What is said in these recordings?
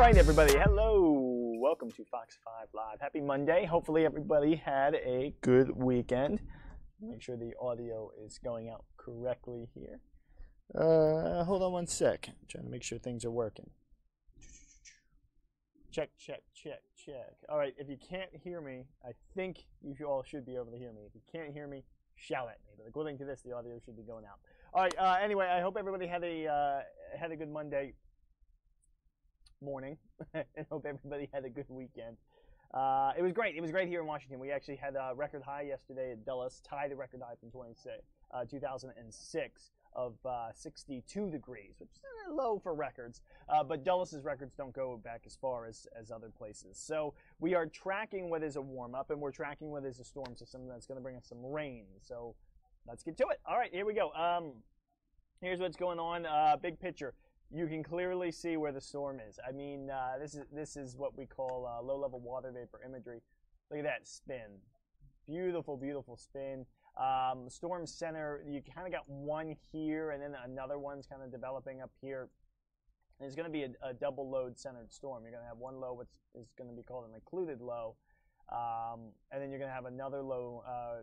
right, everybody. Hello. Welcome to Fox 5 Live. Happy Monday. Hopefully everybody had a good weekend. Make sure the audio is going out correctly here. Hold on one sec. I'm trying to make sure things are working. Check, check, check, check. All right, if you can't hear me, I think you all should be able to hear me. If you can't hear me, shout at me. But according to this, the audio should be going out. All right, anyway, I hope everybody had a good Monday morning, and hope everybody had a good weekend. It was great. It was great here in Washington. We actually had a record high yesterday at Dulles, tied the record high from 2006 of 62 degrees, which is low for records. But Dulles' records don't go back as far as other places. So we are tracking what is a warm-up, and we're tracking what is a storm system that's going to bring us some rain. So let's get to it. All right, here we go. Here's what's going on. Big picture. You can clearly see where the storm is. I mean, this is what we call low-level water vapor imagery. Look at that spin. Beautiful, beautiful spin. Storm center, you kind of got one here, and then another one's kind of developing up here. And it's going to be a double load centered storm. You're going to have one low, which is going to be called an occluded low. And then you're going to have another low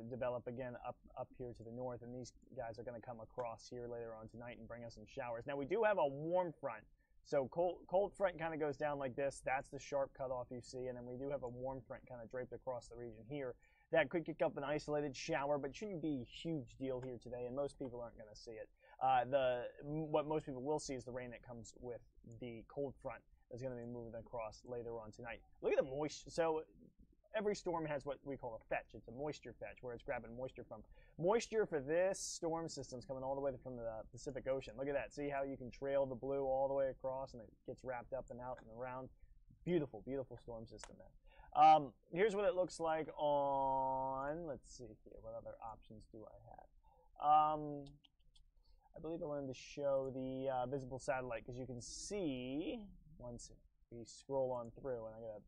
develop again up here to the north, and these guys are going to come across here later on tonight and bring us some showers. Now we do have a warm front, so cold front kind of goes down like this. That's the sharp cutoff you see, and then we do have a warm front kind of draped across the region here. That could kick up an isolated shower, but shouldn't be a huge deal here today, and most people aren't going to see it. What most people will see is the rain that comes with the cold front that's going to be moving across later on tonight. Look at the moisture. So every storm has what we call a fetch. It's a moisture fetch, where it's grabbing moisture from. Moisture for this storm system is coming all the way from the Pacific Ocean. Look at that. See how you can trail the blue all the way across, and it gets wrapped up and out and around. Beautiful, beautiful storm system there. Here's what it looks like on, let's see here, what other options do I have? I believe I wanted to show the visible satellite, because you can see, once we scroll on through, and I'm going to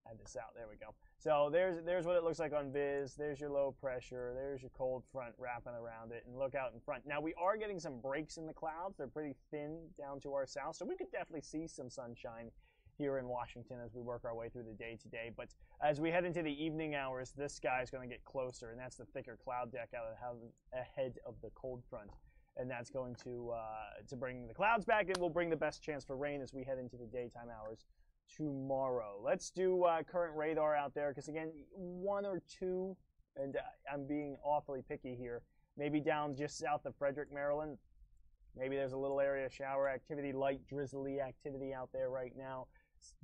add this out. There we go. So there's what it looks like on Viz. There's your low pressure. There's your cold front wrapping around it, and look out in front. Now we are getting some breaks in the clouds. They're pretty thin down to our south, so we could definitely see some sunshine here in Washington as we work our way through the day today. But as we head into the evening hours, this sky is going to get closer, and that's the thicker cloud deck out ahead of the cold front. And that's going to bring the clouds back, and will bring the best chance for rain as we head into the daytime hours tomorrow. Let's do current radar out there, because again, one or two, and I'm being awfully picky here, maybe down just south of Frederick, Maryland. Maybe there's a little area of shower activity, light drizzly activity out there right now.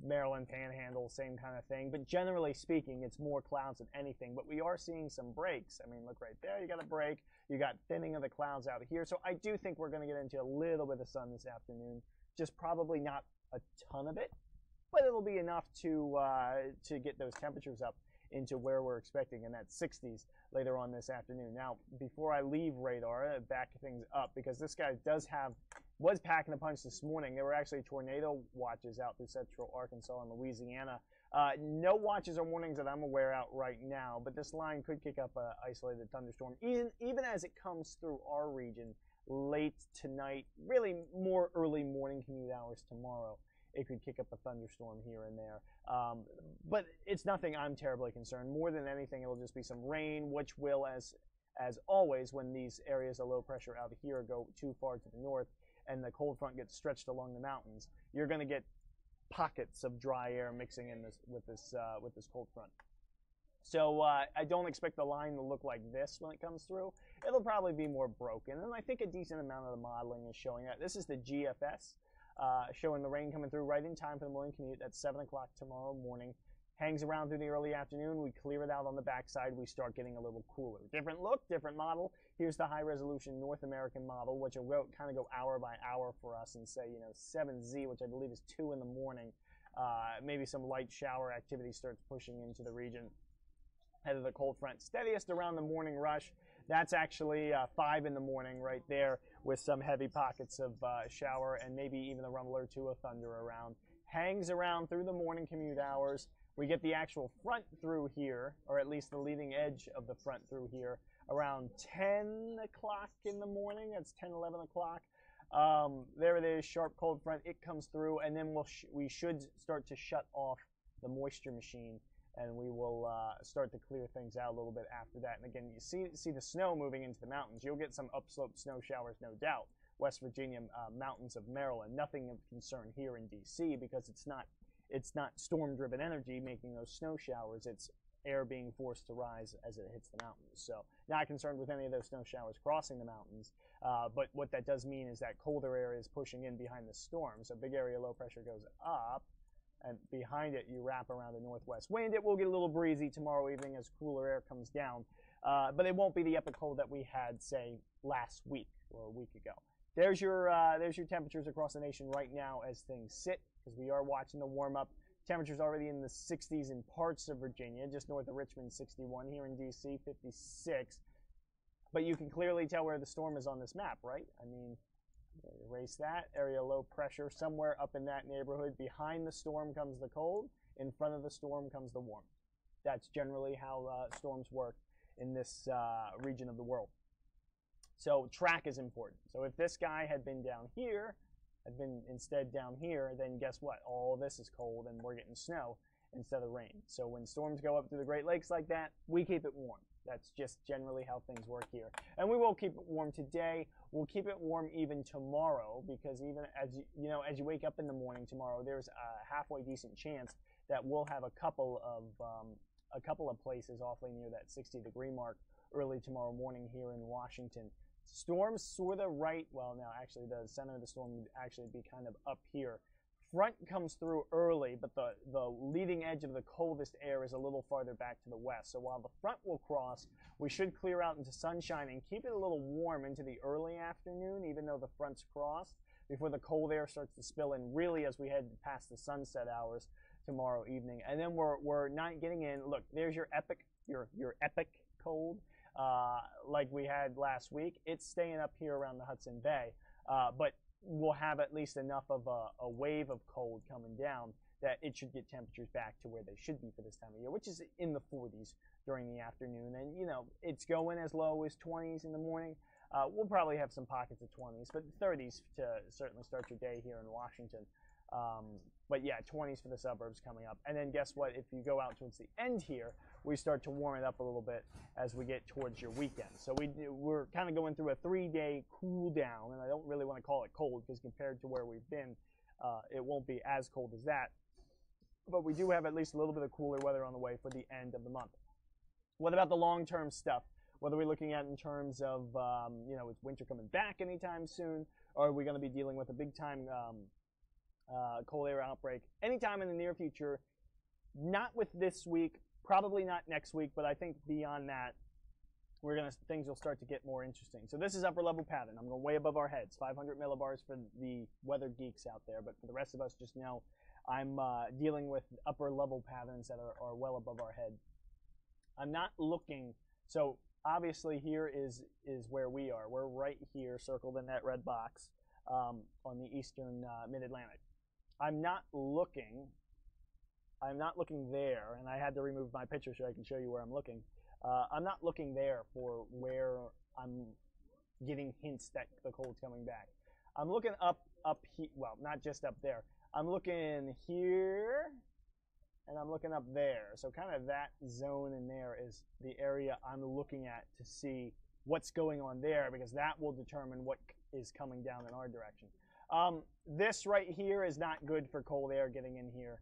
Maryland Panhandle, same kind of thing. But generally speaking, it's more clouds than anything. But we are seeing some breaks. I mean, look right there. You got a break. You got thinning of the clouds out here. So I do think we're going to get into a little bit of sun this afternoon. Just probably not a ton of it, but it'll be enough to get those temperatures up into where we're expecting, in that 60s later on this afternoon. Now, before I leave radar, back things up, because this guy was packing a punch this morning. There were actually tornado watches out through central Arkansas and Louisiana. No watches or warnings that I'm aware out right now, but this line could kick up an isolated thunderstorm, even as it comes through our region late tonight, really more early morning commute hours tomorrow. It could kick up a thunderstorm here and there. But it's nothing I'm terribly concerned. More than anything, it'll just be some rain, which will, as always, when these areas of low pressure out here go too far to the north and the cold front gets stretched along the mountains, you're going to get pockets of dry air mixing in with this cold front. So I don't expect the line to look like this when it comes through. It'll probably be more broken, and I think a decent amount of the modeling is showing that. This is the GFS. Showing the rain coming through right in time for the morning commute. That's 7 o'clock tomorrow morning. Hangs around through the early afternoon. We clear it out on the backside. We start getting a little cooler. Different look, different model. Here's the high-resolution North American model, which will kind of go hour by hour for us and say, 7Z, which I believe is 2 in the morning. Maybe some light shower activity starts pushing into the region. Head of the cold front. Steadiest around the morning rush. That's actually 5 in the morning right there, with some heavy pockets of shower and maybe even a rumble or two of thunder around. Hangs around through the morning commute hours. We get the actual front through here, or at least the leading edge of the front through here, around 10 o'clock in the morning. That's 10, 11 o'clock. There it is, sharp cold front. It comes through, and then we should start to shut off the moisture machine, and we will start to clear things out a little bit after that. And again, you see the snow moving into the mountains. You'll get some upslope snow showers, no doubt. West Virginia, mountains of Maryland. Nothing of concern here in D.C. because it's not storm-driven energy making those snow showers. It's air being forced to rise as it hits the mountains. So not concerned with any of those snow showers crossing the mountains. But what that does mean is that colder air is pushing in behind the storm. So big area low pressure goes up, and behind it you wrap around a northwest wind. It will get a little breezy tomorrow evening as cooler air comes down. But it won't be the epic cold that we had, say, last week or a week ago. There's your temperatures across the nation right now as things sit, because we are watching the warm-up. Temperatures already in the 60s in parts of Virginia, just north of Richmond, 61. Here in D.C., 56. But you can clearly tell where the storm is on this map, right? I mean, erase that. Area low pressure, somewhere up in that neighborhood. Behind the storm comes the cold. In front of the storm comes the warmth. That's generally how storms work in this region of the world. So track is important. So if this guy had been down here, had been instead down here, then guess what? All this is cold and we're getting snow instead of rain. So when storms go up through the Great Lakes like that, we keep it warm. That's just generally how things work here. And we will keep it warm today. We'll keep it warm even tomorrow, because even as you wake up in the morning tomorrow, there's a halfway decent chance that we'll have a couple of places awfully near that 60-degree mark early tomorrow morning here in Washington. Storms sort of right, well, now actually the center of the storm would actually be kind of up here. Front comes through early, but the leading edge of the coldest air is a little farther back to the west. So while the front will cross, we should clear out into sunshine and keep it a little warm into the early afternoon, even though the front's crossed, before the cold air starts to spill in really as we head past the sunset hours tomorrow evening. And then we're not getting in. Look, there's your epic cold. Like we had last week. It's staying up here around the Hudson Bay, but we'll have at least enough of a wave of cold coming down that it should get temperatures back to where they should be for this time of year, which is in the 40s during the afternoon. And, it's going as low as 20s in the morning. We'll probably have some pockets of 20s, but 30s to certainly start your day here in Washington. But yeah, 20s for the suburbs coming up. And then guess what? If you go out towards the end here, we start to warm it up a little bit as we get towards your weekend. So we're kind of going through a 3-day cool down, and I don't really want to call it cold because compared to where we've been, it won't be as cold as that. But we do have at least a little bit of cooler weather on the way for the end of the month. What about the long-term stuff? What are we looking at in terms of, is winter coming back anytime soon? Or are we going to be dealing with a big-time cold air outbreak anytime in the near future? Not with this week, probably not next week, but I think beyond that, things will start to get more interesting. So this is upper level pattern. I'm going way above our heads, 500 millibars for the weather geeks out there, but for the rest of us, just know I'm dealing with upper level patterns that are well above our head. I'm not looking, so obviously here is where we are. We're right here, circled in that red box on the eastern mid-Atlantic. I'm not looking there, and I had to remove my picture so I can show you where I'm looking. I'm not looking there for where I'm getting hints that the cold's coming back. I'm looking up here, well, not just up there. I'm looking here, and I'm looking up there. So kind of that zone in there is the area I'm looking at to see what's going on there, because that will determine what is coming down in our direction. This right here is not good for cold air getting in here,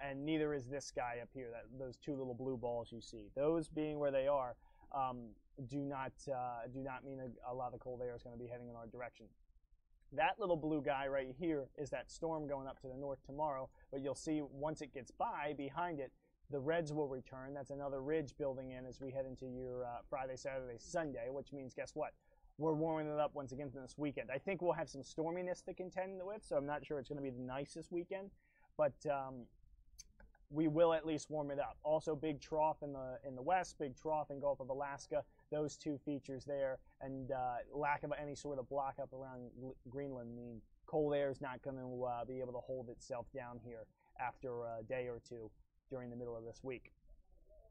and neither is this guy up here, those two little blue balls you see. Those being where they are, do not mean a lot of cold air is going to be heading in our direction. That little blue guy right here is that storm going up to the north tomorrow, but you'll see once it gets by, behind it, the reds will return. That's another ridge building in as we head into your Friday, Saturday, Sunday, which means guess what? We're warming it up once again for this weekend. I think we'll have some storminess to contend with, so I'm not sure it's going to be the nicest weekend, but we will at least warm it up. Also, big trough in the west, big trough in Gulf of Alaska. Those two features there, and lack of any sort of block up around Greenland mean cold air is not going to be able to hold itself down here after a day or two during the middle of this week.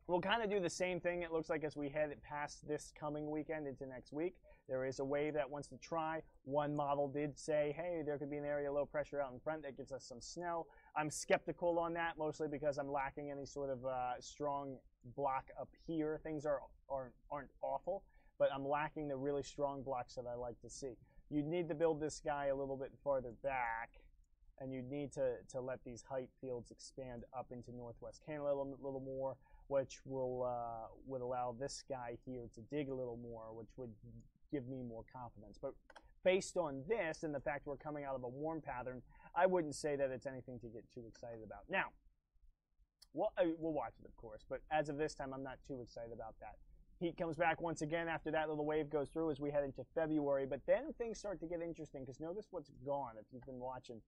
we'll kind of do the same thing, it looks like, as we head past this coming weekend into next week. There is a wave that wants to try. One model did say, hey, there could be an area of low pressure out in front that gives us some snow. I'm skeptical on that, mostly because I'm lacking any sort of strong block up here. Things aren't awful, but I'm lacking the really strong blocks that I like to see. You'd need to build this guy a little bit farther back, and you'd need to let these height fields expand up into northwest Canada a little more, which would allow this guy here to dig a little more, which would give me more confidence. But based on this and the fact we're coming out of a warm pattern, I wouldn't say that it's anything to get too excited about. Now, we'll watch it, of course, but as of this time, I'm not too excited about that. Heat comes back once again after that little wave goes through as we head into February, but then things start to get interesting, because notice what's gone if you've been watching.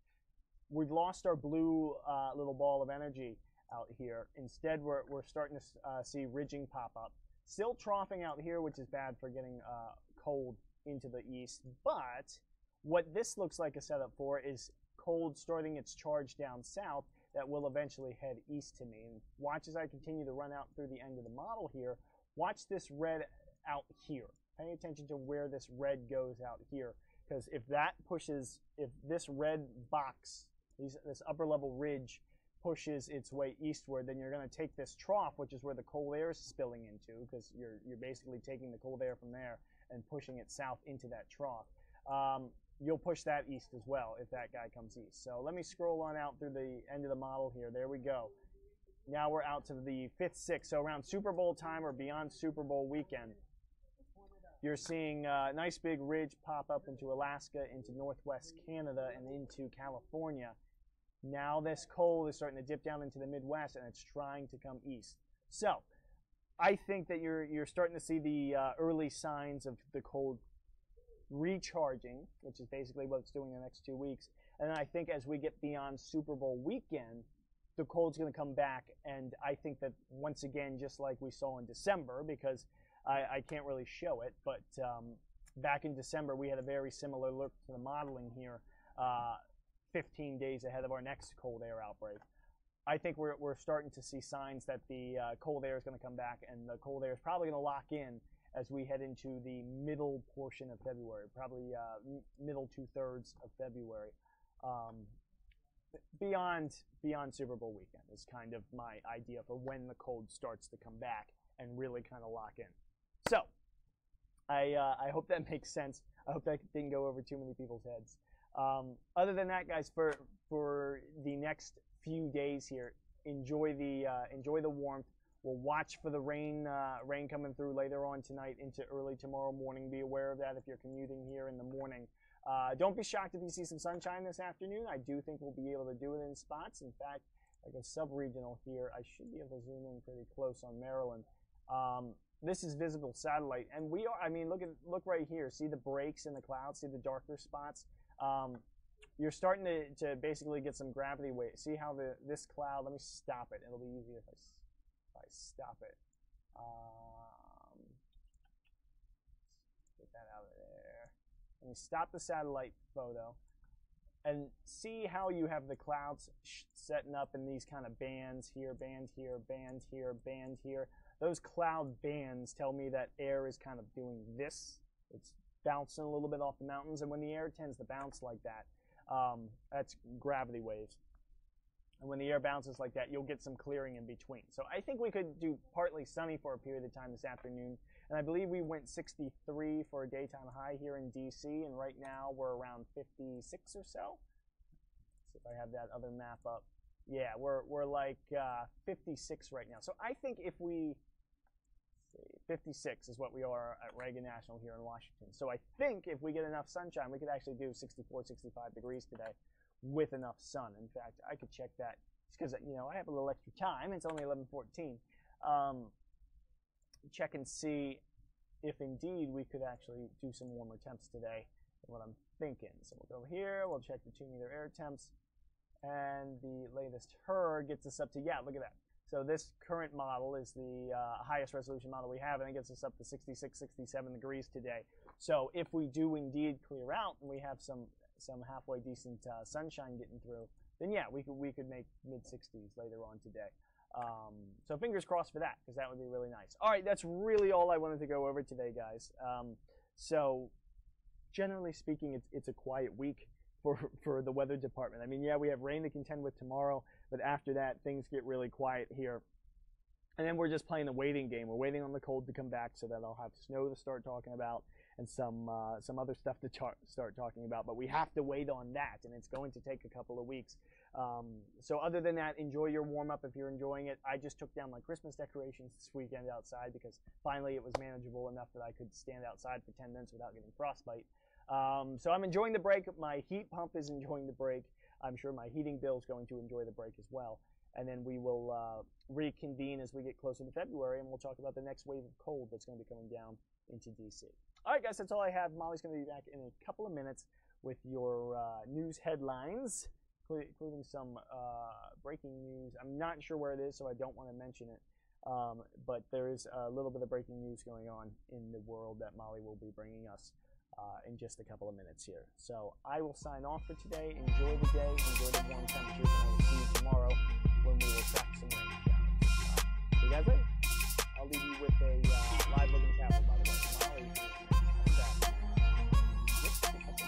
We've lost our blue little ball of energy out here. Instead, we're starting to see ridging pop up. Still troughing out here, which is bad for getting cold into the east, but what this looks like a setup for is cold starting its charge down south that will eventually head east to me. And watch as I continue to run out through the end of the model here. Watch this red out here. Pay attention to where this red goes out here, because if this red box, this upper level ridge, pushes its way eastward, then you're going to take this trough, which is where the cold air is spilling into, because you're basically taking the cold air from there and pushing it south into that trough. You'll push that east as well if that guy comes east. So let me scroll on out through the end of the model here. There we go. Now we're out to the 5th, 6th. So around Super Bowl time or beyond Super Bowl weekend, you're seeing a nice big ridge pop up into Alaska, into northwest Canada, and into California. Now this cold is starting to dip down into the Midwest, and it's trying to come east. So I think that you're starting to see the early signs of the cold recharging, which is basically what it's doing in the next 2 weeks. And I think as we get beyond Super Bowl weekend, the cold's going to come back, and I think that once again, just like we saw in December, because I can't really show it, but back in December we had a very similar look to the modeling here, 15 days ahead of our next cold air outbreak. I think we're starting to see signs that the cold air is going to come back, and the cold air is probably going to lock in as we head into the middle portion of February, probably middle 2/3 of February. Beyond Super Bowl weekend is kind of my idea for when the cold starts to come back and really kind of lock in. So I hope that makes sense. I hope that didn't go over too many people's heads. Other than that, guys, for the next few days here, enjoy the warmth. We'll watch for the rain coming through later on tonight into early tomorrow morning. Be aware of that if you're commuting here in the morning. Don't be shocked if you see some sunshine this afternoon. I do think we'll be able to do it in spots. In fact, like a sub-regional here, I should be able to zoom in pretty close on Maryland. This is visible satellite, and we are. I mean, look right here. See the breaks in the clouds. See the darker spots. You're starting to basically get some gravity weight. See how this cloud. Let me stop it. It'll be easier if I stop it. Get that out of there. Let me stop the satellite photo and see how you have the clouds setting up in these kind of bands here, band here, band here, band here. Those cloud bands tell me that air is kind of doing this. It's bouncing a little bit off the mountains, and when the air tends to bounce like that, that's gravity waves. And when the air bounces like that, you'll get some clearing in between. So I think we could do partly sunny for a period of time this afternoon. And I believe we went 63 for a daytime high here in DC, and right now we're around 56 or so. Let's see if I have that other map up. Yeah, we're like 56 right now. So I think if we, 56 is what we are at Reagan National here in Washington. So I think if we get enough sunshine, we could actually do 64, 65 degrees today with enough sun. In fact, I could check that just because, you know, I have a little extra time. It's only 11:14. Check and see if indeed we could actually do some warmer temps today, is what I'm thinking. So we'll go here, we'll check the 2-meter air temps, and the latest HER gets us up to, yeah, look at that. So this current model is the highest resolution model we have, and it gets us up to 66, 67 degrees today. So if we do indeed clear out and we have some halfway decent sunshine getting through, then yeah, we could make mid-60s later on today. So fingers crossed for that, because that would be really nice. All right, that's really all I wanted to go over today, guys. So generally speaking, it's a quiet week for the weather department. I mean, yeah, we have rain to contend with tomorrow, but after that, things get really quiet here. And then we're just playing the waiting game. We're waiting on the cold to come back so that I'll have snow to start talking about and some other stuff to start talking about. But we have to wait on that, and it's going to take a couple of weeks. So other than that, enjoy your warm-up if you're enjoying it. I just took down my Christmas decorations this weekend outside because finally it was manageable enough that I could stand outside for 10 minutes without getting frostbite. So I'm enjoying the break. My heat pump is enjoying the break. I'm sure my heating bill is going to enjoy the break as well. And then we will reconvene as we get closer to February, and we'll talk about the next wave of cold that's going to be coming down into DC. All right, guys, that's all I have. Molly's going to be back in a couple of minutes with your news headlines, including some breaking news. I'm not sure where it is, so I don't want to mention it. But there is a little bit of breaking news going on in the world that Molly will be bringing us in just a couple of minutes here. So I will sign off for today. Enjoy the day, enjoy the warm temperatures, and I will see you tomorrow when we will track some rain showers. See you guys later. I'll leave you with a live look at the camera, by the way. Molly is coming back.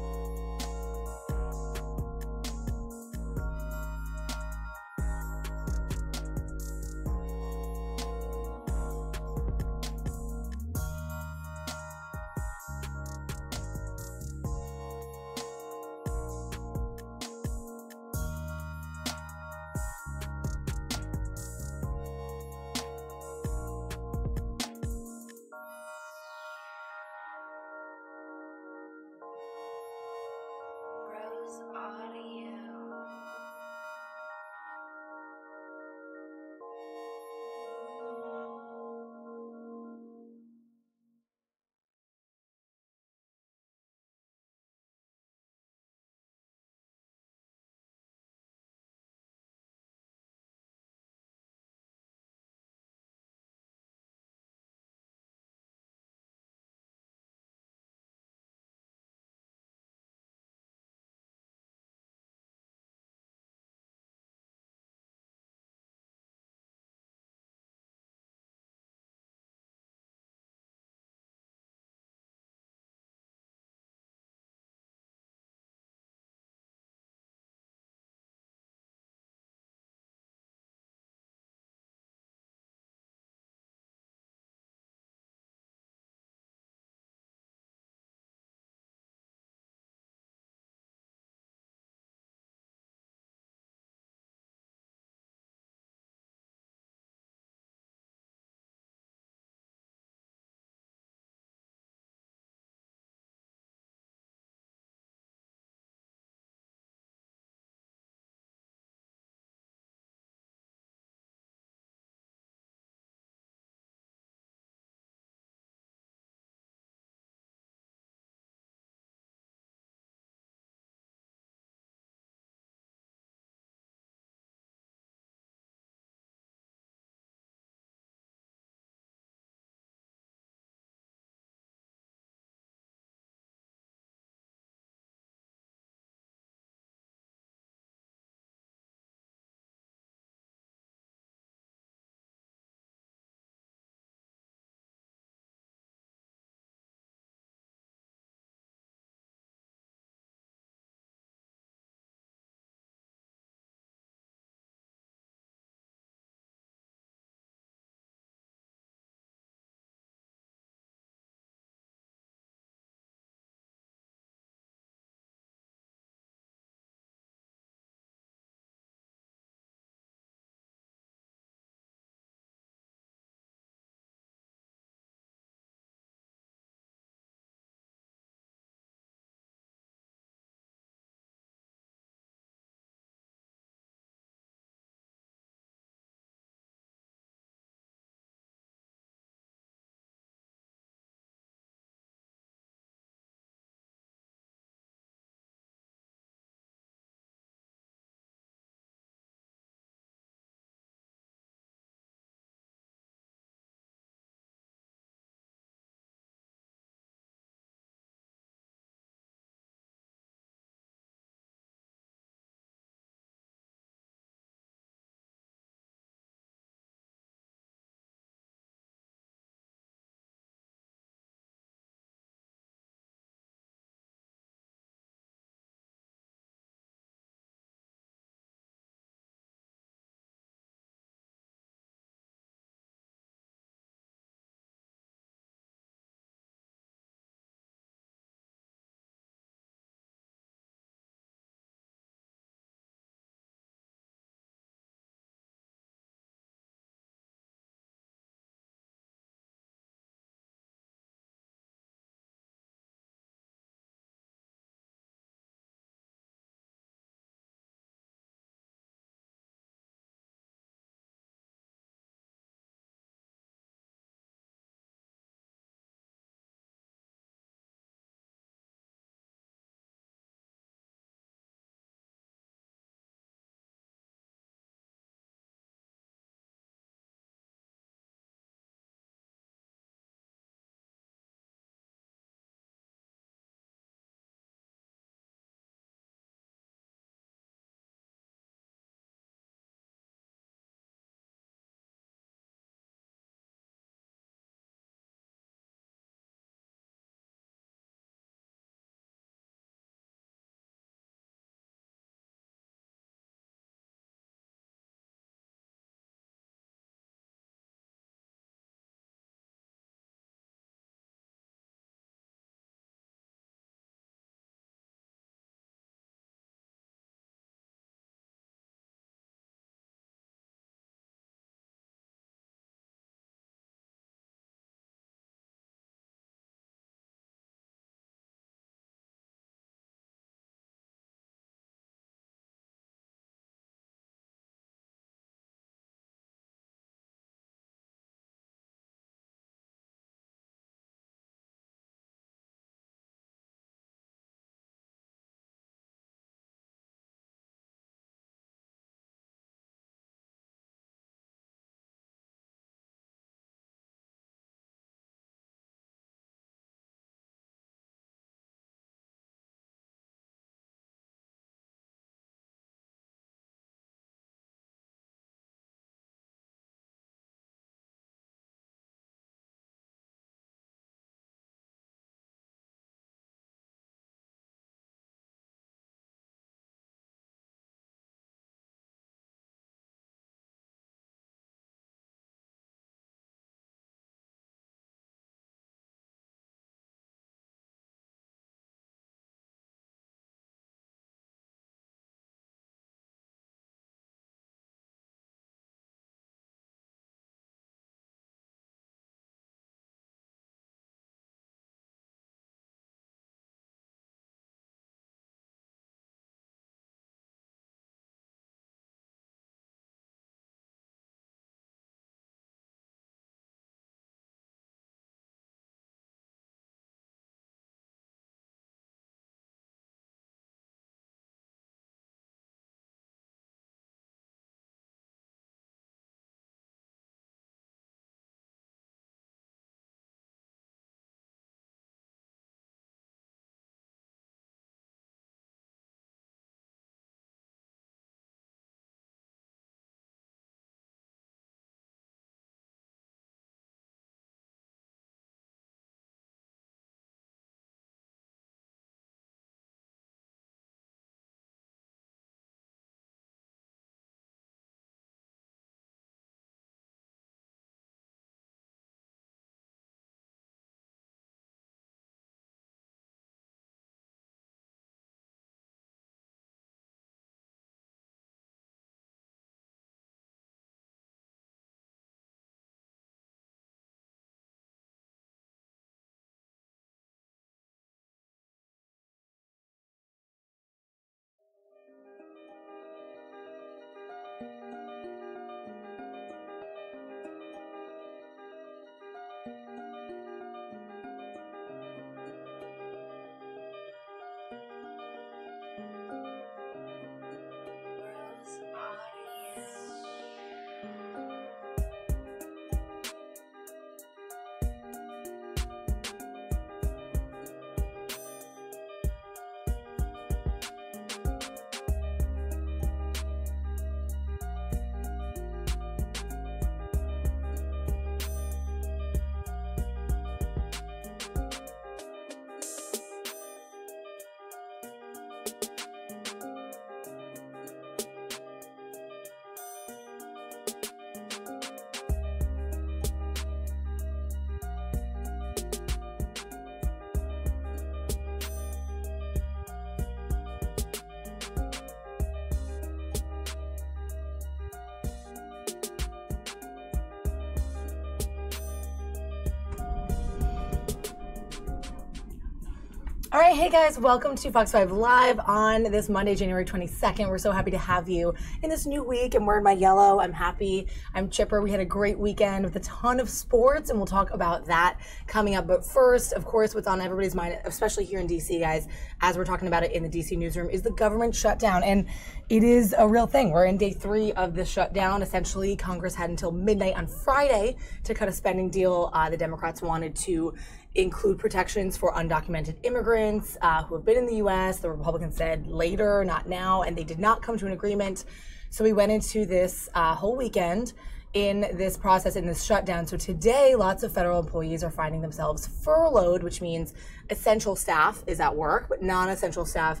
All right, hey guys, welcome to Fox 5 Live on this Monday, January 22nd. We're so happy to have you in this new week. I'm wearing my yellow. I'm happy. I'm chipper. We had a great weekend with a ton of sports, and we'll talk about that coming up. But first, of course, what's on everybody's mind, especially here in DC, guys, as we're talking about it in the DC newsroom, is the government shutdown. And it is a real thing. We're in day 3 of the shutdown. Essentially, Congress had until midnight on Friday to cut a spending deal. The Democrats wanted to include protections for undocumented immigrants who have been in the U.S. The Republicans said later, not now, and they did not come to an agreement. So we went into this whole weekend in this process, in this shutdown. So today, lots of federal employees are finding themselves furloughed, which means essential staff is at work, but non-essential staff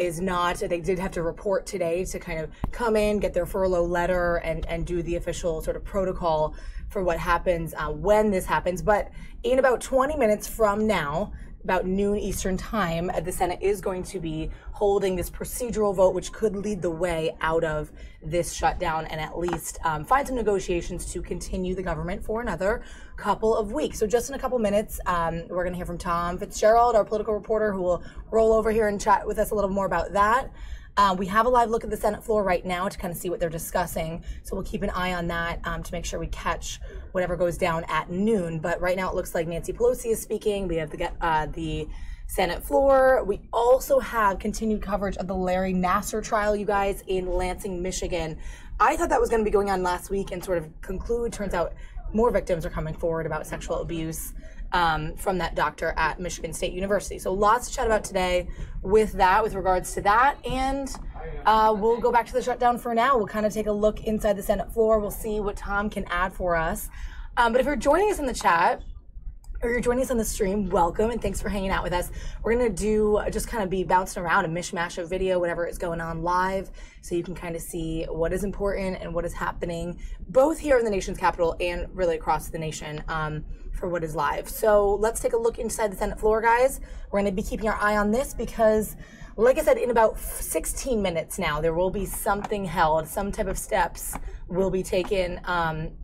is not. They did have to report today to kind of come in, get their furlough letter, and do the official sort of protocol for what happens when this happens. But in about 20 minutes from now, about noon Eastern time, the Senate is going to be holding this procedural vote, which could lead the way out of this shutdown and at least find some negotiations to continue the government for another couple of weeks. So just in a couple minutes, we're going to hear from Tom Fitzgerald, our political reporter, who will roll over here and chat with us a little more about that. We have a live look at the Senate floor right now to kind of see what they're discussing. So we'll keep an eye on that to make sure we catch whatever goes down at noon. But right now it looks like Nancy Pelosi is speaking. We have the Senate floor. We also have continued coverage of the Larry Nassar trial, you guys, in Lansing, Michigan. I thought that was going to be going on last week and sort of conclude. Turns out more victims are coming forward about sexual abuse from that doctor at Michigan State University. So lots to chat about today with regards to that. And we'll go back to the shutdown for now. We'll kind of take a look inside the Senate floor. We'll see what Tom can add for us. But if you're joining us in the chat, or you're joining us on the stream, welcome and thanks for hanging out with us. We're going to do just kind of be bouncing around a mishmash of video, whatever is going on live, so you can kind of see what is important and what is happening both here in the nation's capital and really across the nation for what is live. So let's take a look inside the Senate floor, guys. We're going to be keeping our eye on this because, like I said, in about 16 minutes now, there will be something held, some type of steps will be taken,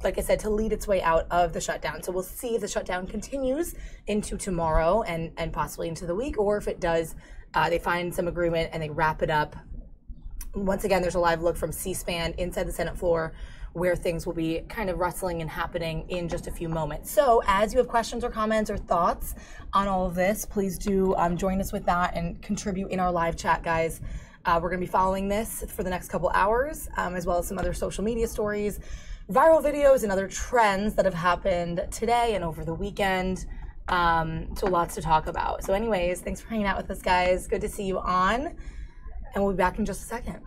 like I said, to lead its way out of the shutdown. So we'll see if the shutdown continues into tomorrow and possibly into the week, or if it does, they find some agreement and they wrap it up. Once again, there's a live look from C-SPAN inside the Senate floor where things will be kind of rustling and happening in just a few moments. So as you have questions or comments or thoughts on all of this, please do join us with that and contribute in our live chat, guys. We're going to be following this for the next couple hours, as well as some other social media stories, viral videos, and other trends that have happened today and over the weekend. So lots to talk about. So anyways, thanks for hanging out with us, guys. Good to see you on, and we'll be back in just a second.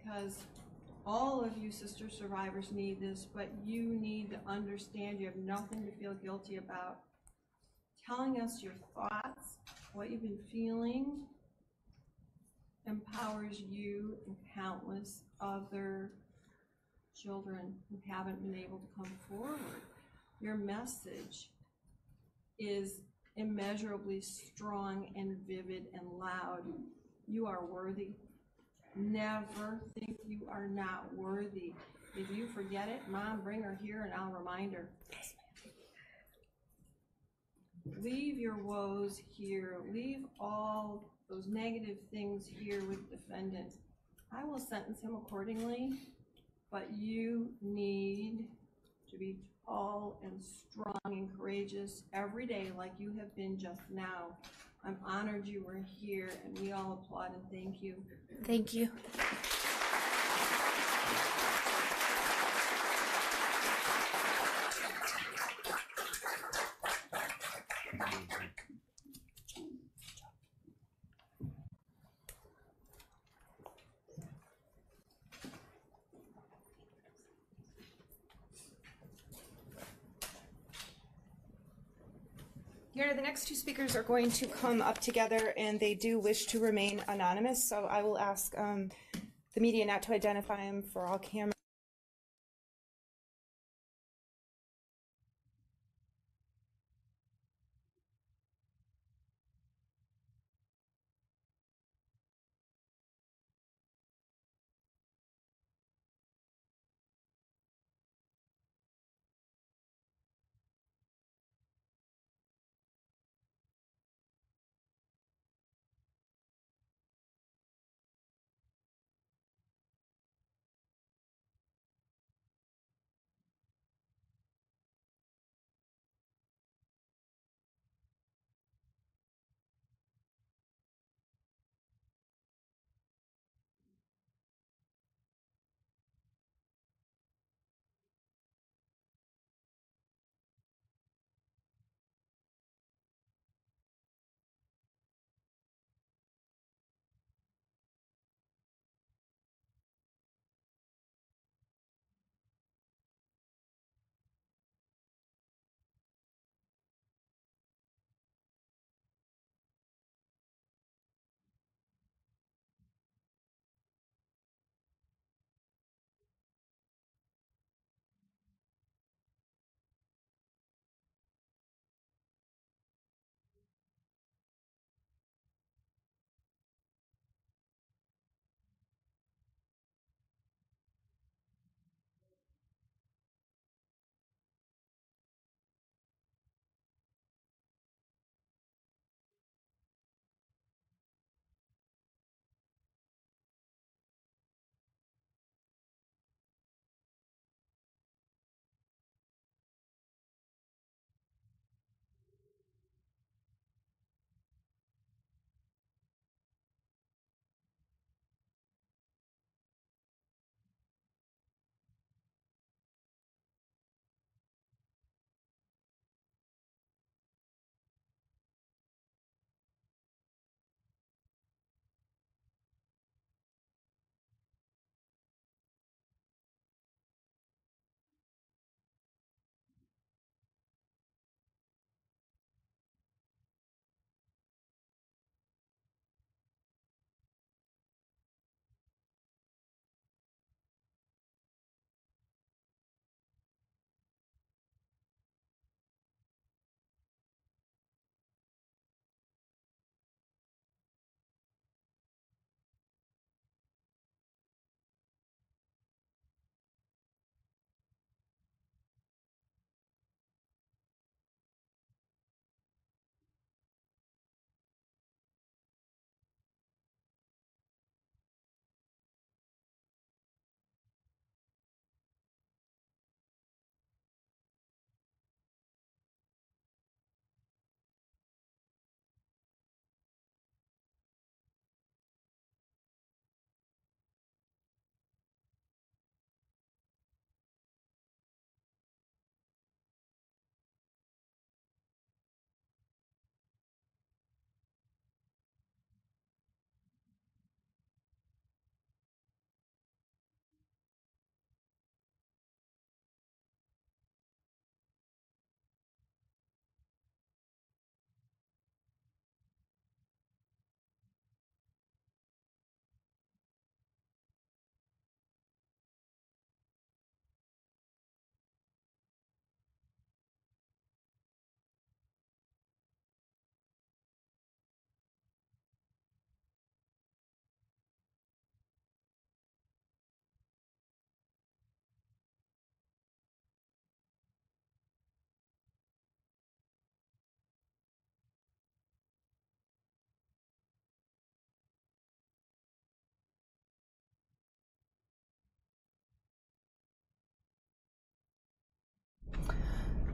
Because all of you sister survivors need this, but you need to understand you have nothing to feel guilty about. Telling us your thoughts, what you've been feeling, empowers you and countless other children who haven't been able to come forward. Your message is immeasurably strong and vivid and loud. You are worthy. Never think you are not worthy. If you forget it, Mom, bring her here and I'll remind her. Leave your woes here. Leave all those negative things here with the defendant. I will sentence him accordingly, but you need to be tall and strong and courageous every day like you have been just now. I'm honored you were here, and we all applaud and thank you. Thank you. Your Honor, the next two speakers are going to come up together, and they do wish to remain anonymous, so I will ask the media not to identify them for all cameras.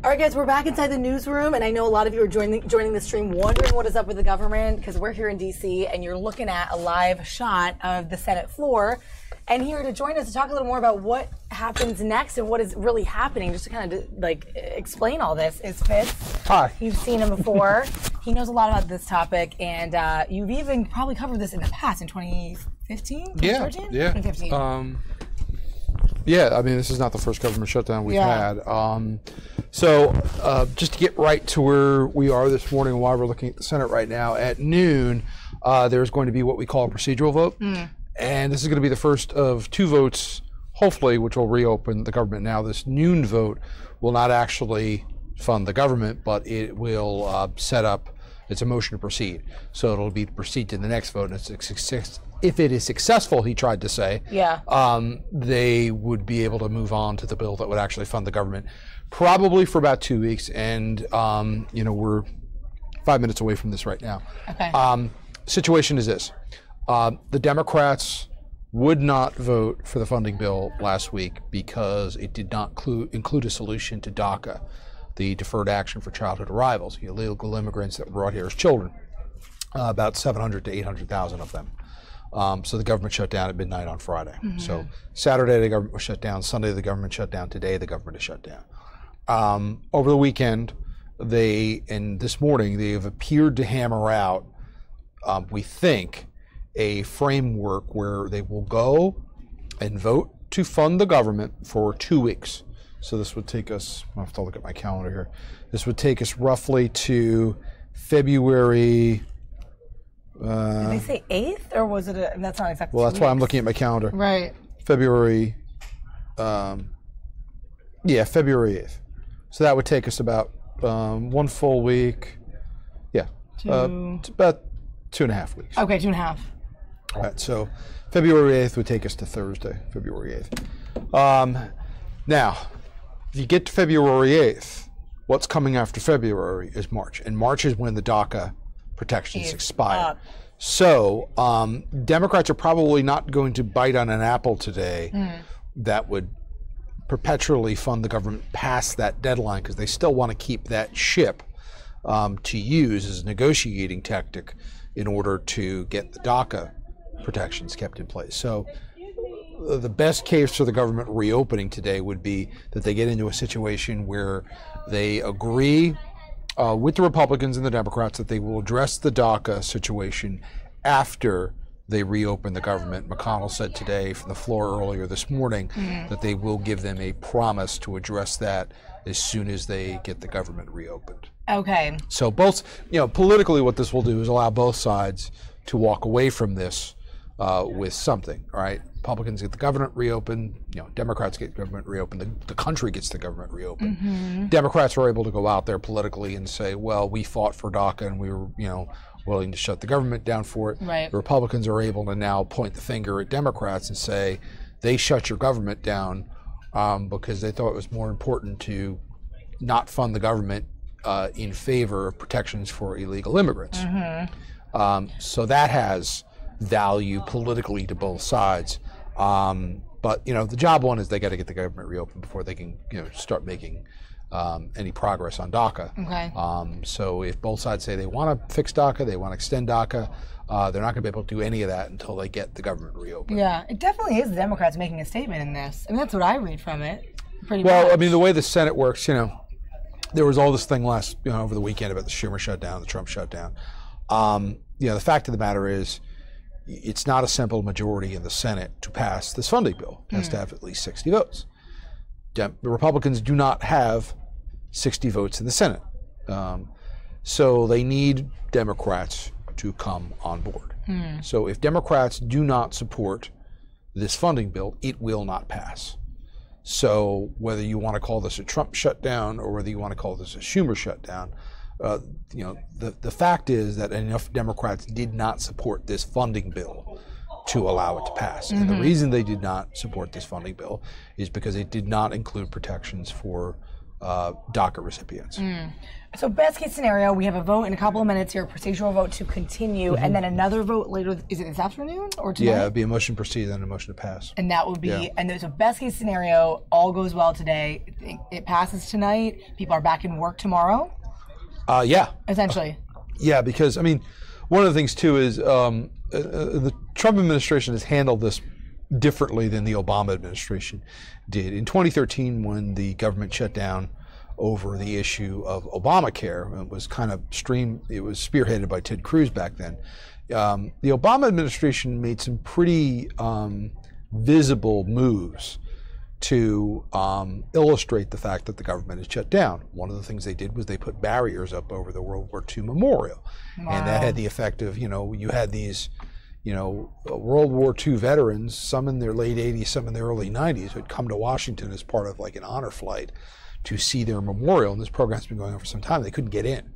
All right, guys, we're back inside the newsroom, and I know a lot of you are joining the stream wondering what is up with the government, because we're here in D.C., and you're looking at a live shot of the Senate floor. And here to join us to talk a little more about what happens next and what is really happening, just to kind of explain all this, is Fitz. Hi. You've seen him before. He knows a lot about this topic, and you've even probably covered this in the past, in 2015? 2013? Yeah. 2015. Yeah, I mean, this is not the first government shutdown we've had. So just to get right to where we are this morning and why we're looking at the Senate right now, at noon, there's going to be what we call a procedural vote. And this is going to be the first of 2 votes, hopefully, which will reopen the government. Now, this noon vote will not actually fund the government, but it will set up, it's a motion to proceed. So it'll be to proceed to the next vote. And if it is successful, he tried to say, they would be able to move on to the bill that would actually fund the government, probably for about 2 weeks. And, you know, we're 5 minutes away from this right now. Okay. Situation is this. The Democrats would not vote for the funding bill last week because it did not include a solution to DACA, the Deferred Action for Childhood Arrivals, the illegal immigrants that were brought here as children, about 700 to 800,000 of them. So the government shut down at midnight on Friday. So Saturday the government was shut down, Sunday the government shut down, today the government is shut down. Over the weekend, and this morning, they have appeared to hammer out, we think, a framework where they will go and vote to fund the government for 2 weeks. So this would take us, I have to look at my calendar here. This would take us roughly to February. Did they say 8th, or was it that's not exactly Well, that's why I'm looking at my calendar. Right. February, February 8th. So that would take us about 1 full week. Yeah. It's about 2.5 weeks. Okay, 2.5. All right, so February 8th would take us to Thursday, February 8th. Now, if you get to February 8th, what's coming after February is March. And March is when the DACA protections expire. So Democrats are probably not going to bite on an apple today that would perpetually fund the government past that deadline, because they still want to keep that ship to use as a negotiating tactic in order to get the DACA protections kept in place. So the best case for the government reopening today would be that they get into a situation where they agree with the Republicans and the Democrats that they will address the DACA situation after they reopen the government. McConnell said today from the floor earlier this morning that they will give them a promise to address that as soon as they get the government reopened. Okay. So both, politically what this will do is allow both sides to walk away from this with something, all right? Republicans get the government reopened, Democrats get government reopened, the country gets the government reopened. Democrats are able to go out there politically and say, well, we fought for DACA and we were, willing to shut the government down for it. Right. The Republicans are able to now point the finger at Democrats and say, they shut your government down because they thought it was more important to not fund the government in favor of protections for illegal immigrants. So that has value politically to both sides. But the job one is they got to get the government reopened before they can start making any progress on DACA. Okay. So if both sides say they want to fix DACA, they want to extend DACA, they're not going to be able to do any of that until they get the government reopened. Yeah, it definitely is the Democrats making a statement in this. I mean, that's what I read from it. Pretty well, much. I mean, the way the Senate works, there was all this thing over the weekend about the Schumer shutdown, the Trump shutdown. The fact of the matter is, it's not a simple majority in the Senate to pass this funding bill. It has to have at least 60 votes. The Republicans do not have 60 votes in the Senate. So they need Democrats to come on board. So if Democrats do not support this funding bill, it will not pass. So whether you want to call this a Trump shutdown or whether you want to call this a Schumer shutdown, the fact is that enough Democrats did not support this funding bill to allow it to pass. And the reason they did not support this funding bill is because it did not include protections for DACA recipients. So best case scenario, we have a vote in a couple of minutes here, procedural vote to continue, and then another vote later. Is it this afternoon or tonight? Yeah, it'd be a motion to proceed, then a motion to pass. And that would be, and there's a best case scenario, all goes well today. It passes tonight. People are back in work tomorrow. Yeah. Essentially. Yeah, because I mean, one of the things too is the Trump administration has handled this differently than the Obama administration did. In 2013, when the government shut down over the issue of Obamacare, it was kind of it was spearheaded by Ted Cruz back then. The Obama administration made some pretty visible moves to illustrate the fact that the government is shut down. One of the things they did was they put barriers up over the World War II memorial. Wow. And that had the effect of, you had these, World War II veterans, some in their late 80s, some in their early 90s, who had come to Washington as part of like an honor flight to see their memorial. And this program's been going on for some time. They couldn't get in.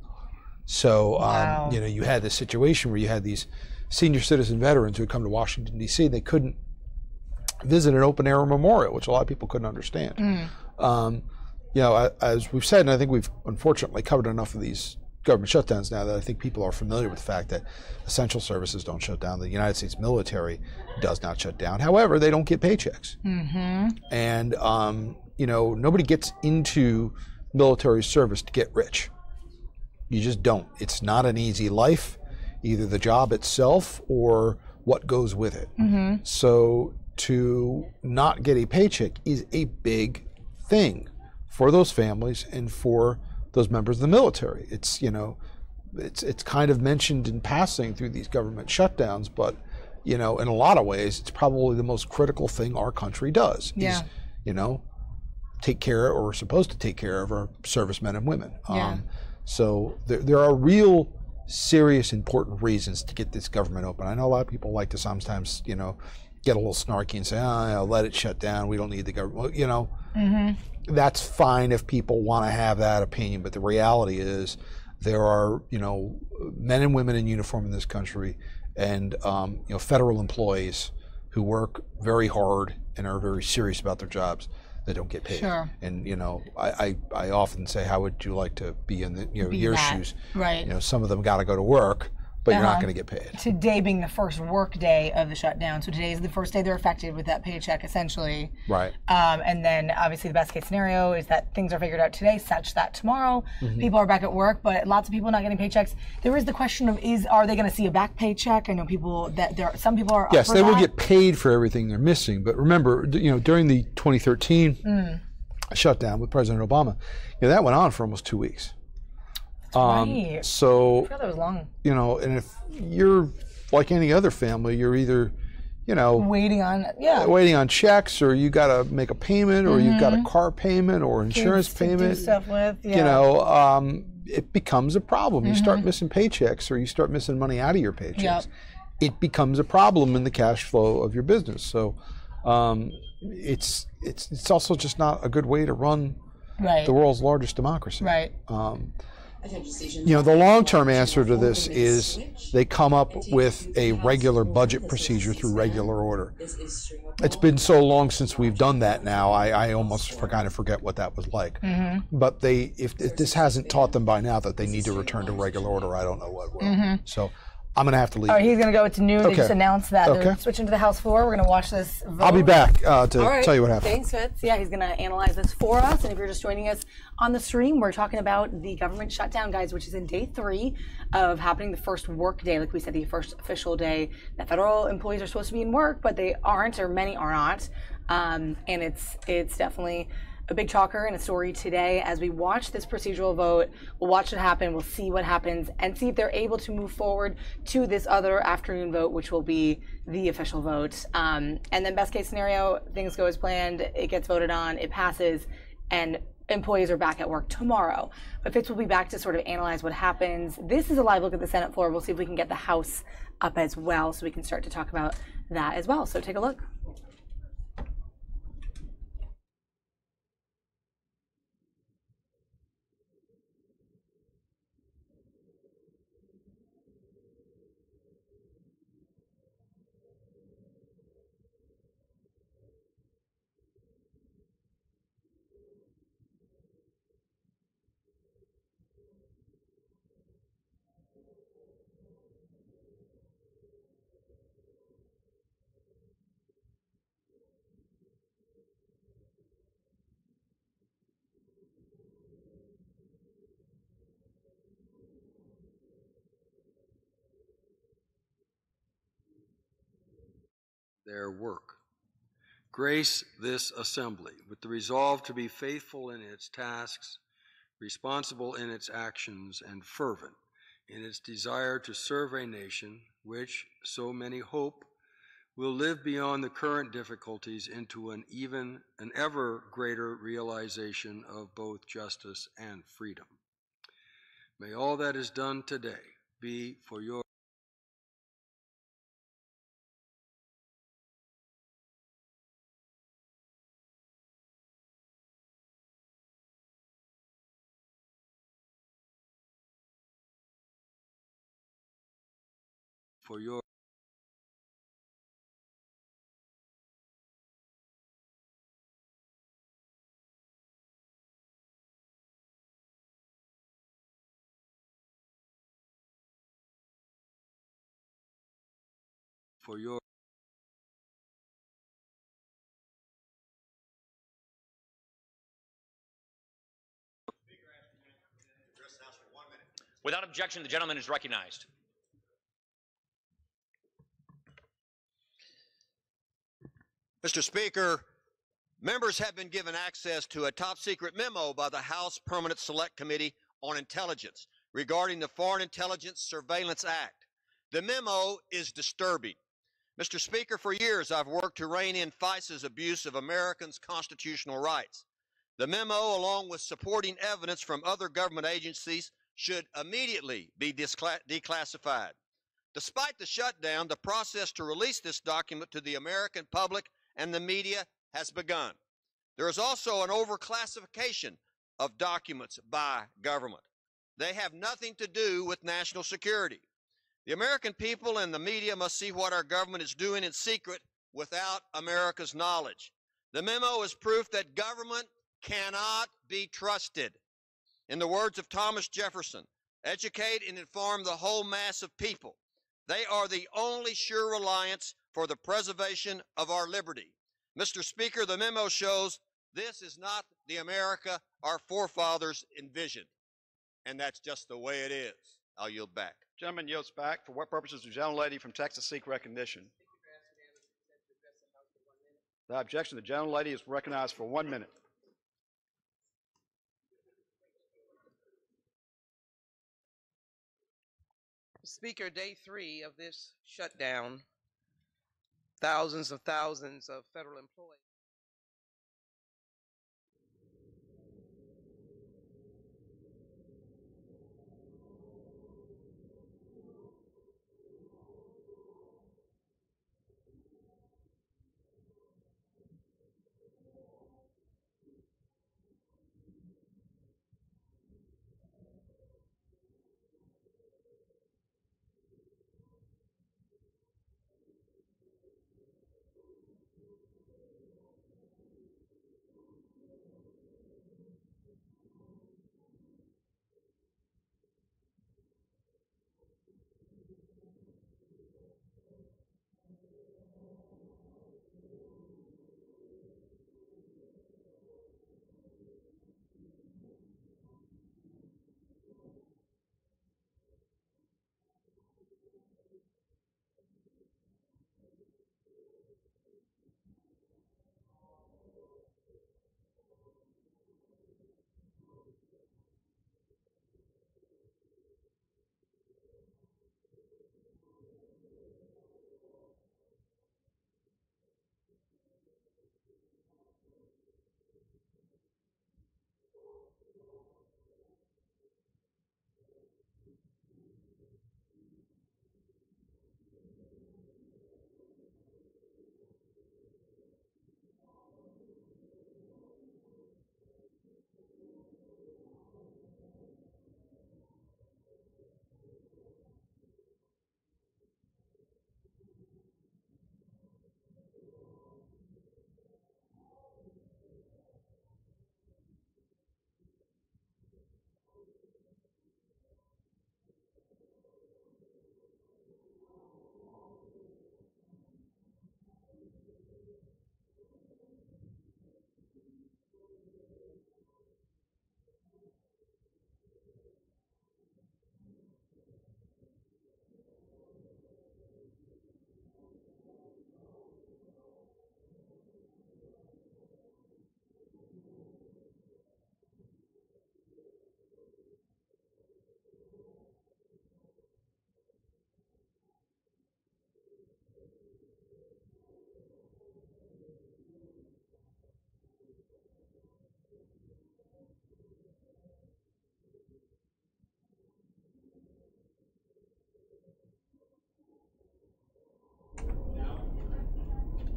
So, wow. You had this situation where you had these senior citizen veterans who had come to Washington, D.C., and they couldn't visit an open air memorial, which a lot of people couldn't understand. As we've said, and I think we've unfortunately covered enough of these government shutdowns now that I think people are familiar with the fact that essential services don't shut down. The United States military does not shut down. However, they don't get paychecks. And, nobody gets into military service to get rich. You just don't. It's not an easy life, either the job itself or what goes with it. So to not get a paycheck is a big thing for those families and for those members of the military. It's it's kind of mentioned in passing through these government shutdowns, but in a lot of ways it's probably the most critical thing our country does. Yeah. Is take care, or we're supposed to take care of, our servicemen and women. Yeah. So there are real serious important reasons to get this government open. I know a lot of people like to sometimes get a little snarky and say, let it shut down. We don't need the government. Well, that's fine if people want to have that opinion. But the reality is there are, men and women in uniform in this country and, federal employees who work very hard and are very serious about their jobs that don't get paid. Sure. And, I often say, how would you like to be in your shoes? Right. Some of them got to go to work, but you're not going to get paid. Today being the first work day of the shutdown, so today is the first day they're affected with that paycheck, essentially. Right. And then obviously the best case scenario is that things are figured out today, such that tomorrow people are back at work, but lots of people not getting paychecks. There is the question of are they going to see a back paycheck? I know some people are. Yes, up for they will that. get paid for everything they're missing. But remember, during the 2013 shutdown with President Obama, that went on for almost 2 weeks. Right. So, I forgot that was long. And if you're like any other family, you're either, waiting on checks, or you got to make a payment, or you've got a car payment or insurance payment. To do stuff with, It becomes a problem. You start missing paychecks, or you start missing money out of your paychecks. Yep. It becomes a problem in the cash flow of your business. So, it's also just not a good way to run the world's largest democracy. Right. The long-term answer to this is they come up with a regular budget procedure through regular order. It's been so long since we've done that now, I almost kind of forget what that was like. But if this hasn't taught them by now that they need to return to regular order, I don't know what will. So I'm going to have to leave. All right, he's going to go to noon. Okay. They just announced that Okay. they're switching to the House floor. We're going to watch this vote. I'll be back to tell you what happened. Thanks, Fitz. Yeah, he's going to analyze this for us. And if you're just joining us on the stream, we're talking about the government shutdown, guys, which is in day 3 of happening, the first work day. Like we said, the first official day that federal employees are supposed to be in work, but they aren't, or many are not. And it's definitely a big talker and a story today as we watch this procedural vote. We'll watch it happen. We'll see what happens and see if they're able to move forward to this other afternoon vote, which will be the official vote. And then best case scenario, things go as planned. It gets voted on. It passes, and employees are back at work tomorrow. But Fitz will be back to sort of analyze what happens. This is a live look at the Senate floor. We'll see if we can get the House up as well, so we can start to talk about that as well. So take a look. their work. Grace this assembly with the resolve to be faithful in its tasks, responsible in its actions, and fervent in its desire to serve a nation which, so many hope, will live beyond the current difficulties into an ever greater realization of both justice and freedom. May all that is done today be for your for your Without objection, the gentleman is recognized. Mr. Speaker, members have been given access to a top-secret memo by the House Permanent Select Committee on Intelligence regarding the Foreign Intelligence Surveillance Act. The memo is disturbing. Mr. Speaker, for years I've worked to rein in FISA's abuse of Americans' constitutional rights. The memo, along with supporting evidence from other government agencies, should immediately be declassified. Despite the shutdown, the process to release this document to the American public and the media has begun. There is also an overclassification of documents by government. They have nothing to do with national security. The American people and the media must see what our government is doing in secret without America's knowledge. The memo is proof that government cannot be trusted. In the words of Thomas Jefferson, educate and inform the whole mass of people. They are the only sure reliance for the preservation of our liberty. Mr. Speaker, the memo shows this is not the America our forefathers envisioned. And that's just the way it is. I'll yield back. Gentleman yields back. For what purposes does the gentlelady from Texas seek recognition? Without objection, the gentlelady is recognized for 1 minute. Speaker, day 3 of this shutdown, thousands of federal employees.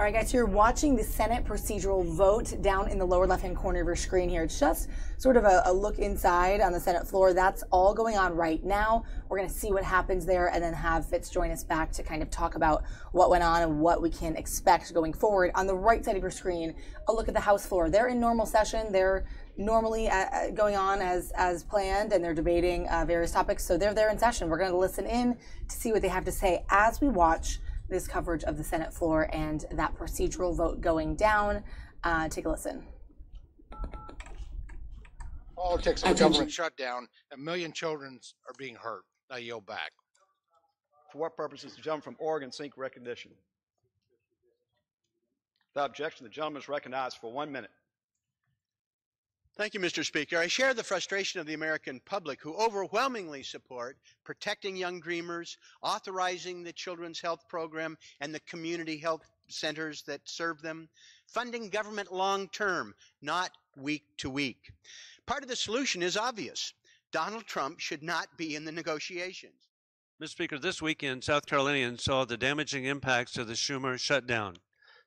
All right, guys, so you're watching the Senate procedural vote down in the lower left-hand corner of your screen here. It's just sort of a look inside on the Senate floor. That's all going on right now. We're going to see what happens there and then have Fitz join us back to kind of talk about what went on and what we can expect going forward. On the right side of your screen, a look at the House floor. They're in normal session. They're normally going on as planned, and they're debating various topics. So they're there in session. We're going to listen in to see what they have to say as we watch this coverage of the Senate floor and that procedural vote going down. Take a listen. Politics of the government shutdown, 1 million children are being hurt. I yield back. For what purposes? The gentleman from Oregon seek recognition. Without objection, the gentleman is recognized for 1 minute. Thank you, Mr. Speaker. I share the frustration of the American public who overwhelmingly support protecting young dreamers, authorizing the Children's Health Program and the community health centers that serve them, funding government long-term, not week to week. Part of the solution is obvious. Donald Trump should not be in the negotiations. Mr. Speaker, this weekend, South Carolinians saw the damaging impacts of the Schumer shutdown.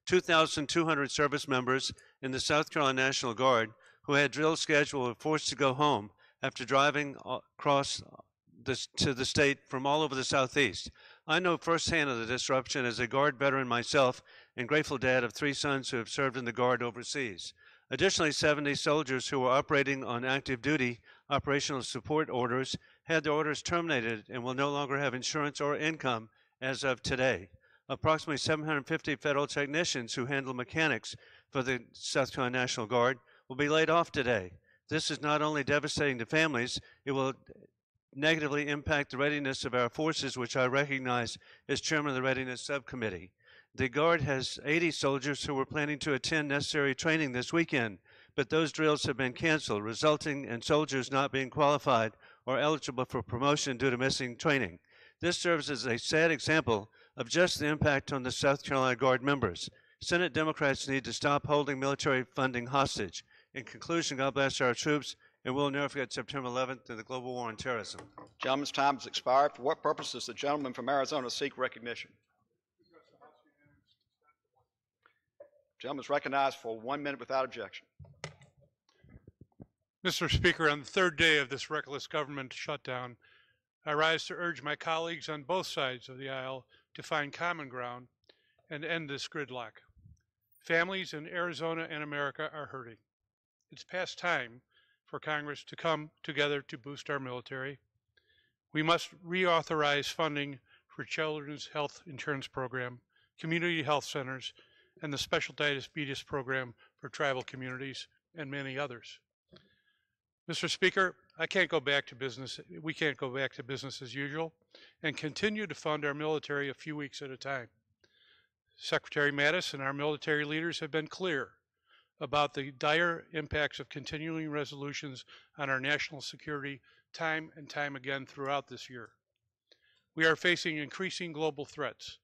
2,200 service members in the South Carolina National Guard who had drill schedule were forced to go home after driving across to the state from all over the Southeast. I know firsthand of the disruption as a Guard veteran myself and grateful dad of 3 sons who have served in the Guard overseas. Additionally, 70 soldiers who were operating on active duty operational support orders had their orders terminated and will no longer have insurance or income as of today. Approximately 750 federal technicians who handle mechanics for the South Carolina National Guard will be laid off today. This is not only devastating to families, it will negatively impact the readiness of our forces, which I recognize as chairman of the Readiness Subcommittee. The Guard has 80 soldiers who were planning to attend necessary training this weekend, but those drills have been canceled, resulting in soldiers not being qualified or eligible for promotion due to missing training. This serves as a sad example of just the impact on the South Carolina Guard members. Senate Democrats need to stop holding military funding hostage. In conclusion, God bless our troops, and we'll never forget September 11th and the global war on terrorism. Gentleman's time has expired. For what purpose does the gentleman from Arizona seek recognition? Gentleman is recognized for 1 minute without objection. Mr. Speaker, on the third day of this reckless government shutdown, I rise to urge my colleagues on both sides of the aisle to find common ground and end this gridlock. Families in Arizona and America are hurting. It's past time for Congress to come together to boost our military. We must reauthorize funding for Children's Health Insurance Program, community health centers, and the Special Diabetes Program for tribal communities, and many others. Mr. Speaker, I can't go back to business. We can't go back to business as usual and continue to fund our military a few weeks at a time. Secretary Mattis and our military leaders have been clear about the dire impacts of continuing resolutions on our national security time and time again throughout this year. We are facing increasing global threats.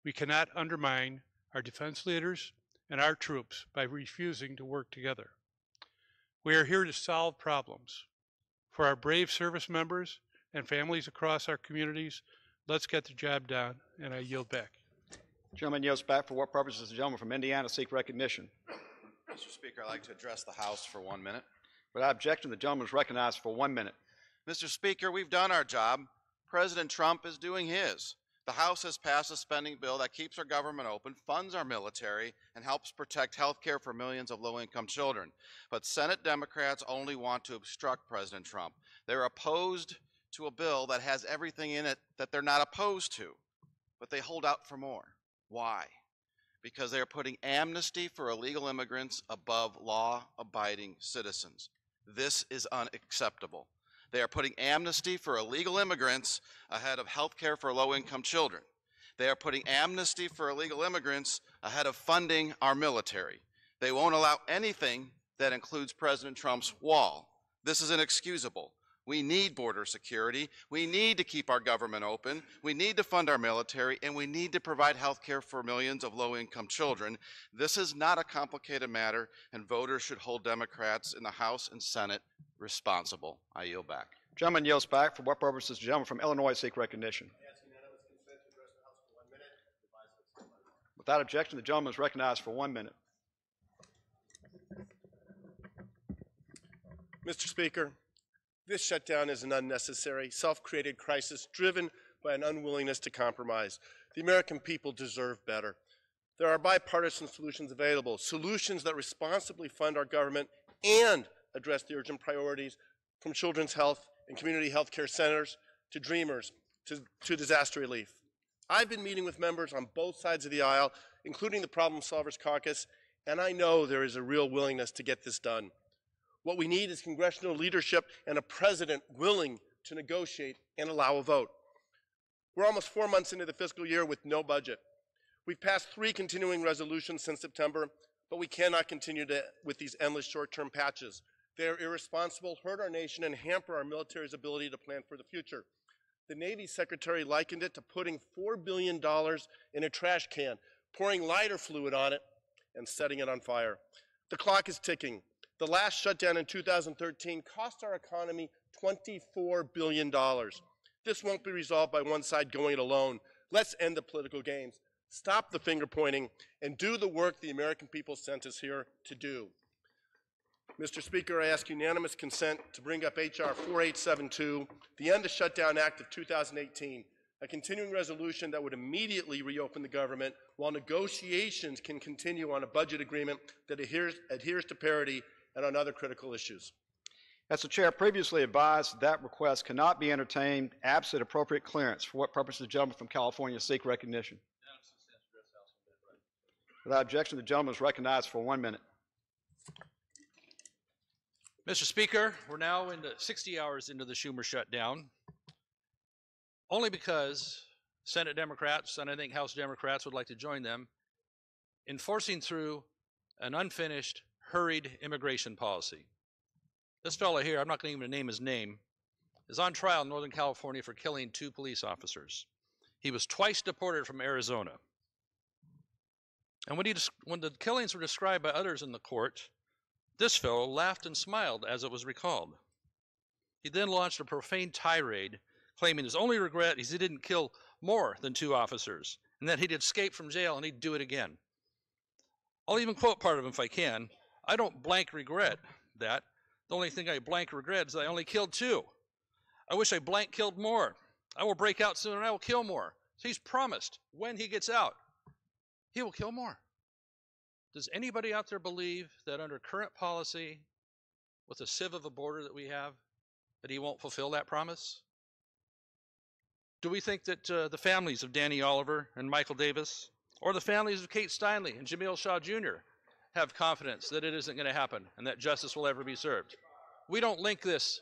We cannot undermine our defense leaders and our troops by refusing to work together. We are here to solve problems. For our brave service members and families across our communities, let's get the job done, and I yield back. Gentleman yields back. For what purpose does the gentleman from Indiana seek recognition? Mr. Speaker, I'd like to address the House for 1 minute. Without objection, the gentleman is recognized for 1 minute. Mr. Speaker, we've done our job. President Trump is doing his. The House has passed a spending bill that keeps our government open, funds our military, and helps protect health care for millions of low-income children. But Senate Democrats only want to obstruct President Trump. They're opposed to a bill that has everything in it that they're not opposed to, but they hold out for more. Why? Because they're putting amnesty for illegal immigrants above law-abiding citizens. This is unacceptable. They are putting amnesty for illegal immigrants ahead of health care for low-income children. They are putting amnesty for illegal immigrants ahead of funding our military. They won't allow anything that includes President Trump's wall. This is inexcusable. We need border security. We need to keep our government open. We need to fund our military, and we need to provide health care for millions of low-income children. This is not a complicated matter, and voters should hold Democrats in the House and Senate responsible. I yield back. Gentleman yields back. For what purpose does the gentleman from Illinois seek recognition? Without objection, the gentleman is recognized for 1 minute. Mr. Speaker, this shutdown is an unnecessary, self-created crisis driven by an unwillingness to compromise. The American people deserve better. There are bipartisan solutions available, solutions that responsibly fund our government and address the urgent priorities from children's health and community health care centers to Dreamers to disaster relief. I've been meeting with members on both sides of the aisle, including the Problem Solvers Caucus, and I know there is a real willingness to get this done. What we need is congressional leadership and a president willing to negotiate and allow a vote. We're almost 4 months into the fiscal year with no budget. We've passed 3 continuing resolutions since September, but we cannot continue with these endless short-term patches. They are irresponsible, hurt our nation, and hamper our military's ability to plan for the future. The Navy Secretary likened it to putting $4 billion in a trash can, pouring lighter fluid on it, and setting it on fire. The clock is ticking. The last shutdown in 2013 cost our economy $24 billion. This won't be resolved by one side going it alone. Let's end the political games, stop the finger pointing, and do the work the American people sent us here to do. Mr. Speaker, I ask unanimous consent to bring up H.R. 4872, the End the Shutdown Act of 2018, a continuing resolution that would immediately reopen the government while negotiations can continue on a budget agreement that adheres to parity and on other critical issues. As the chair previously advised, that request cannot be entertained absent appropriate clearance. For what purpose does the gentleman from California seek recognition? Without objection, the gentleman is recognized for 1 minute. Mr. Speaker, we're now into 60 hours into the Schumer shutdown, only because Senate Democrats, and I think House Democrats would like to join them, in forcing through an unfinished, hurried immigration policy. This fellow here, I'm not going to even name his name, is on trial in Northern California for killing 2 police officers. He was twice deported from Arizona. And when the killings were described by others in the court, this fellow laughed and smiled as it was recalled. He then launched a profane tirade, claiming his only regret is he didn't kill more than 2 officers, and that he'd escape from jail and he'd do it again. I'll even quote part of him if I can. I don't blank regret that. The only thing I blank regret is that I only killed 2. I wish I blank killed more. I will break out soon and I will kill more. So he's promised when he gets out, he will kill more. Does anybody out there believe that under current policy, with the sieve of a border that we have, that he won't fulfill that promise? Do we think that the families of Danny Oliver and Michael Davis, or the families of Kate Steinle and Jamil Shaw Jr. have confidence that it isn't going to happen and that justice will ever be served? We don't link this.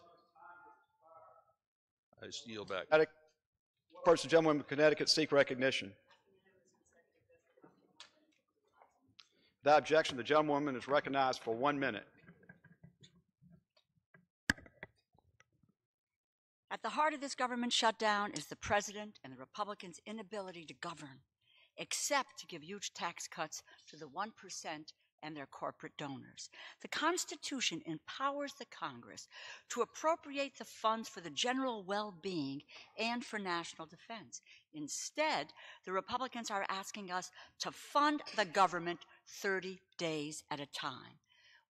I just yield back. First, the gentleman from Connecticut seek recognition. Without objection, the gentlewoman is recognized for 1 minute. At the heart of this government shutdown is the president and the Republicans' inability to govern, except to give huge tax cuts to the 1% and their corporate donors. The Constitution empowers the Congress to appropriate the funds for the general well-being and for national defense. Instead, the Republicans are asking us to fund the government 30 days at a time.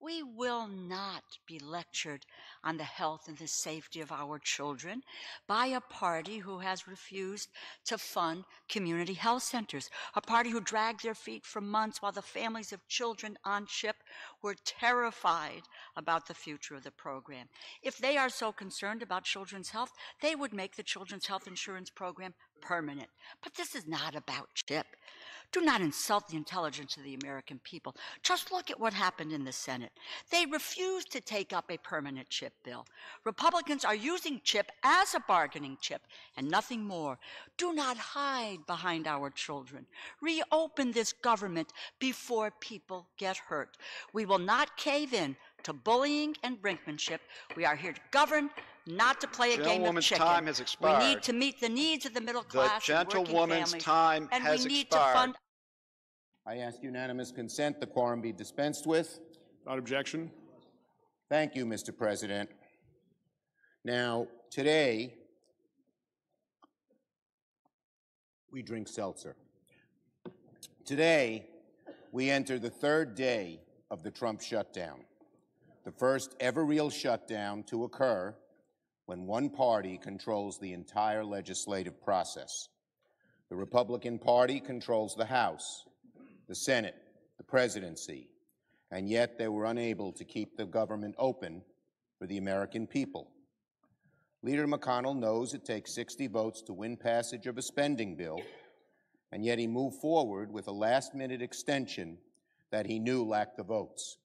We will not be lectured on the health and the safety of our children by a party who has refused to fund community health centers, a party who dragged their feet for months while the families of children on SHIP were terrified about the future of the program. If they are so concerned about children's health, they would make the Children's Health Insurance Program permanent. But this is not about SHIP. Do not insult the intelligence of the American people. Just look at what happened in the Senate. They refused to take up a permanent CHIP bill. Republicans are using CHIP as a bargaining chip and nothing more. Do not hide behind our children. Reopen this government before people get hurt. We will not cave in to bullying and brinkmanship. We are here to govern, not to play a game of chicken. Time has expired. We need to meet the needs of the middle class The and working gentlewoman's families, time and has we need expired. to fund. I ask unanimous consent the quorum be dispensed with. Without objection. Thank you, Mr. President. Now, today, we drink seltzer. Today, we enter the third day of the Trump shutdown, the first ever real shutdown to occur when one party controls the entire legislative process. The Republican Party controls the House, the Senate, the presidency, and yet they were unable to keep the government open for the American people. Leader McConnell knows it takes 60 votes to win passage of a spending bill, and yet he moved forward with a last-minute extension that he knew lacked the votes.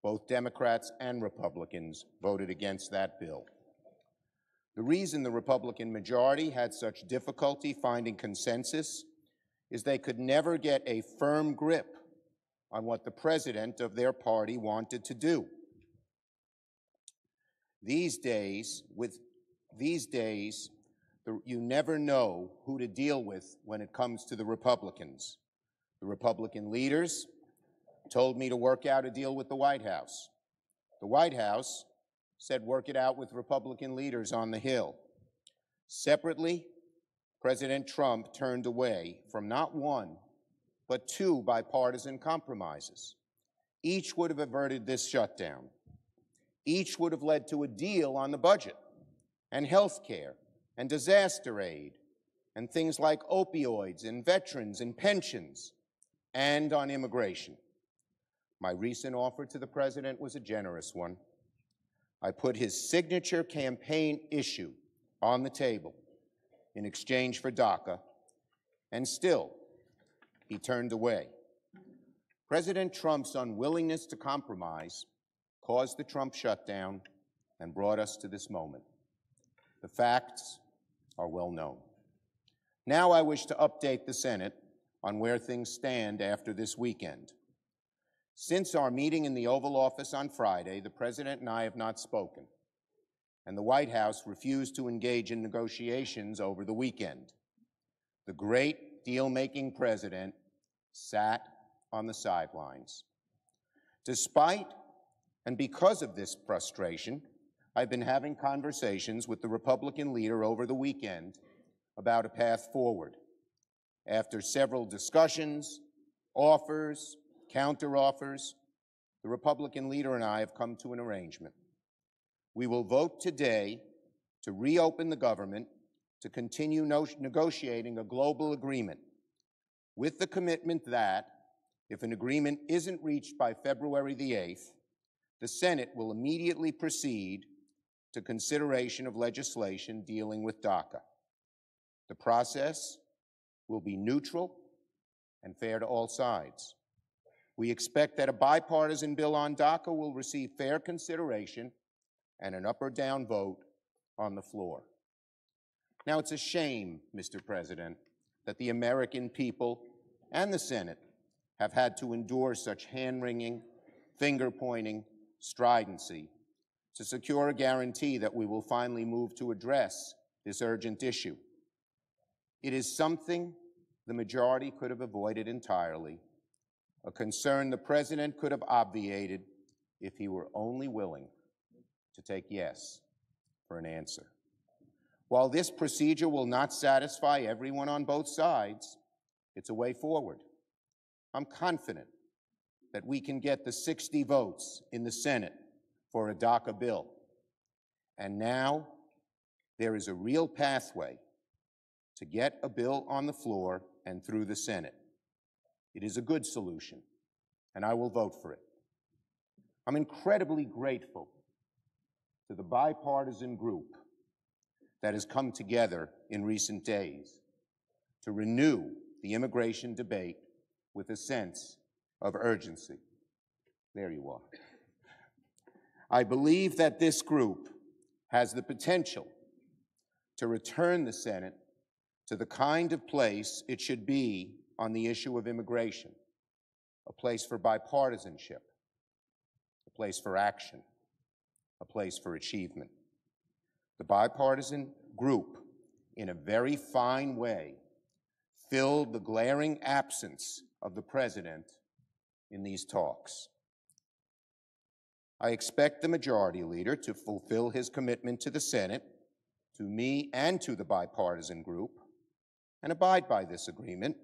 Both Democrats and Republicans voted against that bill. The reason the Republican majority had such difficulty finding consensus is they could never get a firm grip on what the president of their party wanted to do. These days, you never know who to deal with when it comes to the Republicans. The Republican leaders told me to work out a deal with the White House. The White House said work it out with Republican leaders on the Hill. Separately, President Trump turned away from not one, but two bipartisan compromises. Each would have averted this shutdown. Each would have led to a deal on the budget and health care and disaster aid and things like opioids and veterans and pensions and on immigration. My recent offer to the president was a generous one. I put his signature campaign issue on the table in exchange for DACA, and still he turned away. President Trump's unwillingness to compromise caused the Trump shutdown and brought us to this moment. The facts are well known. Now I wish to update the Senate on where things stand after this weekend. Since our meeting in the Oval Office on Friday, the President and I have not spoken, and the White House refused to engage in negotiations over the weekend. The great deal-making President sat on the sidelines. Despite and because of this frustration, I've been having conversations with the Republican leader over the weekend about a path forward. After several discussions, offers, counteroffers, the Republican leader and I have come to an arrangement. We will vote today to reopen the government to continue negotiating a global agreement with the commitment that, if an agreement isn't reached by February the 8th, the Senate will immediately proceed to consideration of legislation dealing with DACA. The process will be neutral and fair to all sides. We expect that a bipartisan bill on DACA will receive fair consideration and an up or down vote on the floor. Now, it's a shame, Mr. President, that the American people and the Senate have had to endure such hand-wringing, finger-pointing stridency to secure a guarantee that we will finally move to address this urgent issue. It is something the majority could have avoided entirely, a concern the President could have obviated if he were only willing to take yes for an answer. While this procedure will not satisfy everyone on both sides, it's a way forward. I'm confident that we can get the 60 votes in the Senate for a DACA bill. And now there is a real pathway to get a bill on the floor and through the Senate. It is a good solution, and I will vote for it. I'm incredibly grateful to the bipartisan group that has come together in recent days to renew the immigration debate with a sense of urgency. There you are. I believe that this group has the potential to return the Senate to the kind of place it should be on the issue of immigration, a place for bipartisanship, a place for action, a place for achievement. The bipartisan group, in a very fine way, filled the glaring absence of the President in these talks. I expect the Majority Leader to fulfill his commitment to the Senate, to me and to the bipartisan group, and abide by this agreement.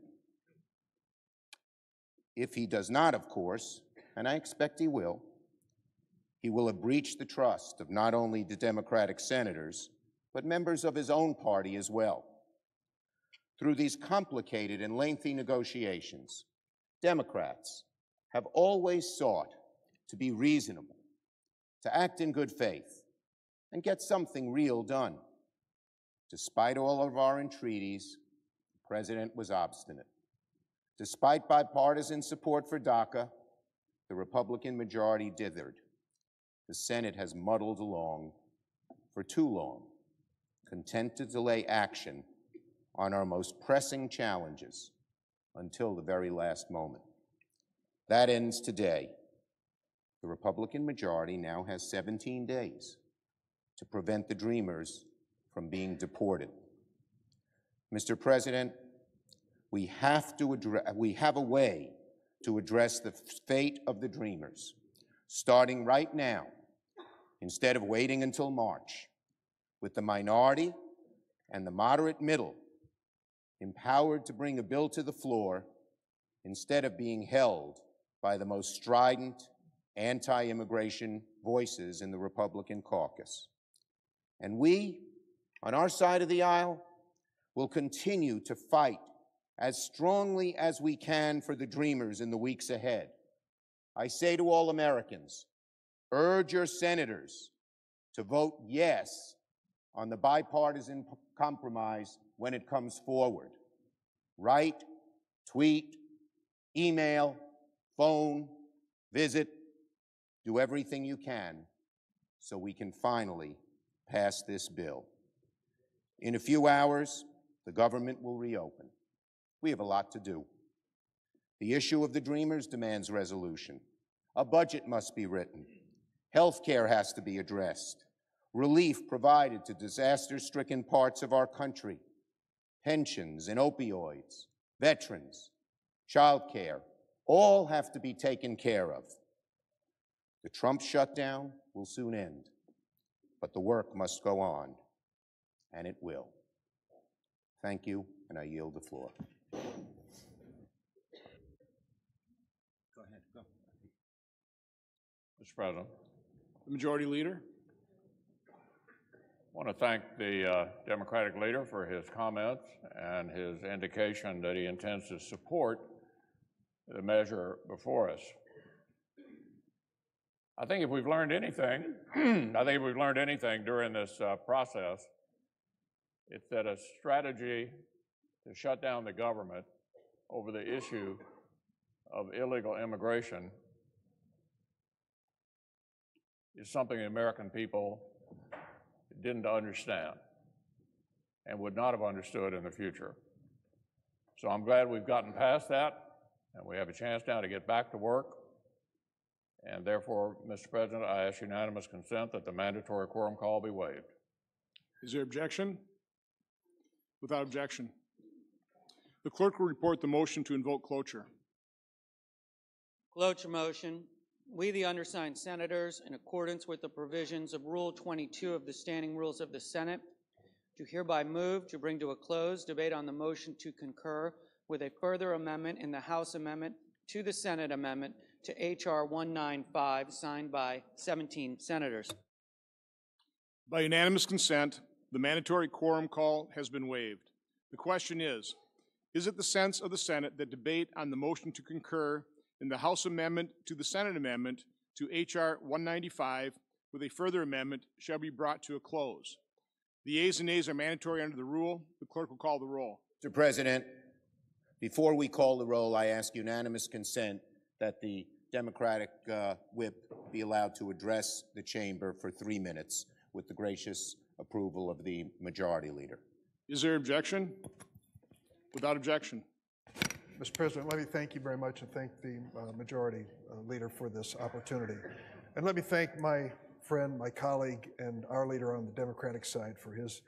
If he does not, of course, and I expect he will have breached the trust of not only the Democratic senators, but members of his own party as well. Through these complicated and lengthy negotiations, Democrats have always sought to be reasonable, to act in good faith, and get something real done. Despite all of our entreaties, the President was obstinate. Despite bipartisan support for DACA, the Republican majority dithered. The Senate has muddled along for too long, content to delay action on our most pressing challenges until the very last moment. That ends today. The Republican majority now has 17 days to prevent the Dreamers from being deported. Mr. President, we have a way to address the fate of the Dreamers, starting right now, instead of waiting until March, with the minority and the moderate middle empowered to bring a bill to the floor instead of being held by the most strident anti-immigration voices in the Republican caucus. And we, on our side of the aisle, will continue to fight as strongly as we can for the Dreamers in the weeks ahead. I say to all Americans, urge your senators to vote yes on the bipartisan compromise when it comes forward. Write, tweet, email, phone, visit, do everything you can so we can finally pass this bill. In a few hours, the government will reopen. We have a lot to do. The issue of the Dreamers demands resolution. A budget must be written. Health care has to be addressed. Relief provided to disaster-stricken parts of our country. Pensions and opioids, veterans, child care, all have to be taken care of. The Trump shutdown will soon end, but the work must go on, and it will. Thank you, and I yield the floor. Go ahead, go. Mr. President. The Majority Leader. I want to thank the Democratic leader for his comments and his indication that he intends to support the measure before us. I think if we've learned anything, during this process, it's that a strategy to shut down the government over the issue of illegal immigration is something the American people didn't understand and would not have understood in the future. So I'm glad we've gotten past that, and we have a chance now to get back to work. And therefore, Mr. President, I ask unanimous consent that the mandatory quorum call be waived. Is there objection? Without objection. The clerk will report the motion to invoke cloture. Cloture motion. We, the undersigned senators, in accordance with the provisions of Rule 22 of the Standing Rules of the Senate, do hereby move to bring to a close debate on the motion to concur with a further amendment in the House amendment to the Senate amendment to H.R. 195, signed by 17 senators. By unanimous consent, the mandatory quorum call has been waived. The question is it the sense of the Senate that debate on the motion to concur in the House amendment to the Senate amendment to H.R. 195 with a further amendment shall be brought to a close? The yeas and nays are mandatory under the rule. The clerk will call the roll. Mr. President, before we call the roll, I ask unanimous consent that the Democratic whip be allowed to address the chamber for 3 minutes with the gracious approval of the Majority Leader. Is there objection? Without objection. Mr. President, let me thank you very much and thank the Majority Leader for this opportunity. And let me thank my friend, my colleague, and our leader on the Democratic side for his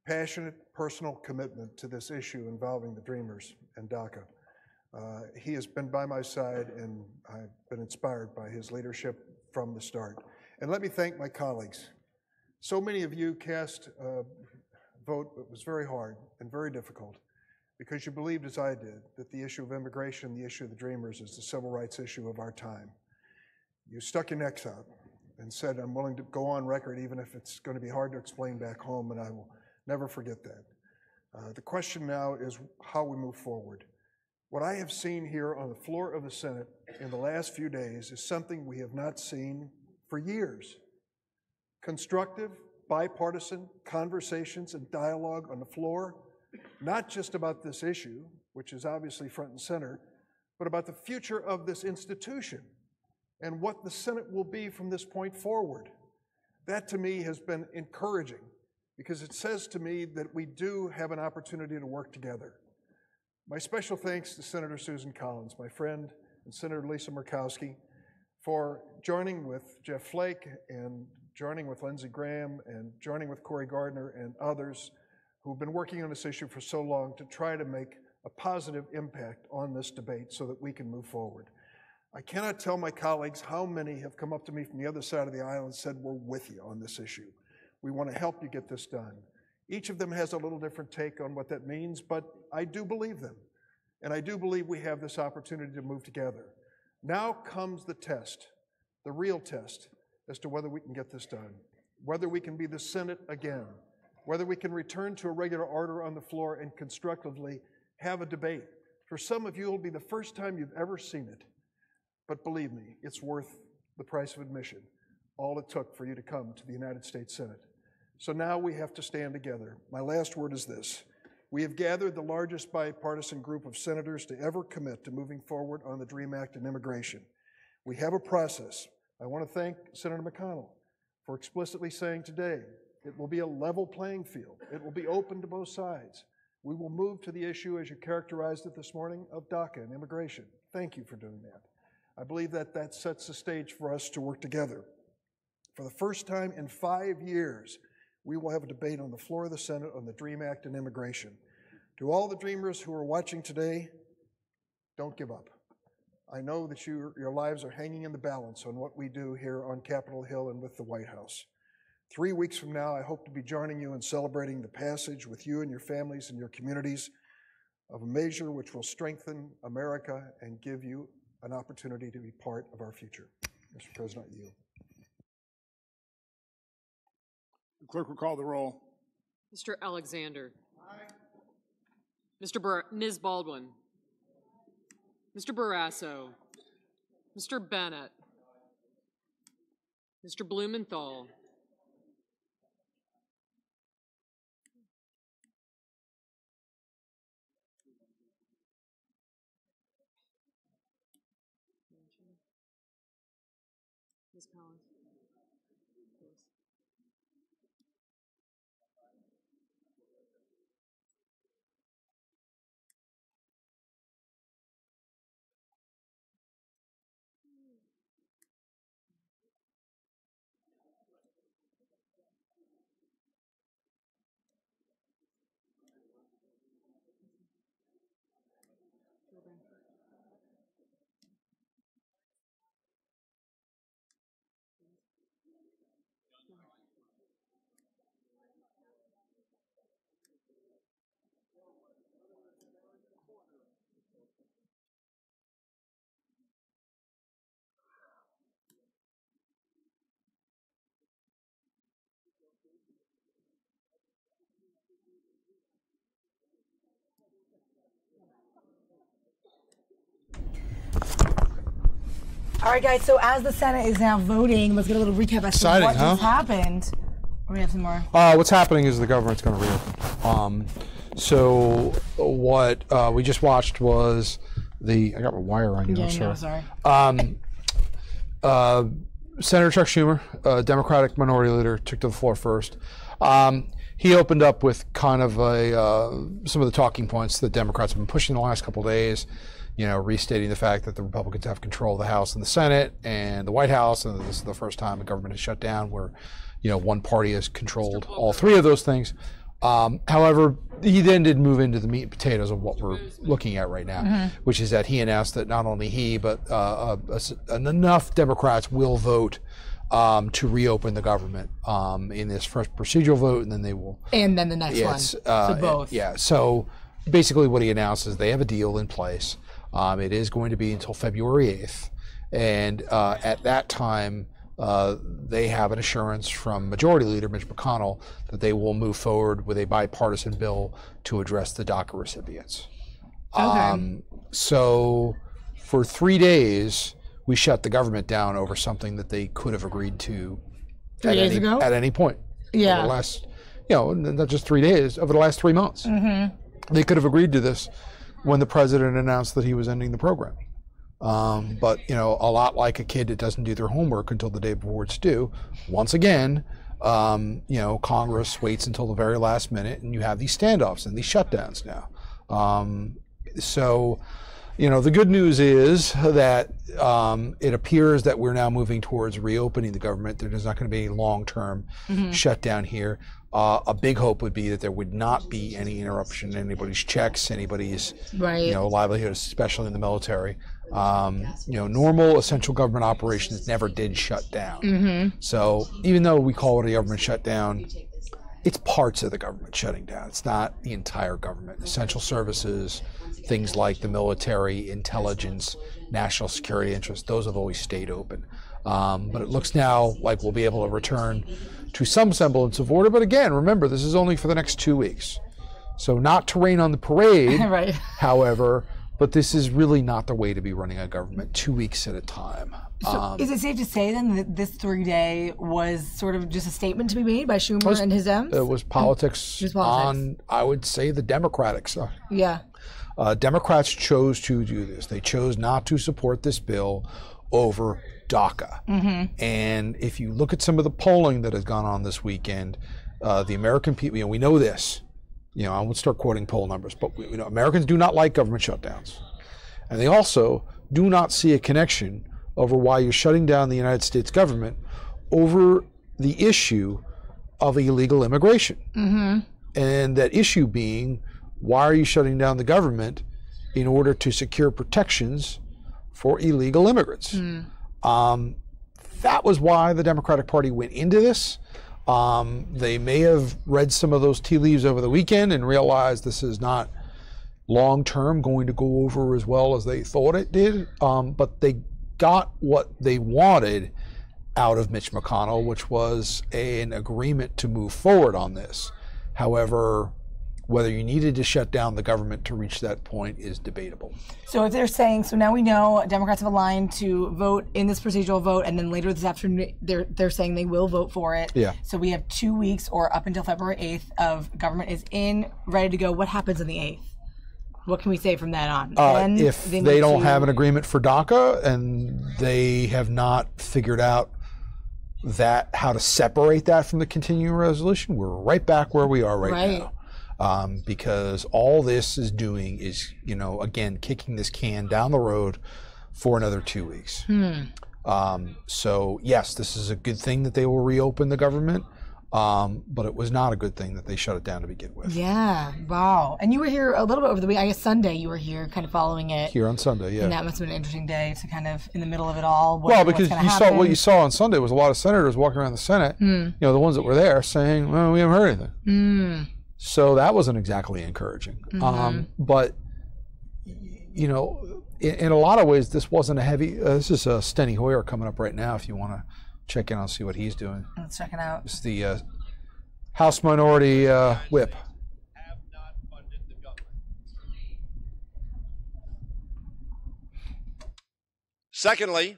passionate personal commitment to this issue involving the Dreamers and DACA. He has been by my side, and I've been inspired by his leadership from the start. And let me thank my colleagues. So many of you cast a vote that was very hard and very difficult. because you believed, as I did, that the issue of immigration, the issue of the Dreamers, is the civil rights issue of our time. You stuck your necks out and said, I'm willing to go on record even if it's going to be hard to explain back home, and I will never forget that. The question now is how we move forward. What I have seen here on the floor of the Senate in the last few days is something we have not seen for years. Constructive, bipartisan conversations and dialogue on the floor, not just about this issue, which is obviously front and center, but about the future of this institution and what the Senate will be from this point forward. That to me has been encouraging because it says to me that we do have an opportunity to work together. My special thanks to Senator Susan Collins, my friend, and Senator Lisa Murkowski for joining with Jeff Flake and joining with Lindsey Graham and joining with Cory Gardner and others who've been working on this issue for so long to try to make a positive impact on this debate so that we can move forward. I cannot tell my colleagues how many have come up to me from the other side of the aisle and said, we're with you on this issue. We want to help you get this done. Each of them has a little different take on what that means, but I do believe them. And I do believe we have this opportunity to move together. Now comes the test, the real test, as to whether we can get this done, whether we can be the Senate again, whether we can return to a regular order on the floor and constructively have a debate. For some of you, it'll be the first time you've ever seen it. But believe me, it's worth the price of admission, all it took for you to come to the United States Senate. So now we have to stand together. My last word is this. We have gathered the largest bipartisan group of senators to ever commit to moving forward on the DREAM Act and immigration. We have a process. I want to thank Senator McConnell for explicitly saying today it will be a level playing field. It will be open to both sides. We will move to the issue, as you characterized it this morning, of DACA and immigration. Thank you for doing that. I believe that that sets the stage for us to work together. For the first time in 5 years, we will have a debate on the floor of the Senate on the DREAM Act and immigration. To all the dreamers who are watching today, don't give up. I know that your lives are hanging in the balance on what we do here on Capitol Hill and with the White House. 3 weeks from now, I hope to be joining you in celebrating the passage with you and your families and your communities of a measure which will strengthen America and give you an opportunity to be part of our future. Mr. President, you. The clerk will call the roll. Mr. Alexander. Aye. Ms. Baldwin. Mr. Barrasso. Mr. Bennett. Mr. Blumenthal. Ms. Collins. All right, guys, so as the Senate is now voting, let's get a little recap as to what just happened. Or we have some more. What's happening is the government's going to reopen. So what we just watched was I got my wire on you. Yeah, I'm sorry. Senator Chuck Schumer, Democratic Minority Leader, took to the floor first. He opened up with kind of some of the talking points that Democrats have been pushing the last couple of days. You know, restating the fact that the Republicans have control of the House and the Senate and the White House, and this is the first time the government is shut down where, you know, one party has controlled all three of those things. However, he then did move into the meat and potatoes of what we're looking at right now, which is that he announced that not only he, but enough Democrats will vote to reopen the government in this first procedural vote, and then they will. And then the next one. So both. Yeah. So basically what he announced is they have a deal in place. It is going to be until February 8th. And at that time, they have an assurance from Majority Leader Mitch McConnell that they will move forward with a bipartisan bill to address the DACA recipients. Okay. So for 3 days, we shut the government down over something that they could have agreed to 3 days ago? at any point. Yeah. Over the last, not just 3 days, over the last 3 months. Mm-hmm. They could have agreed to this when the president announced that he was ending the program. But, a lot like a kid that doesn't do their homework until the day before it's due, once again, Congress waits until the very last minute, and you have these standoffs and these shutdowns now. So, the good news is that it appears that we're now moving towards reopening the government. There's not going to be a long-term shutdown here. A big hope would be that there would not be any interruption in anybody's checks, anybody's livelihood, especially in the military. Normal essential government operations never did shut down. So even though we call it a government shutdown, it's parts of the government shutting down. It's not the entire government. Essential services, things like the military, intelligence, national security interests, those have always stayed open. But it looks now like we'll be able to return to some semblance of order. But again, remember, this is only for the next 2 weeks. So not to rain on the parade, Right. however, but this is really not the way to be running a government 2 weeks at a time. So is it safe to say then that this 3-day was sort of just a statement to be made by Schumer and his Dems? It was politics, It was politics. on, I would say, the Democratic side. Yeah. Democrats chose to do this. They chose not to support this bill over DACA. And if you look at some of the polling that has gone on this weekend, the American people, we know this. I won't start quoting poll numbers, but Americans do not like government shutdowns. And they also do not see a connection over why you're shutting down the United States government over the issue of illegal immigration. And that issue being, why are you shutting down the government in order to secure protections for illegal immigrants? That was why the Democratic Party went into this. They may have read some of those tea leaves over the weekend and realized this is not long-term going to go over as well as they thought it did. But they got what they wanted out of Mitch McConnell, which was an agreement to move forward on this. However, whether you needed to shut down the government to reach that point is debatable. So if they're saying, so now we know Democrats have aligned to vote in this procedural vote, and then later this afternoon they're saying they will vote for it. Yeah. So we have 2 weeks, or up until February 8th, of government is in, ready to go. What happens on the 8th? What can we say from that on? If they don't have an agreement for DACA and they have not figured out how to separate that from the continuing resolution, we're right back where we are right now. Because all this is doing is, again, kicking this can down the road for another 2 weeks. So yes, this is a good thing that they will reopen the government, but it was not a good thing that they shut it down to begin with. Yeah, wow. And you were here a little bit over the week. I guess Sunday you were here kind of following it. Here on Sunday, yeah. And that must have been an interesting day to kind of, in the middle of it all. Well, because what you saw on Sunday was a lot of senators walking around the Senate, the ones that were there saying, well, we haven't heard anything. So that wasn't exactly encouraging. But, in a lot of ways, this wasn't a heavy, this is Steny Hoyer coming up right now if you want to check in and see what he's doing. Let's check it out. It's the House Minority Whip. Secondly,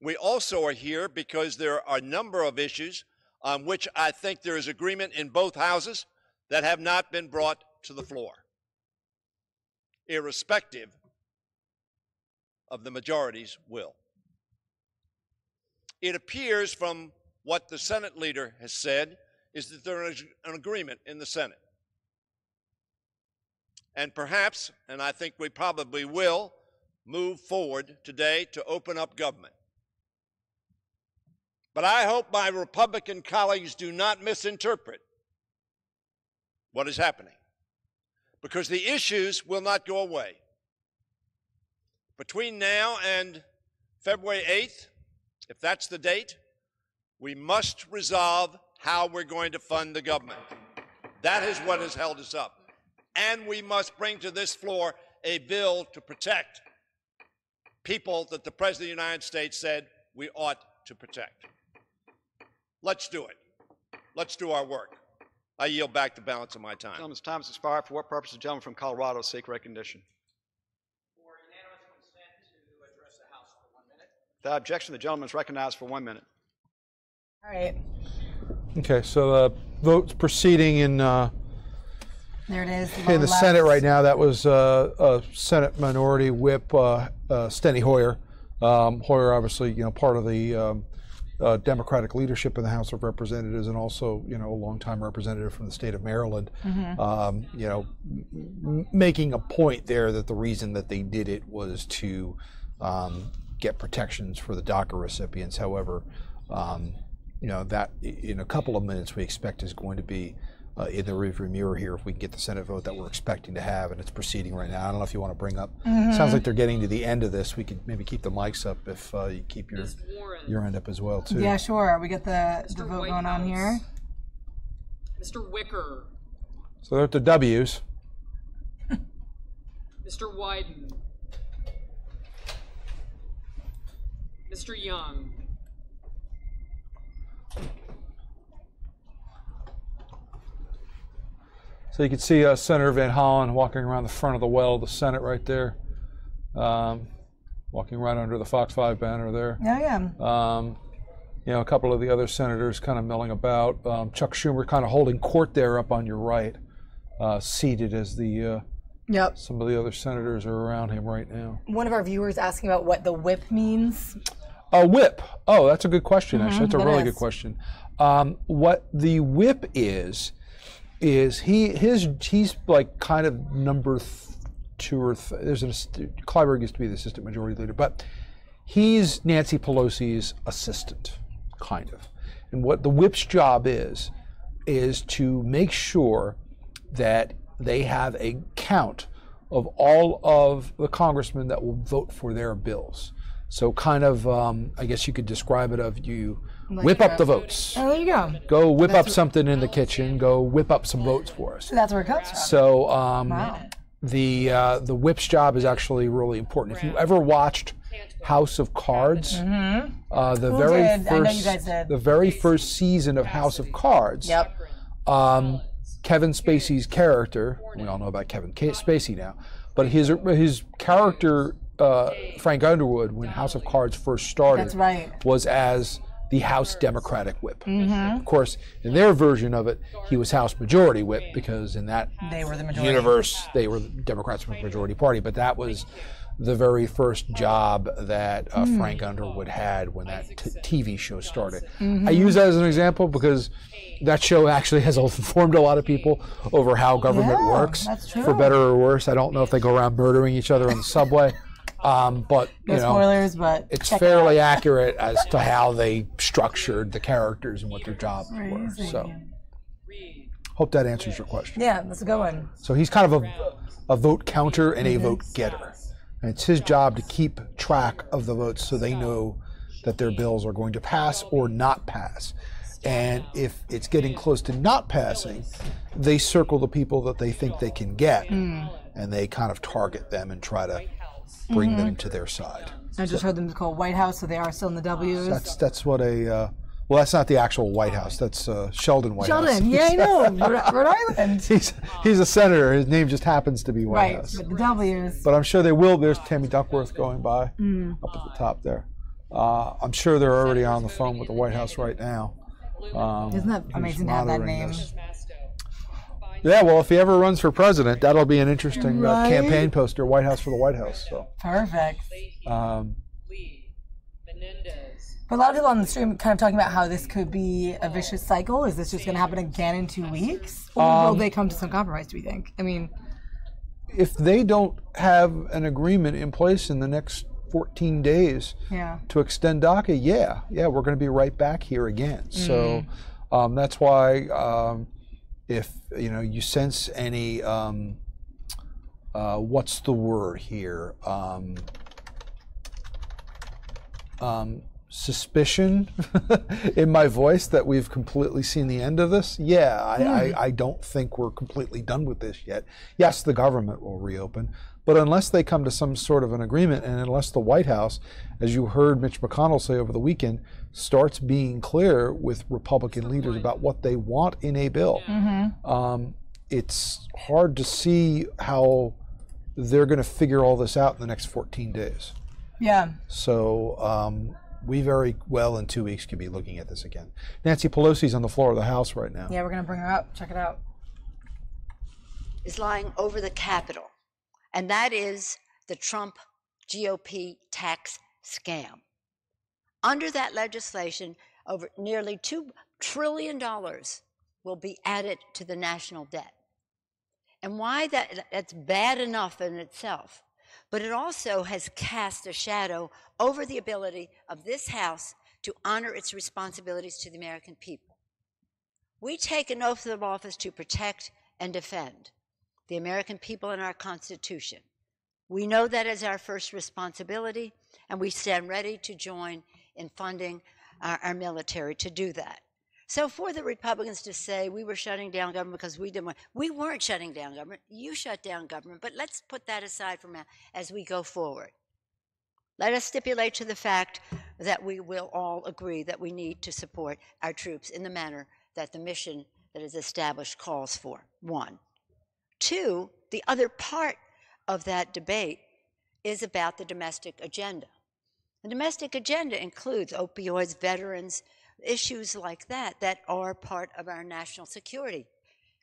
we also are here because there are a number of issues on which I think there is agreement in both houses that have not been brought to the floor, irrespective of the majority's will. It appears from what the Senate leader has said is that there is an agreement in the Senate. And perhaps, and I think we probably will, move forward today to open up government. But I hope my Republican colleagues do not misinterpret what is happening, because the issues will not go away. Between now and February 8th, if that's the date, we must resolve how we're going to fund the government. That is what has held us up. and we must bring to this floor a bill to protect people that the President of the United States said we ought to protect. Let's do it. Let's do our work. I yield back the balance of my time. Gentleman's time has expired. For what purpose does the gentleman from Colorado seek recognition? For unanimous consent to address the House for 1 minute. Without objection, the gentleman is recognized for 1 minute. All right. Okay, so the vote's proceeding in There it is. in the Senate right now. That was Senate Minority Whip Steny Hoyer. Hoyer, obviously, part of the Democratic leadership in the House of Representatives, and also, a longtime representative from the state of Maryland. Making a point there that the reason that they did it was to get protections for the DACA recipients. However, that in a couple of minutes we expect is going to be in the rearview mirror here if we can get the Senate vote that we're expecting to have, and it's proceeding right now. I don't know if you want to bring up. Sounds like they're getting to the end of this. We could maybe keep the mics up if you keep your end up as well too. Yeah, sure. We get the vote going on here. Mr. Wicker. So they're at the W's. Mr. Wyden. Mr. Young. So you can see Senator Van Hollen walking around the front of the well of the Senate right there, walking right under the Fox 5 banner there. Yeah. A couple of the other senators kind of milling about. Chuck Schumer kind of holding court there up on your right, seated as the some of the other senators are around him right now. One of our viewers asking about what the whip means. A whip. Oh, that's a good question, actually. That's a really good question. What the whip is he's like kind of number 2 or 3. Clyburn used to be the assistant majority leader, but he's Nancy Pelosi's assistant, kind of. And what the whip's job is to make sure that they have a count of all of the congressmen that will vote for their bills. So kind of, I guess you could describe it of you whip up the votes. Oh, there you go. Go whip up something in the kitchen. Go whip up some votes for us. So that's where it comes from. So the whip's job is actually really important. If you ever watched House of Cards, the very first season of House of Cards, Kevin Spacey's character, we all know about Kevin Spacey now, but his character, Frank Underwood, when House of Cards first started, was as the House Democratic Whip. Of course, in their version of it, he was House Majority Whip, because in that universe, they were the Democrats were the majority party. But that was the very first job that Frank Underwood had when that TV show started. I use that as an example because that show actually has informed a lot of people over how government works, for better or worse. I don't know if they go around murdering each other on the subway. But no spoilers, but it's fairly accurate as to how they structured the characters and what their jobs were. So, hope that answers your question. Yeah, that's a good one. So he's kind of a vote counter and a vote getter, and it's his job to keep track of the votes so they know that their bills are going to pass or not pass. And if it's getting close to not passing, they circle the people that they think they can get, and they kind of target them and try to bring them to their side. I just heard them called White House, so they are still in the W's. That's what well, that's not the actual White House. That's Sheldon White House. Sheldon, yeah, I know, Rhode Island. He's a senator. His name just happens to be White House. Right, but the W's. But I'm sure they will. There's Tammy Duckworth going by up at the top there. I'm sure they're already on the phone with the White House right now. Isn't that amazing to have that name? Yeah, well, if he ever runs for president, that'll be an interesting campaign poster, White House for the White House. So. Perfect. But a lot of people on the stream kind of talking about how this could be a vicious cycle. Is this just going to happen again in 2 weeks? Or will they come to some compromise, do we think? I mean, if they don't have an agreement in place in the next 14 days to extend DACA, yeah, we're going to be right back here again. So that's why if you sense any what's the word here, suspicion in my voice that we've completely seen the end of this. Yeah, I don't think we're completely done with this yet. Yes, the government will reopen, but unless they come to some sort of an agreement, and unless the White House, as you heard Mitch McConnell say over the weekend, starts being clear with Republican leaders about what they want in a bill, it's hard to see how they're going to figure all this out in the next 14 days. Yeah. So we very well in 2 weeks could be looking at this again. Nancy Pelosi's on the floor of the House right now. Yeah, we're going to bring her up. Check it out. Is lying over the Capitol, and that is the Trump GOP tax scam. Under that legislation, over nearly $2 trillion will be added to the national debt. And why that's bad enough in itself, but it also has cast a shadow over the ability of this House to honor its responsibilities to the American people. We take an oath of office to protect and defend the American people and our Constitution. We know that as our first responsibility, and we stand ready to join in funding our military to do that. So for the Republicans to say we were shutting down government because we didn't want, we weren't shutting down government. You shut down government, but let's put that aside for now as we go forward. Let us stipulate to the fact that we will all agree that we need to support our troops in the manner that the mission that is established calls for, 1. 2, the other part of that debate is about the domestic agenda. The domestic agenda includes opioids, veterans, issues like that that are part of our national security.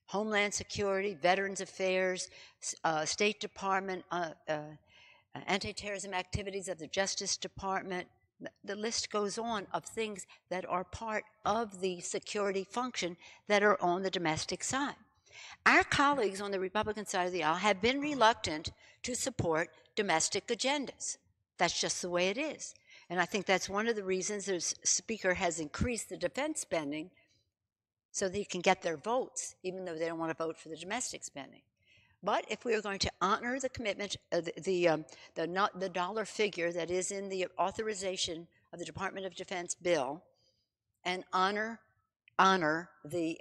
Homeland Security, Veterans Affairs, State Department, anti-terrorism activities of the Justice Department. The list goes on of things that are part of the security function that are on the domestic side. Our colleagues on the Republican side of the aisle have been reluctant to support domestic agendas. That's just the way it is. And I think that's one of the reasons the Speaker has increased the defense spending so that he can get their votes, even though they don't want to vote for the domestic spending. But if we are going to honor the commitment, the dollar figure that is in the authorization of the Department of Defense bill, and honor the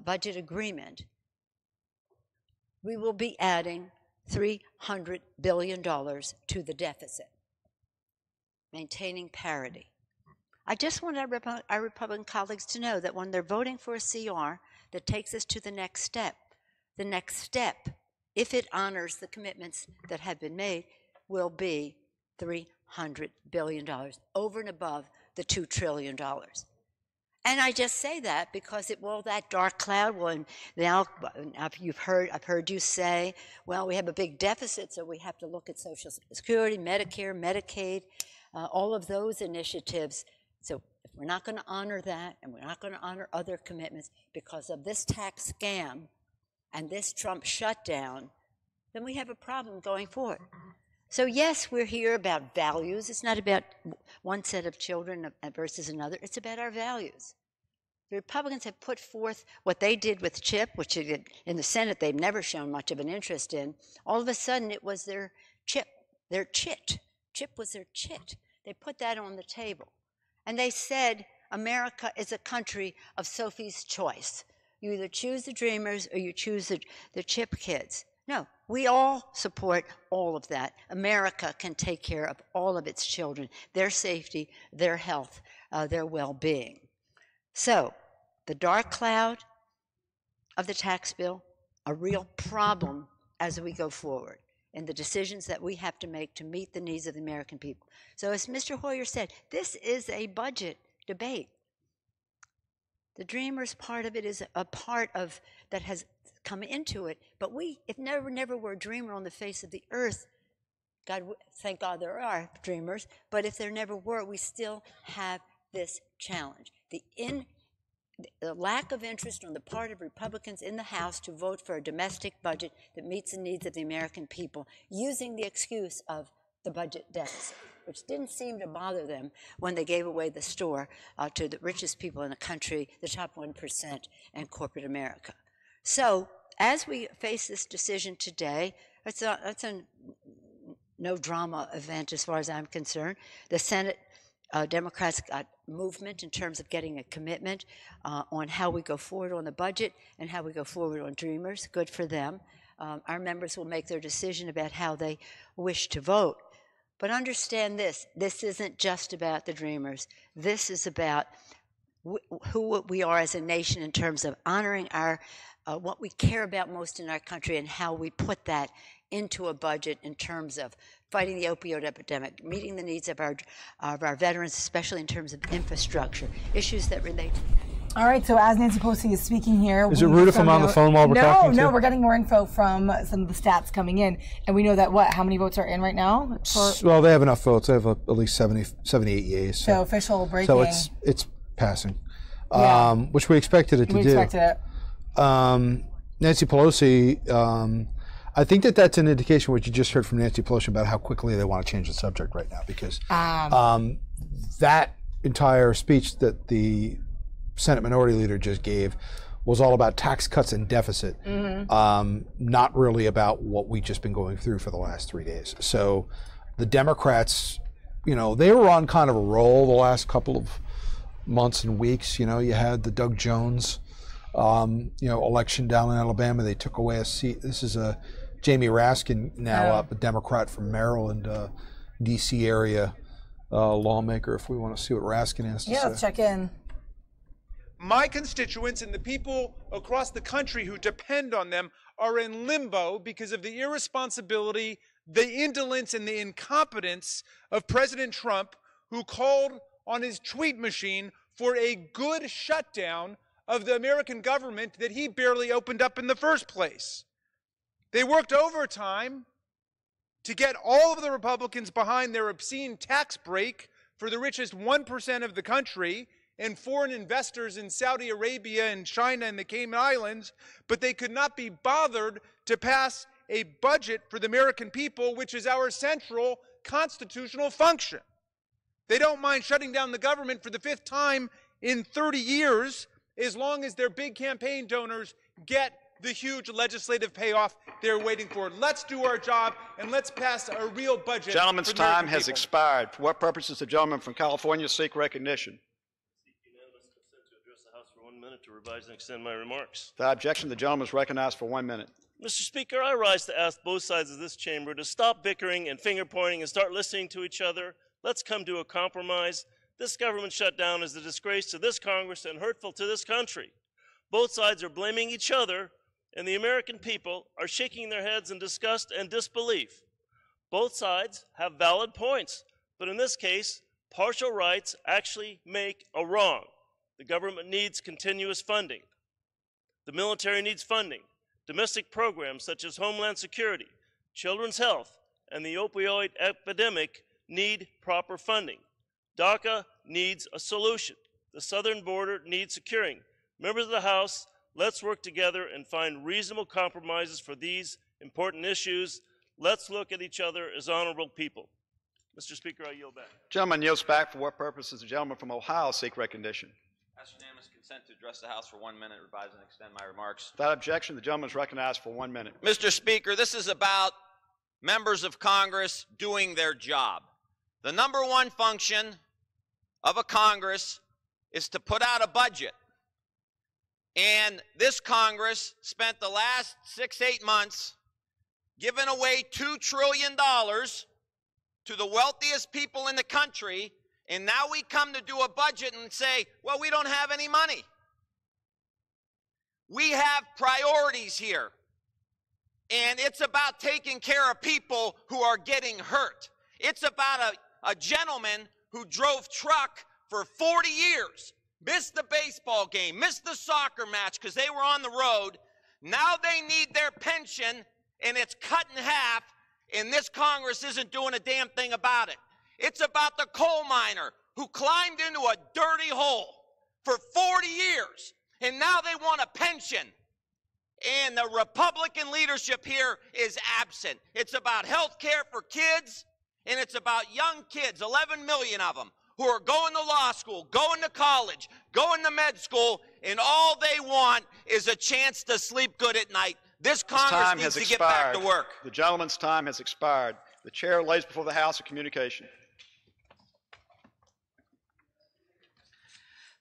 budget agreement, we will be adding $300 billion to the deficit, maintaining parity. I just want our Republican colleagues to know that when they're voting for a CR that takes us to the next step, if it honors the commitments that have been made, will be $300 billion, over and above the $2 trillion. And I just say that because that dark cloud will now, I've heard you say, well, we have a big deficit, so we have to look at Social Security, Medicare, Medicaid, all of those initiatives. So if we're not going to honor that, and we're not going to honor other commitments because of this tax scam and this Trump shutdown, then we have a problem going forward. So yes, we're here about values. It's not about one set of children versus another. It's about our values. The Republicans have put forth what they did with CHIP, which in the Senate they've never shown much of an interest in. All of a sudden it was their CHIP, their chit. CHIP was their chit. They put that on the table. And they said America is a country of Sophie's choice. You either choose the Dreamers or you choose the CHIP kids. No, we all support all of that. America can take care of all of its children, their safety, their health, their well-being. So, the dark cloud of the tax bill, a real problem as we go forward in the decisions that we have to make to meet the needs of the American people. So as Mr. Hoyer said, this is a budget debate. The Dreamers part of it is a part of that has come into it, but if never were a dreamer on the face of the earth, thank God there are dreamers, but if there never were, we still have this challenge. The lack of interest on the part of Republicans in the House to vote for a domestic budget that meets the needs of the American people, using the excuse of the budget deficit, which didn't seem to bother them when they gave away the store to the richest people in the country, the top 1% and corporate America. So as we face this decision today, it's a no drama event as far as I'm concerned. The Senate Democrats got movement in terms of getting a commitment on how we go forward on the budget and how we go forward on Dreamers. Good for them. Our members will make their decision about how they wish to vote. But understand this, this isn't just about the Dreamers. This is about who we are as a nation in terms of honoring our what we care about most in our country and how we put that into a budget in terms of fighting the opioid epidemic, meeting the needs of our veterans, especially in terms of infrastructure, issues that relate to All right, so as Nancy Pelosi is speaking here, is it rude if I'm on the phone while we're talking? No, we're getting more info from some of the stats coming in, and we know that how many votes are in right now? Well, they have enough votes. They have at least 78 yeas. So official breaking. So it's passing, Yeah. Which we expected it to do. We expected it. Nancy Pelosi, I think that's an indication what you just heard from Nancy Pelosi about how quickly they want to change the subject right now, because that entire speech that the Senate Minority Leader just gave was all about tax cuts and deficit, not really about what we've just been going through for the last 3 days. So the Democrats, they were on kind of a roll the last couple of months and weeks. You had the Doug Jones, election down in Alabama. They took away a seat. This is Jamie Raskin, now a Democrat from Maryland, D.C. area lawmaker, if we want to see what Raskin has to say. Yeah, let's check in. My constituents and the people across the country who depend on them are in limbo because of the irresponsibility, the indolence, and the incompetence of President Trump, who called on his tweet machine for a good shutdown of the American government that he barely opened up in the first place. They worked overtime to get all of the Republicans behind their obscene tax break for the richest 1% of the country and foreign investors in Saudi Arabia and China and the Cayman Islands, but they could not be bothered to pass a budget for the American people, which is our central constitutional function. They don't mind shutting down the government for the 5th time in 30 years, as long as their big campaign donors get the huge legislative payoff they're waiting for. Let's do our job and let's pass a real budget. Gentleman's for the American time has people. expired. For what purpose does the gentleman from California seek recognition? For 1 minute to revise and extend my remarks. Without objection, the gentleman is recognized for 1 minute. Mr. Speaker, I rise to ask both sides of this chamber to stop bickering and finger pointing and start listening to each other. Let's come to a compromise. This government shutdown is a disgrace to this Congress and hurtful to this country. Both sides are blaming each other, and the American people are shaking their heads in disgust and disbelief. Both sides have valid points, but in this case, partial rights actually make a wrong. The government needs continuous funding. The military needs funding. Domestic programs such as Homeland Security, children's health, and the opioid epidemic need proper funding. DACA needs a solution. The southern border needs securing. Members of the House, let's work together and find reasonable compromises for these important issues. Let's look at each other as honorable people. Mr. Speaker, I yield back. Gentleman yields back. For what purpose does the gentleman from Ohio seek recognition? Ask unanimous consent to address the House for 1 minute, revise and extend my remarks. Without objection, the gentleman is recognized for 1 minute. Mr. Speaker, this is about members of Congress doing their job. The number one function of a Congress is to put out a budget. And this Congress spent the last 6-8 months giving away $2 trillion to the wealthiest people in the country, and now we come to do a budget and say, well, we don't have any money. We have priorities here, and it's about taking care of people who are getting hurt. It's about a gentleman who drove truck for 40 years, missed the baseball game, missed the soccer match because they were on the road. Now they need their pension, and it's cut in half, and this Congress isn't doing a damn thing about it. It's about the coal miner who climbed into a dirty hole for 40 years, and now they want a pension. And the Republican leadership here is absent. It's about health care for kids, and it's about young kids, 11 million of them, who are going to law school, going to college, going to med school, and all they want is a chance to sleep good at night. This Congress needs to get back to work. The gentleman's time has expired. The chair lays before the House a communication.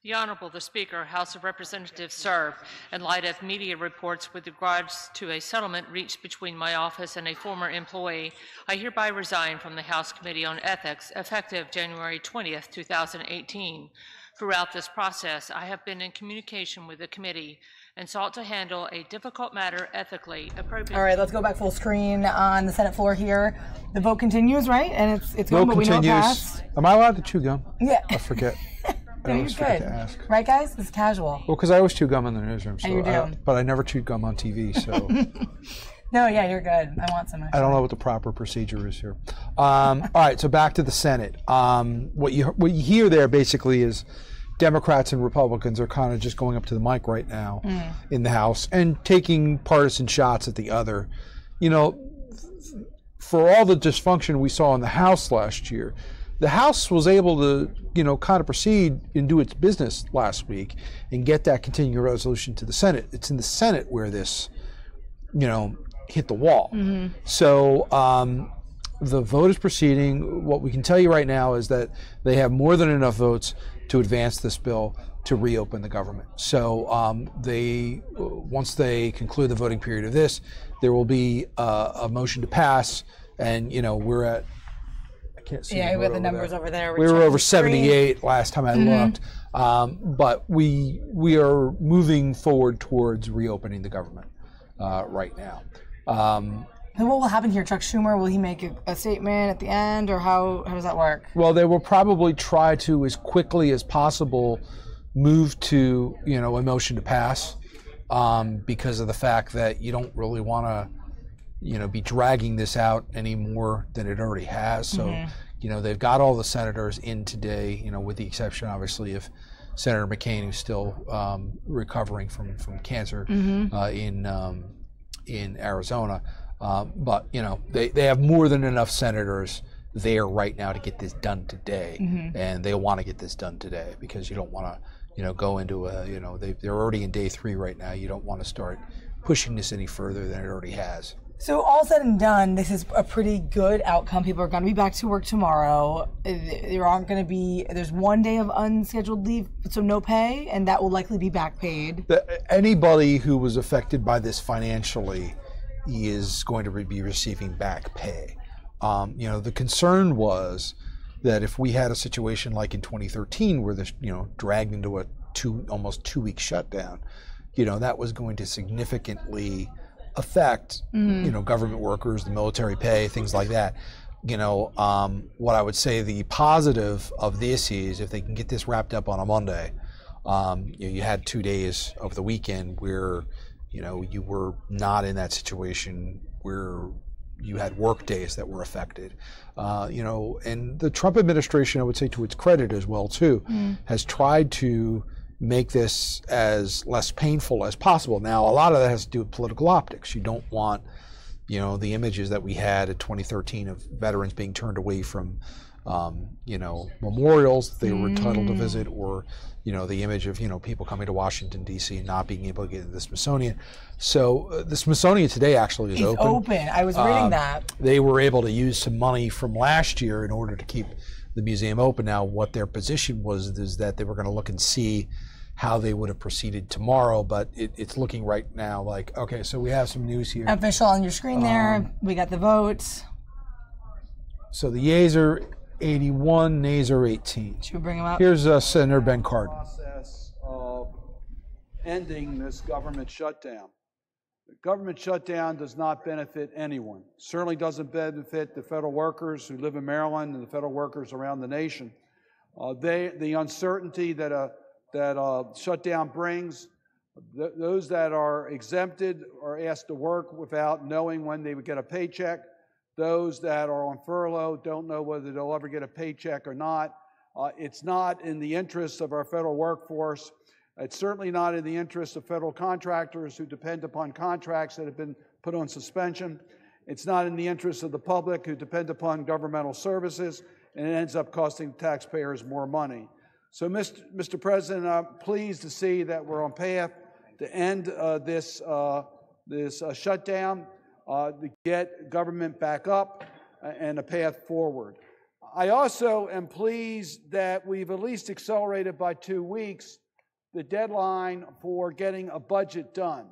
The Honorable the Speaker, House of Representatives, serve. In light of media reports with regards to a settlement reached between my office and a former employee, I hereby resign from the House Committee on Ethics effective January 20th, 2018. Throughout this process, I have been in communication with the committee and sought to handle a difficult matter ethically, appropriately. All right, let's go back full screen on the Senate floor here. The vote continues, right? And it's going, but we know it passed. Am I allowed to chew gum? Yeah. I forget. No, you're good. Right, guys? It's casual. Well, because I always chew gum in the newsroom, so you do. but I never chewed gum on TV, so No, yeah, you're good. I want some. I don't know what the proper procedure is here. All right, so back to the Senate. What you hear there basically is Democrats and Republicans are kind of just going up to the mic right now in the House and taking partisan shots at the other. You know, for all the dysfunction we saw in the House last year, the House was able to, you know, kind of proceed and do its business last week and get that continuing resolution to the Senate. It's in the Senate where this, you know, hit the wall. So the vote is proceeding. What we can tell you right now is that they have more than enough votes to advance this bill to reopen the government. So once they conclude the voting period of this, there will be a motion to pass, and you know we're at. I can't see. Yeah, we have the numbers over there. We were over 78 last time I looked, but we are moving forward towards reopening the government right now. And what will happen here? Chuck Schumer, will he make a statement at the end, or how does that work? Well, they will probably try to, as quickly as possible, move to, you know, a motion to pass, because of the fact that you don't really want to, you know, be dragging this out any more than it already has. So, you know, they've got all the senators in today, you know, with the exception, obviously, of Senator McCain, who's still recovering from cancer in Arizona. But, you know, they have more than enough senators there right now to get this done today. And they want to get this done today because you don't want to, you know, go into a, you know, they're already in day 3 right now. You don't want to start pushing this any further than it already has. So all said and done, this is a pretty good outcome. People are going to be back to work tomorrow. There's 1 day of unscheduled leave, so no pay, and that will likely be back paid. Anybody who was affected by this financially is going to be receiving back pay. You know, the concern was that if we had a situation like in 2013 where this, you know, dragged into a almost 2-week shutdown, you know, that was going to significantly affect, you know, government workers, the military pay, things like that. You know, what I would say the positive of this is if they can get this wrapped up on a Monday, you know, you had 2 days over the weekend where, you know, you were not in that situation where you had work days that were affected. You know, and the Trump administration, I would say to its credit as well too, has tried to make this as less painful as possible. Now, a lot of that has to do with political optics. You don't want, you know, the images that we had in 2013 of veterans being turned away from, you know, memorials that they were entitled to visit, or, you know, the image of, you know, people coming to Washington, D.C. and not being able to get into the Smithsonian. So the Smithsonian today actually is open. I was reading that. They were able to use some money from last year in order to keep the museum open. Now, what their position was is that they were going to look and see how they would have proceeded tomorrow, but it's looking right now like, okay, so we have some news here. Official on your screen there. We got the votes. So the yeas are 81, nays are 18. Should we bring them up? Here's Senator Ben Cardin. Process of ending this government shutdown. The government shutdown does not benefit anyone. Certainly doesn't benefit the federal workers who live in Maryland and the federal workers around the nation. The uncertainty that a shutdown brings, those that are exempted are asked to work without knowing when they would get a paycheck. Those that are on furlough don't know whether they'll ever get a paycheck or not. It's not in the interests of our federal workforce. It's certainly not in the interest of federal contractors who depend upon contracts that have been put on suspension. It's not in the interest of the public who depend upon governmental services, and it ends up costing taxpayers more money. So, Mr. President, I'm pleased to see that we're on path to end this shutdown, to get government back up and a path forward. I also am pleased that we've at least accelerated by 2 weeks the deadline for getting a budget done.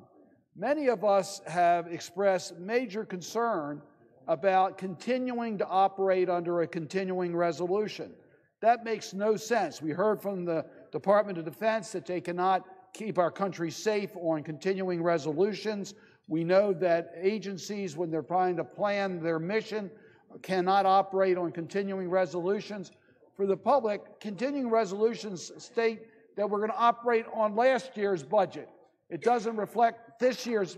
Many of us have expressed major concern about continuing to operate under a continuing resolution. That makes no sense. We heard from the Department of Defense that they cannot keep our country safe on continuing resolutions. We know that agencies, when they're trying to plan their mission, cannot operate on continuing resolutions. For the public, continuing resolutions state that we're going to operate on last year's budget. It doesn't reflect this year's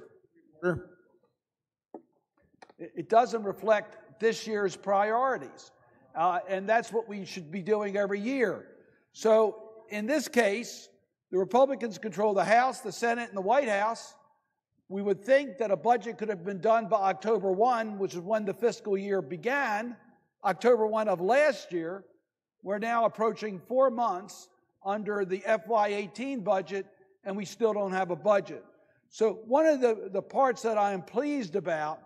priorities. And that's what we should be doing every year. So in this case, the Republicans control the House, the Senate, and the White House. We would think that a budget could have been done by October 1, which is when the fiscal year began, October 1 of last year. We're now approaching 4 months under the FY18 budget, and we still don't have a budget. So one of the parts that I am pleased about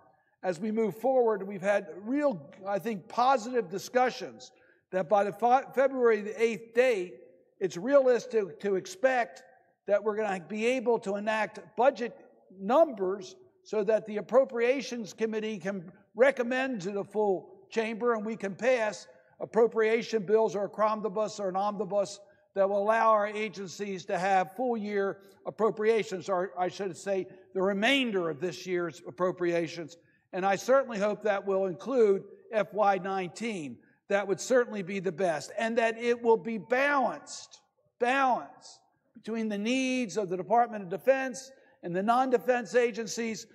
as we move forward, we've had real, I think, positive discussions that by the February the 8th date, it's realistic to expect that we're going to be able to enact budget numbers so that the Appropriations Committee can recommend to the full chamber and we can pass appropriation bills or a cromnibus or an omnibus that will allow our agencies to have full year appropriations, or I should say the remainder of this year's appropriations. And I certainly hope that will include FY19. That would certainly be the best. And that it will be balanced between the needs of the Department of Defense and the non-defense agencies.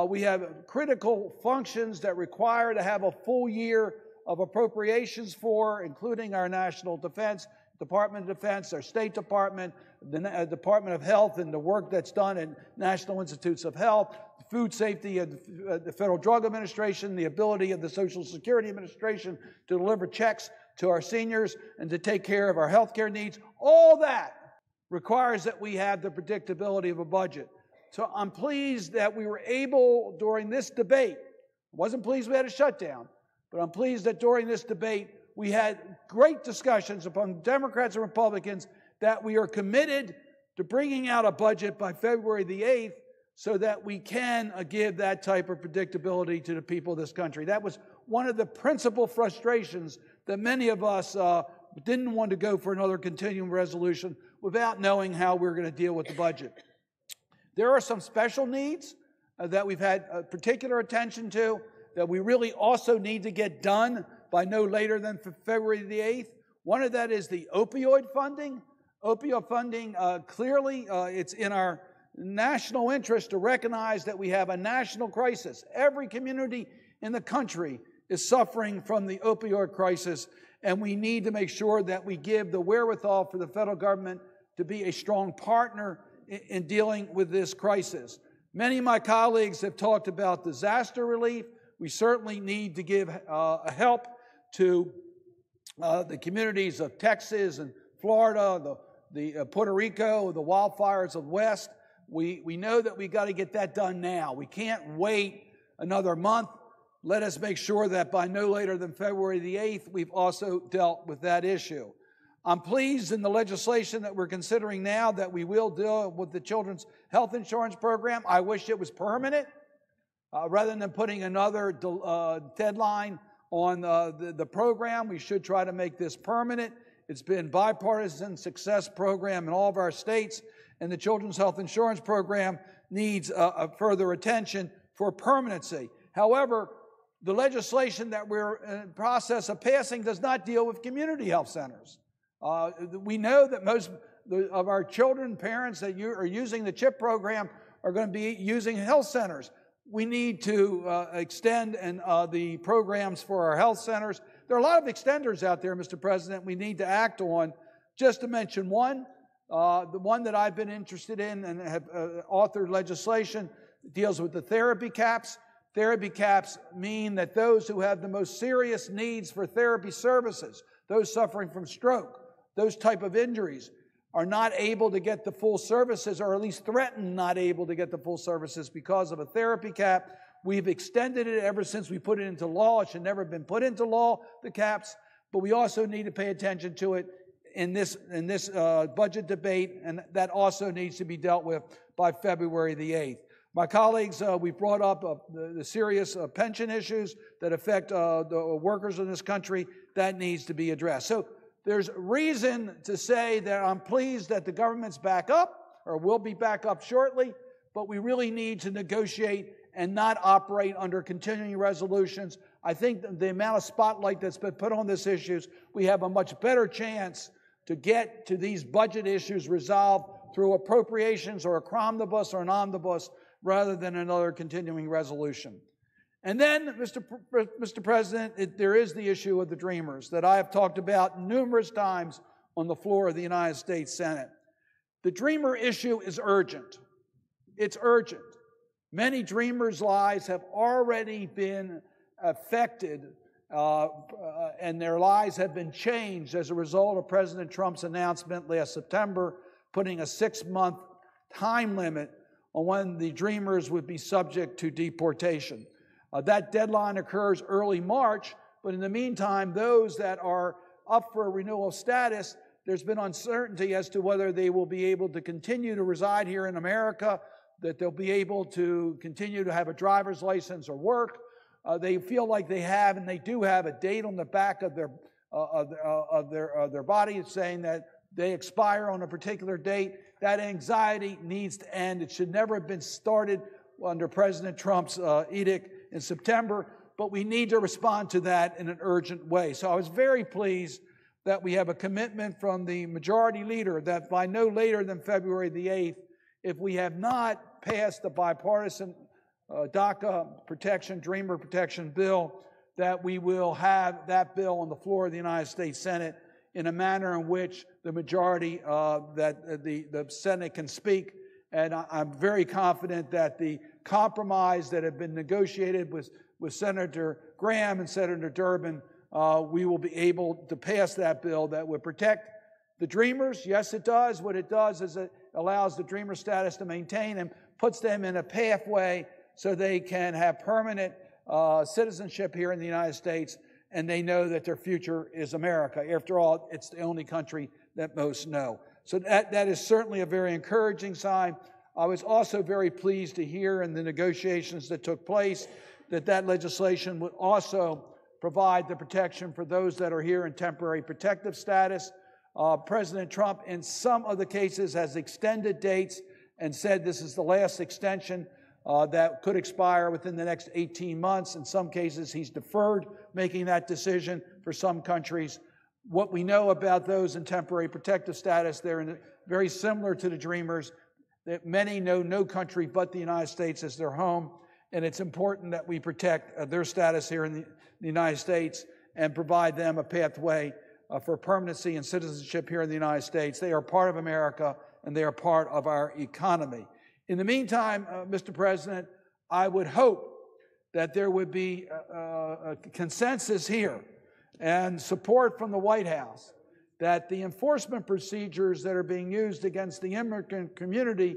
We have critical functions that require to have a full year of appropriations for, including our national defense, Department of Defense, our State Department, the Department of Health, and the work that's done in National Institutes of Health, Food Safety and the Federal Drug Administration, the ability of the Social Security Administration to deliver checks to our seniors and to take care of our health care needs. All that requires that we have the predictability of a budget. So I'm pleased that we were able, during this debate, I wasn't pleased we had a shutdown, but I'm pleased that during this debate, we had great discussions among Democrats and Republicans that we are committed to bringing out a budget by February the 8th so that we can give that type of predictability to the people of this country. That was one of the principal frustrations that many of us didn't want to go for another continuing resolution without knowing how we're going to deal with the budget. There are some special needs that we've had particular attention to that we really also need to get done by no later than February the 8th. One of that is the opioid funding. Opioid funding, clearly, it's in our national interest to recognize that we have a national crisis. Every community in the country is suffering from the opioid crisis, and we need to make sure that we give the wherewithal for the federal government to be a strong partner in dealing with this crisis. Many of my colleagues have talked about disaster relief. We certainly need to give help to the communities of Texas and Florida, the Puerto Rico, the wildfires of West. We know that we got to get that done now. We can't wait another month. Let us make sure that by no later than February the 8th, we've also dealt with that issue. I'm pleased in the legislation that we're considering now that we will deal with the Children's Health Insurance Program. I wish it was permanent. Rather than putting another deadline on the program, we should try to make this permanent. It's been bipartisan success program in all of our states, and the Children's Health Insurance Program needs further attention for permanency. However, the legislation that we're in the process of passing does not deal with community health centers. We know that most of our children, parents that are using the CHIP program are going to be using health centers. We need to extend the programs for our health centers. There are a lot of extenders out there, Mr. President, we need to act on. Just to mention one, the one that I've been interested in and have authored legislation deals with the therapy caps. Therapy caps mean that those who have the most serious needs for therapy services, those suffering from stroke, those type of injuries, are not able to get the full services, or at least threatened not able to get the full services because of a therapy cap. We've extended it ever since we put it into law. It should never have been put into law, the caps. but we also need to pay attention to it in this budget debate, and that also needs to be dealt with by February the 8th. My colleagues, we've brought up the serious pension issues that affect the workers in this country. That needs to be addressed. So there's reason to say that I'm pleased that the government's back up, or will be back up shortly, but we really need to negotiate and not operate under continuing resolutions. I think the amount of spotlight that's been put on these issues, we have a much better chance to get to these budget issues resolved through appropriations or a cromnibus or an omnibus rather than another continuing resolution. And then, Mr. President, there is the issue of the Dreamers that I have talked about numerous times on the floor of the United States Senate. The Dreamer issue is urgent. It's urgent. Many Dreamers' lives have already been affected and their lives have been changed as a result of President Trump's announcement last September, putting a 6-month time limit on when the Dreamers would be subject to deportation. That deadline occurs early March, but in the meantime, those that are up for renewal of status, there's been uncertainty as to whether they will be able to continue to reside here in America, that they'll be able to continue to have a driver's license or work. They feel like they have, and they do have, a date on the back of their body saying that they expire on a particular date. That anxiety needs to end. It should never have been started under President Trump's edict in September, but we need to respond to that in an urgent way. So I was very pleased that we have a commitment from the majority leader that by no later than February the 8th, if we have not passed the bipartisan DACA protection, Dreamer protection bill, that we will have that bill on the floor of the United States Senate in a manner in which the majority, that the Senate can speak. And I'm very confident that the compromise that have been negotiated with Senator Graham and Senator Durbin, we will be able to pass that bill that would protect the Dreamers. Yes, it does. What it does is it allows the Dreamer status to maintain and puts them in a pathway so they can have permanent citizenship here in the United States, and they know that their future is America. After all, it's the only country that most know. So that is certainly a very encouraging sign. I was also very pleased to hear in the negotiations that took place that legislation would also provide the protection for those that are here in temporary protective status. President Trump, in some of the cases, has extended dates and said this is the last extension that could expire within the next 18 months. In some cases, he's deferred making that decision for some countries. What we know about those in temporary protective status, they're very similar to the Dreamers, that many know no country but the United States as their home, and it's important that we protect their status here in the United States and provide them a pathway for permanency and citizenship here in the United States. They are part of America, and they are part of our economy. In the meantime, Mr. President, I would hope that there would be a consensus here and support from the White House that the enforcement procedures that are being used against the immigrant community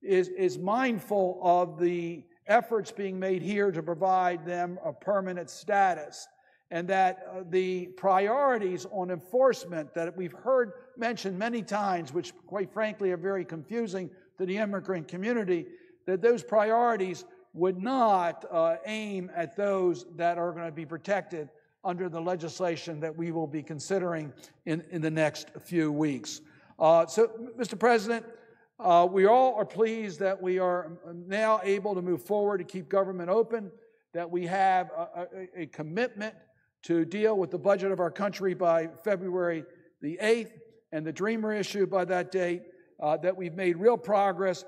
is mindful of the efforts being made here to provide them a permanent status, and that the priorities on enforcement that we've heard mentioned many times, which quite frankly are very confusing to the immigrant community, that those priorities would not aim at those that are going to be protected under the legislation that we will be considering in the next few weeks. So, Mr. President, we all are pleased that we are now able to move forward to keep government open, that we have a commitment to deal with the budget of our country by February the 8th and the Dreamer issue by that date, that we've made real progress.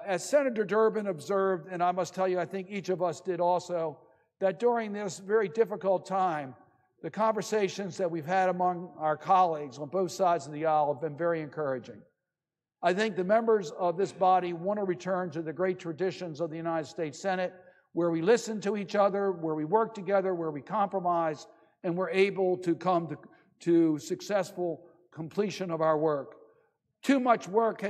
As Senator Durbin observed, and I must tell you, I think each of us did also, that during this very difficult time, the conversations that we've had among our colleagues on both sides of the aisle have been very encouraging. I think the members of this body want to return to the great traditions of the United States Senate, where we listen to each other, where we work together, where we compromise, and we're able to come to successful completion of our work. Too much work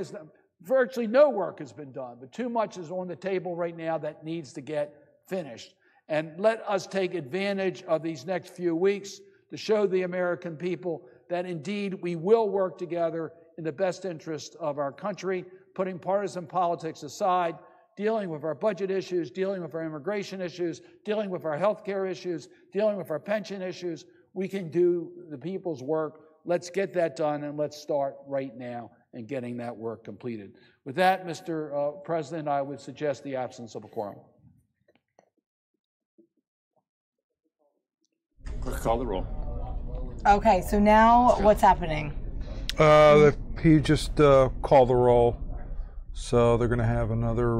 virtually no work has been done, but too much is on the table right now that needs to get finished. And let us take advantage of these next few weeks to show the American people that indeed we will work together in the best interest of our country, putting partisan politics aside, dealing with our budget issues, dealing with our immigration issues, dealing with our health care issues, dealing with our pension issues. We can do the people's work. Let's get that done, and let's start right now in getting that work completed. With that, Mr. President, I would suggest the absence of a quorum. Clerk, call the roll. Okay, so now what's happening? He just called the roll, so they're going to have another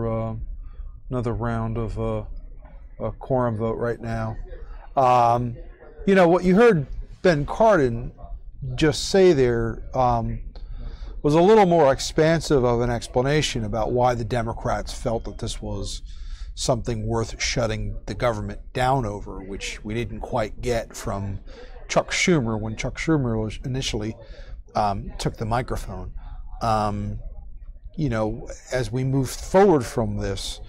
round of a quorum vote right now. You know what you heard Ben Cardin just say there was a little more expansive of an explanation about why the Democrats felt that this was something worth shutting the government down over, which we didn't quite get from Chuck Schumer when Chuck Schumer was initially took the microphone. You know, as we move forward from this,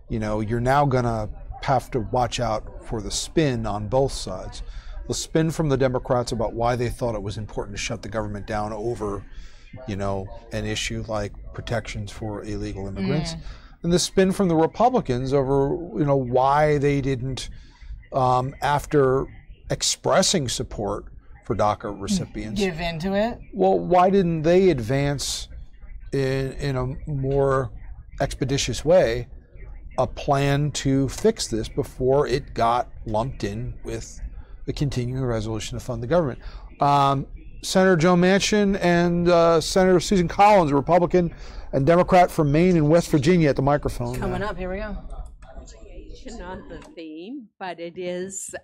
you know, you're now going to have to watch out for the spin on both sides. The spin from the Democrats about why they thought it was important to shut the government down over, you know, an issue like protections for illegal immigrants. And the spin from the Republicans over, you know, why they didn't, after expressing support for DACA recipients, give into it. Well, why didn't they advance in a more expeditious way a plan to fix this before it got lumped in with the continuing resolution to fund the government? Senator Joe Manchin and Senator Susan Collins, a Republican and Democrat from Maine and West Virginia, at the microphone. Coming up, here we go. On the theme, but it is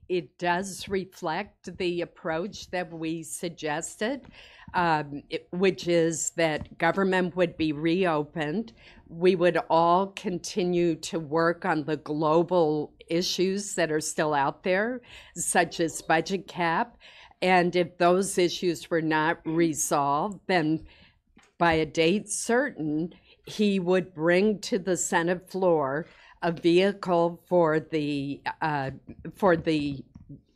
it does reflect the approach that we suggested, which is that government would be reopened. We would all continue to work on the global issues that are still out there, such as budget cap. And if those issues were not resolved, then by a date certain, he would bring to the Senate floor a vehicle for the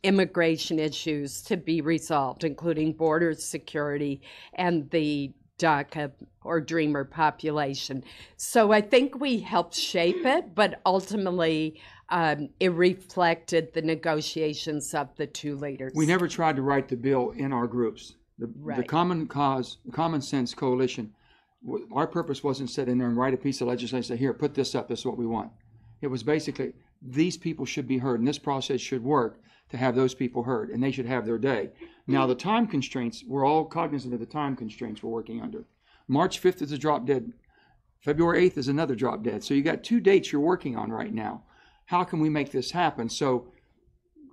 immigration issues to be resolved, including border security and the DACA or Dreamer population. So I think we helped shape it, but ultimately it reflected the negotiations of the two leaders. We never tried to write the bill in our groups. The Common Cause, Common Sense Coalition, our purpose wasn't sit in there and write a piece of legislation and say, here, put this up, this is what we want. It was basically, these people should be heard, and this process should work to have those people heard, and they should have their day. Now, the time constraints, we're all cognizant of the time constraints we're working under. March 5th is a drop dead. February 8th is another drop dead. So you got 2 dates you're working on right now. How can we make this happen? So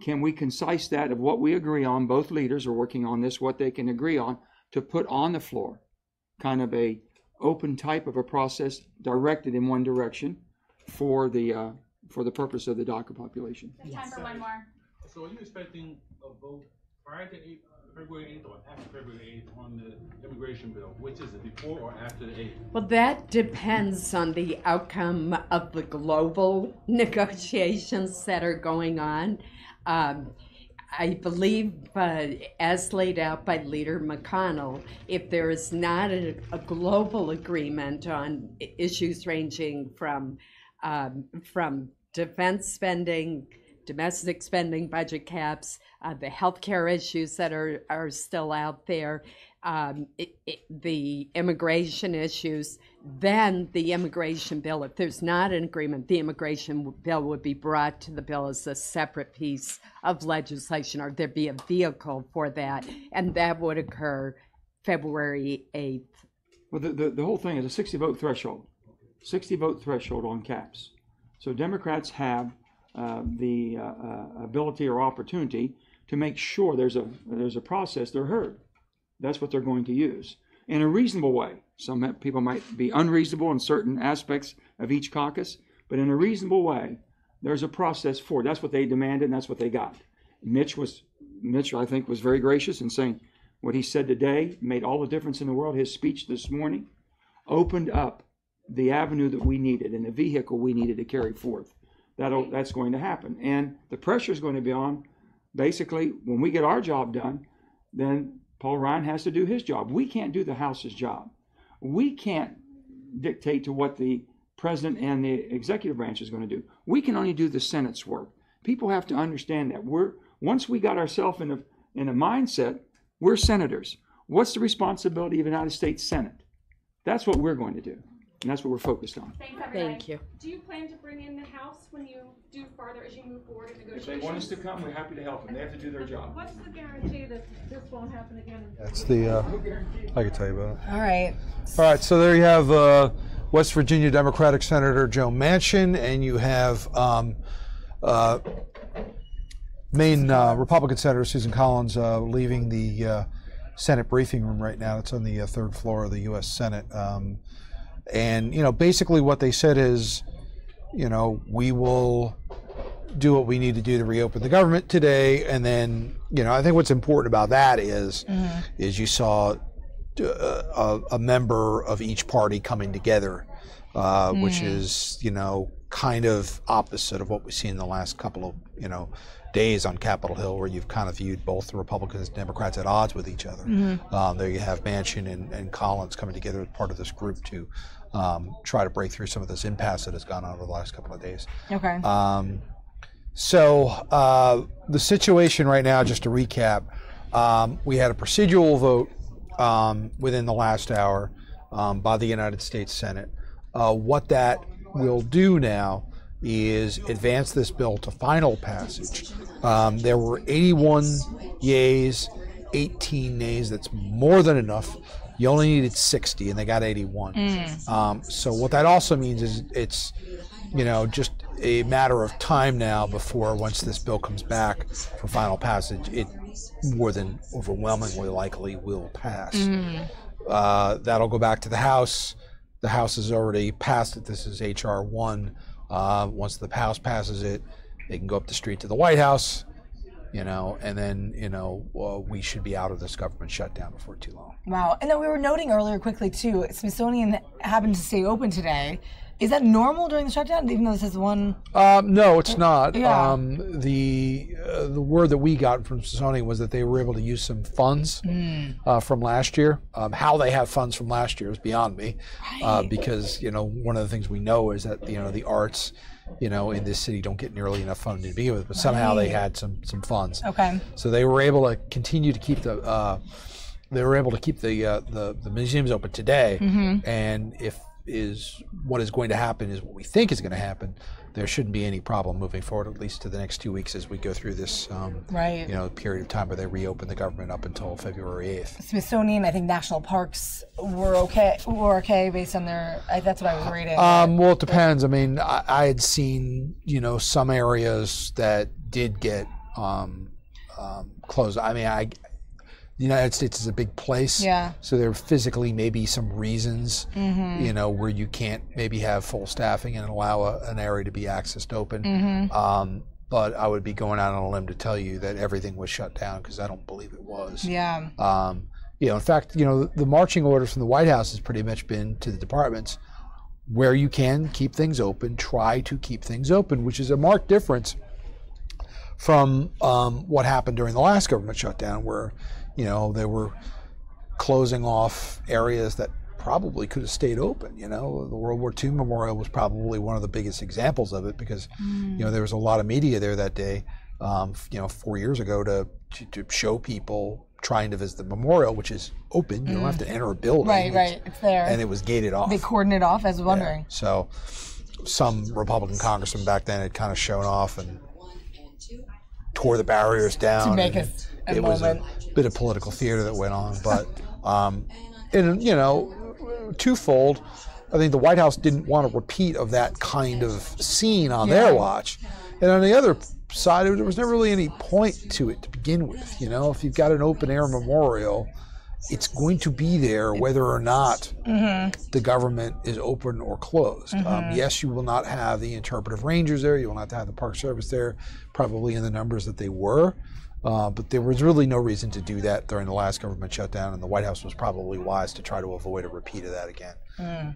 can we concise that of what we agree on? Both leaders are working on this, what they can agree on, to put on the floor, kind of a open type of a process directed in one direction for the purpose of the DACA population. Time for one more. So are you expecting a vote prior to February 8th or after February 8th on the immigration bill? Which is it, before or after the 8th? Well, that depends on the outcome of the global negotiations that are going on. I believe, as laid out by Leader McConnell, if there is not a global agreement on issues ranging from defense spending, domestic spending, budget caps, the healthcare issues that are still out there, the immigration issues, then the immigration bill, if there's not an agreement, the immigration bill would be brought to the bill as a separate piece of legislation, or there'd be a vehicle for that, and that would occur February 8th. Well, the whole thing is a 60-vote threshold. 60-vote threshold on caps. So Democrats have the ability or opportunity to make sure there's a process they're heard. That's what they're going to use in a reasonable way. Some people might be unreasonable in certain aspects of each caucus, but in a reasonable way, there's a process for it. That's what they demanded, and that's what they got. Mitch, I think, was very gracious in saying what he said today made all the difference in the world. His speech this morning opened up the avenue that we needed and the vehicle we needed to carry forth. That's going to happen. And the pressure is going to be on basically, when we get our job done, then Paul Ryan has to do his job. We can't do the House's job. We can't dictate to what the president and the executive branch is going to do. We can only do the Senate's work. People have to understand that once we got ourselves in a mindset, we're senators. What's the responsibility of the United States Senate? That's what we're going to do, and that's what we're focused on. Thanks, everybody. Thank you. Do you plan to bring in the House when you do farther as you move forward in If negotiations? they want us to come, we're happy to help them. They have to do their job. What's the guarantee that this won't happen again? That's the, I can tell you about it. All right. All right, so there you have West Virginia Democratic Senator Joe Manchin, and you have Maine Republican Senator Susan Collins leaving the Senate briefing room right now. It's on the third floor of the U.S. Senate. And, you know, basically what they said is, you know, we will do what we need to do to reopen the government today. And then, you know, I think what's important about that is you saw a member of each party coming together, which is, you know, kind of opposite of what we've seen in the last couple of, you know, days on Capitol Hill, where you've kind of viewed both the Republicans and Democrats at odds with each other. There you have Manchin and Collins coming together as part of this group to try to break through some of this impasse that has gone on over the last couple of days. Okay. So the situation right now, just to recap, we had a procedural vote within the last hour by the United States Senate. What that will do now is advance this bill to final passage. There were 81 yays, 18 nays. That's more than enough. You only needed 60, and they got 81. So what that also means is it's, you know, just a matter of time now before, once this bill comes back for final passage, it more than overwhelmingly likely will pass. That'll go back to the House. The House has already passed it. This is H.R. 1. Once the House passes it, they can go up the street to the White House, you know, and then, you know, we should be out of this government shutdown before too long. Wow. And then we were noting earlier quickly, too, Smithsonian happened to stay open today. Is that normal during the shutdown, even though this is one? No, it's not. Yeah. The word that we got from Smithsonian was that they were able to use some funds from last year. How they have funds from last year is beyond me, because, you know, one of the things we know is that, you know, the arts, you know, in this city don't get nearly enough funding to begin with, but somehow they had some funds. Okay. So they were able to continue to keep the museums open today, and if what is going to happen is what we think is going to happen, there shouldn't be any problem moving forward, at least to the next 2 weeks as we go through this you know, period of time where they reopen the government up until February 8th. Smithsonian, I think national parks were okay based on their, that's what I was reading. Well, it depends. I mean, I had seen, you know, some areas that did get closed. I mean, the United States is a big place, so there physically may be some reasons, you know, where you can't maybe have full staffing and allow an area to be accessed open. But I would be going out on a limb to tell you that everything was shut down, because I don't believe it was. Yeah. You know, in fact, you know, the marching orders from the White House has pretty much been to the departments, where you can keep things open, try to keep things open, which is a marked difference from what happened during the last government shutdown, where, you know, they were closing off areas that probably could have stayed open. You know, the World War II Memorial was probably one of the biggest examples of it, because, you know, there was a lot of media there that day, you know, 4 years ago to show people trying to visit the memorial, which is open. You don't have to enter a building. Right, it's there. And it was gated off. They cordoned it off, I was wondering. Yeah. So some Republican congressman back then had kind of shown off and tore the barriers down. To make it was a bit of political theater that went on, but and, you know, twofold. I think the White House didn't want a repeat of that kind of scene on their watch, and on the other side, there was never really any point to it to begin with. You know, if you've got an open air memorial, it's going to be there whether or not the government is open or closed. Yes, you will not have the interpretive rangers there. You will not have the Park Service there, probably in the numbers that they were. But there was really no reason to do that during the last government shutdown, and the White House was probably wise to try to avoid a repeat of that again.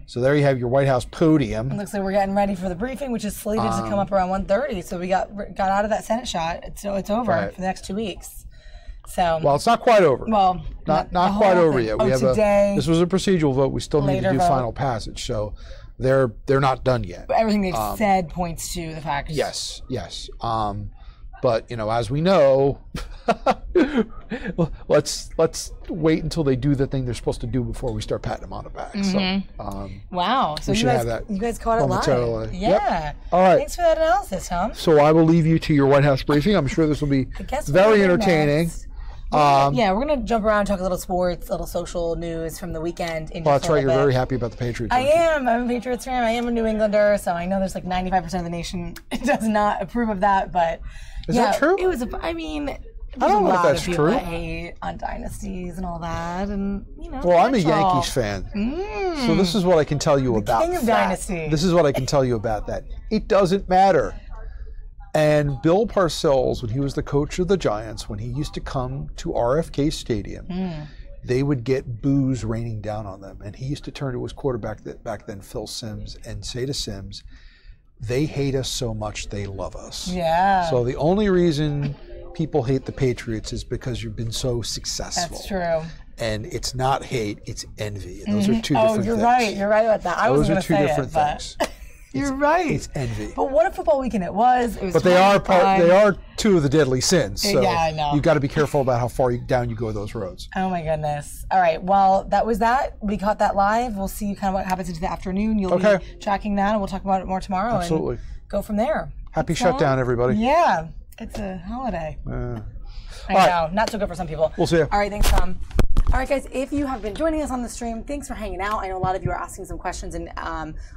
So there you have your White House podium. It looks like we're getting ready for the briefing, which is slated to come up around 1:30. So we got out of that Senate shot. So it's over for the next 2 weeks. So well, it's not quite over. Well, not quite over yet. We have today, this was a procedural vote. We still need to do vote. final passage. So they're not done yet. But everything they've said points to the fact. Yes. But as we know, let's wait until they do the thing they're supposed to do before we start patting them on the back. So, wow. So you guys caught it live. Yeah. Yep. All right. Thanks for that analysis, Tom. So I will leave you to your White House briefing. I'm sure this will be very entertaining. Yeah, we're going to jump around, talk a little sports, a little social news from the weekend. Well, that's right. You're very happy about the Patriots. I am. I'm a Patriots fan. I am a New Englander, so I know there's like 95% of the nation does not approve of that, but is that true? It was. I mean, I don't know if that's true. That hate on dynasties and all that, and Well, I'm a Yankees fan, so this is what I can tell you about king of that. dynasty. This is what I can tell you about that. It doesn't matter. And Bill Parcells, when he was the coach of the Giants, when he used to come to RFK Stadium, they would get boos raining down on them. And he used to turn to his quarterback back then, Phil Simms, and say to Simms, they hate us so much they love us. Yeah. So the only reason people hate the Patriots is because you've been so successful. That's true. And it's not hate, it's envy. And those are two different things. Oh, you're right. You're right about that. I was going to say Those are two different things. You're right. It's envy. But what a football weekend it was. It was but they are two of the deadly sins. So yeah, I know. You've got to be careful about how far down you go those roads. Oh my goodness. All right. Well, that was that. We caught that live. We'll see kind of what happens into the afternoon. You'll be tracking that, and we'll talk about it more tomorrow. Absolutely. And go from there. Happy shutdown, everybody. Yeah. It's a holiday. I know. Not so good for some people. We'll see you. All right. Thanks, Tom. All right, guys, if you have been joining us on the stream, thanks for hanging out. I know a lot of you are asking some questions and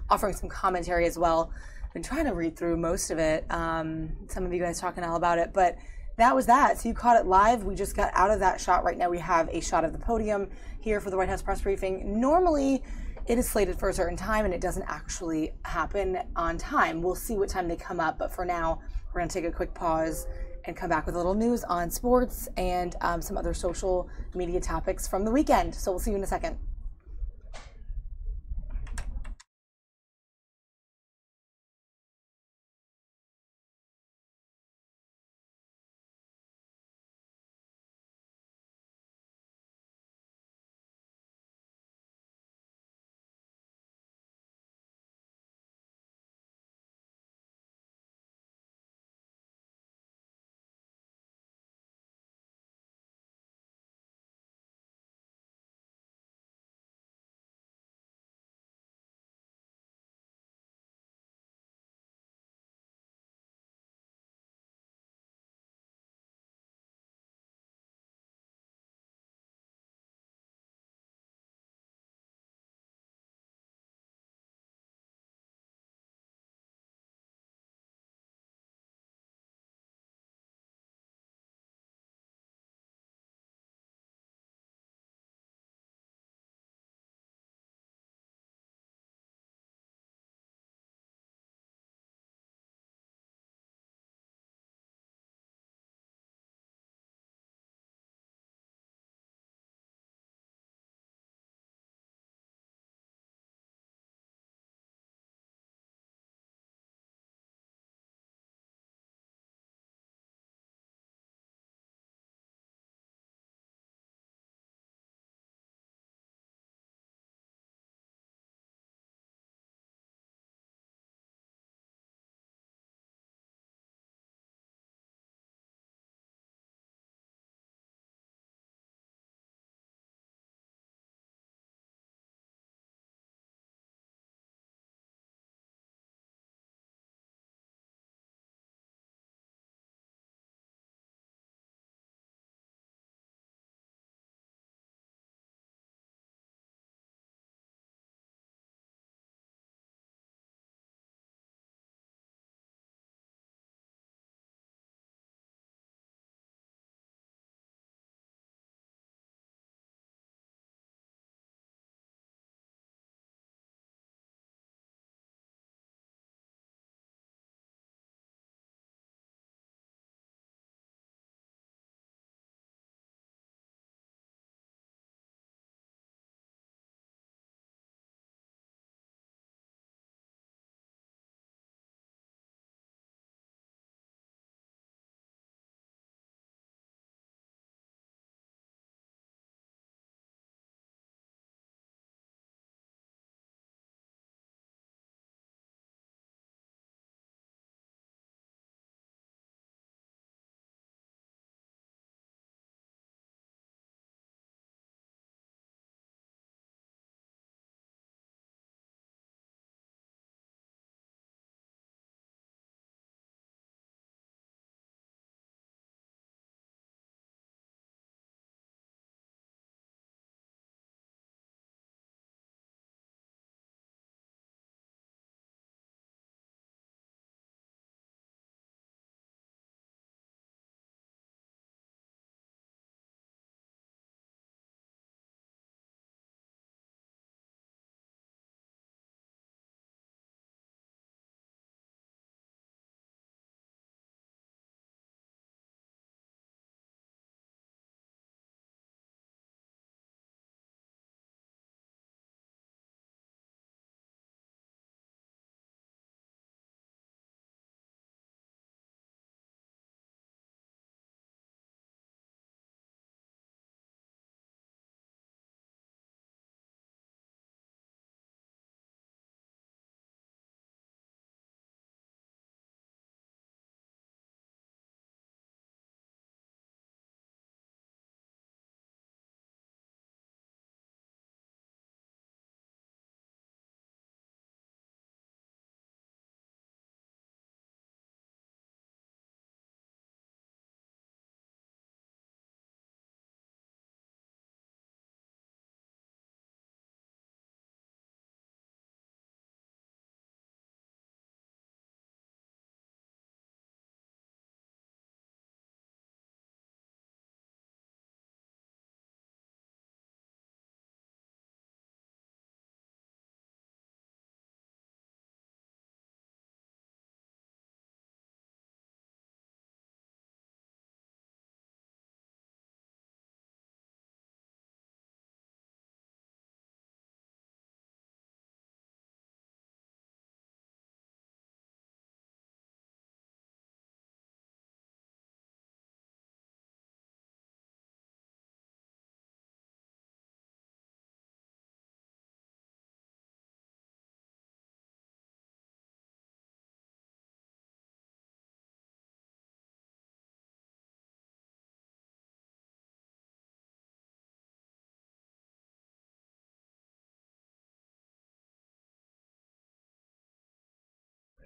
offering some commentary as well. I've been trying to read through most of it. Some of you guys talking all about it, but that was that. So you caught it live. We just got out of that shot. Right now we have a shot of the podium here for the White House press briefing. Normally it is slated for a certain time and it doesn't actually happen on time. We'll see what time they come up, but for now we're going to take a quick pause and come back with a little news on sports and some other social media topics from the weekend. So we'll see you in a second.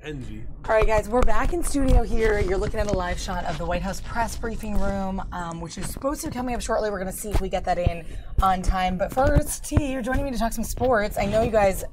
Envy. All right, guys, we're back in studio here. You're looking at a live shot of the White House press briefing room, which is supposed to be coming up shortly. We're going to see if we get that in on time. But first, T, you're joining me to talk some sports. I know you guys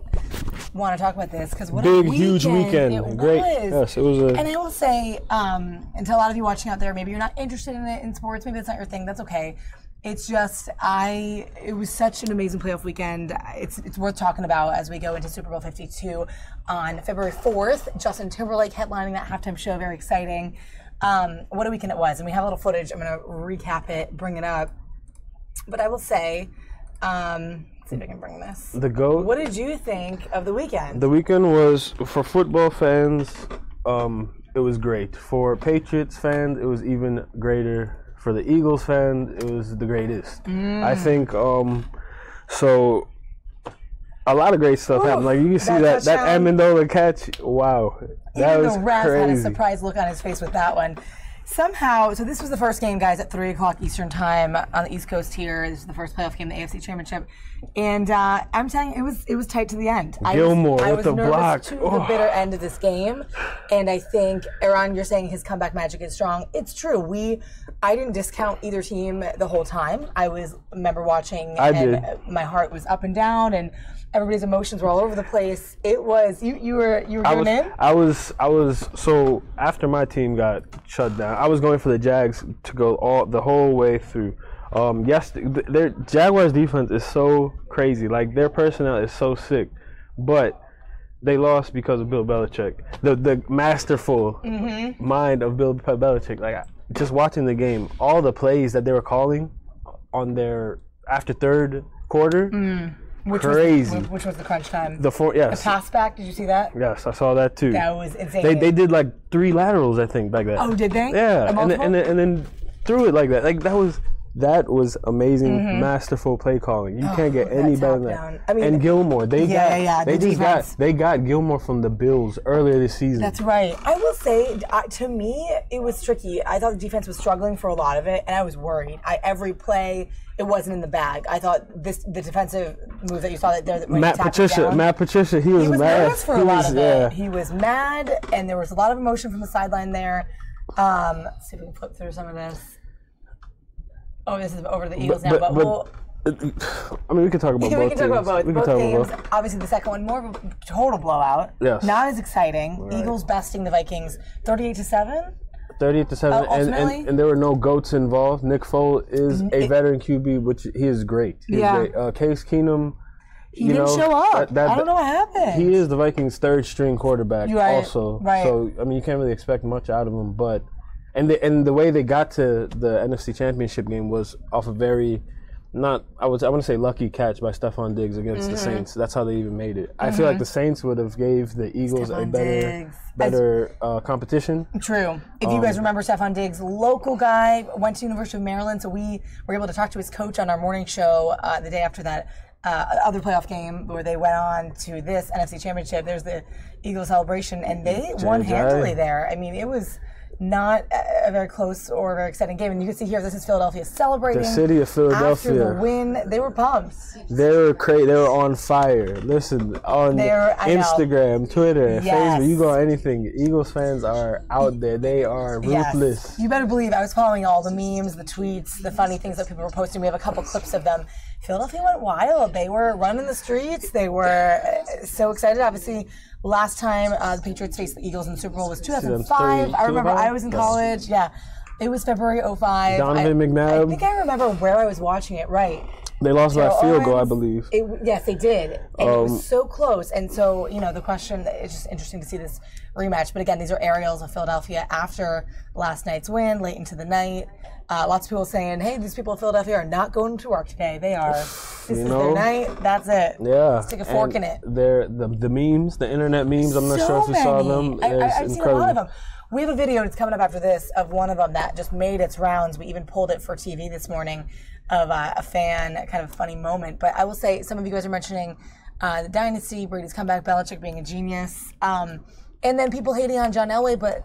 want to talk about this because what Big, a weekend huge weekend. It Great. was. Yes, it was a. And I will say, and to a lot of you watching out there, maybe you're not interested in it in sports. Maybe that's not your thing. That's okay. It's just, it was such an amazing playoff weekend. It's worth talking about as we go into Super Bowl 52 on February 4th. Justin Timberlake headlining that halftime show, very exciting. What a weekend it was. And we have a little footage. I'm going to recap it, bring it up. But I will say, let's see if I can bring this. The GOAT. What did you think of the weekend? The weekend was, for football fans, it was great. For Patriots fans, it was even greater. For the Eagles fan, it was the greatest. I think, so a lot of great stuff happened. Like you can see that Amendola catch, wow. That Even was though Raz crazy. had a surprised look on his face with that one. Somehow, so this was the first game, guys, at 3 o'clock Eastern time on the East Coast here. This is the first playoff game, the AFC Championship. And I'm telling you, it was tight to the end. Gilmore I with was the nervous block. to the bitter end of this game. And I think, Aaron, you're saying his comeback magic is strong. It's true. I didn't discount either team the whole time. Remember watching, my heart was up and down, and everybody's emotions were all over the place. It was, you were going in? I was so after my team got shut down, I was going for the Jags to go the whole way through. Yes, their Jaguars defense is so crazy. Like their personnel is so sick, but they lost because of Bill Belichick. The masterful mind of Bill Belichick. Like just watching the game, all the plays that they were calling on their after third quarter. Crazy. Which was the crunch time? The pass back. Did you see that? Yes, I saw that too. That was insane. They did like 3 laterals, I think, back then. Oh, did they? Yeah, and then threw it like that. Like that was amazing, masterful play calling. You can't get any better than that. I mean, and Gilmore, they got Gilmore from the Bills earlier this season. That's right. I will say, to me, it was tricky. I thought the defense was struggling for a lot of it, and I was worried. Every play, it wasn't in the bag. I thought the defensive move that you saw that there, Matt Patricia, he was mad. Nervous for a lot of it. He was mad, and there was a lot of emotion from the sideline there. Let's see if we can flip through some of this. Oh, this is over the Eagles now, but we'll... I mean, we can talk about both. We can talk about both. We can Both talk games. about both. Obviously, the second one more of a total blowout. Yes. Not as exciting. Right. Eagles besting the Vikings 38-7. 38-7, and there were no GOATs involved. Nick Foles is a veteran QB, which he is great. He is great. Case Keenum, He didn't show up. I don't know what happened. He is the Vikings' third string quarterback, also. Right. So I mean, you can't really expect much out of him. But and the way they got to the NFC Championship game was off a very I want to say lucky catch by Stephon Diggs against the Saints. That's how they even made it. I feel like the Saints would have gave the Eagles a better competition. True. If you guys remember, Stephon Diggs, local guy, went to University of Maryland, so we were able to talk to his coach on our morning show the day after that other playoff game where they went on to this NFC Championship. There's the Eagles celebration, and they won handily there. I mean, it was not a very close or very exciting game. And you can see here, this is Philadelphia celebrating. The city of Philadelphia. After the win, they were pumped. They were crazy. They were on fire. Listen, on Instagram, Twitter, Facebook, you go on anything. Eagles fans are out there. They are ruthless. Yes. You better believe I was following all the memes, the tweets, the funny things that people were posting. We have a couple clips of them. Philadelphia went wild. They were running the streets. They were so excited. Obviously, last time the Patriots faced the Eagles in the Super Bowl was 2005. I remember I was in college. Yeah. It was February 05. Donovan McNabb. I think I remember where I was watching it, right. They lost by a field goal, I believe. Yes, they did. And it was so close. And so, the question, it's just interesting to see this rematch. But again, these are aerials of Philadelphia after last night's win, late into the night. Lots of people saying, hey, these people in Philadelphia are not going to work today. They are. This is their night. That's it. Yeah. Let's stick a fork in it. The memes, the internet memes, I'm not sure if you saw them. I've seen a lot of them. We have a video that's coming up after this of one of them that just made its rounds. We even pulled it for TV this morning of a fan, kind of funny moment. But I will say, some of you guys are mentioning the dynasty, Brady's comeback, Belichick being a genius. And then people hating on John Elway, but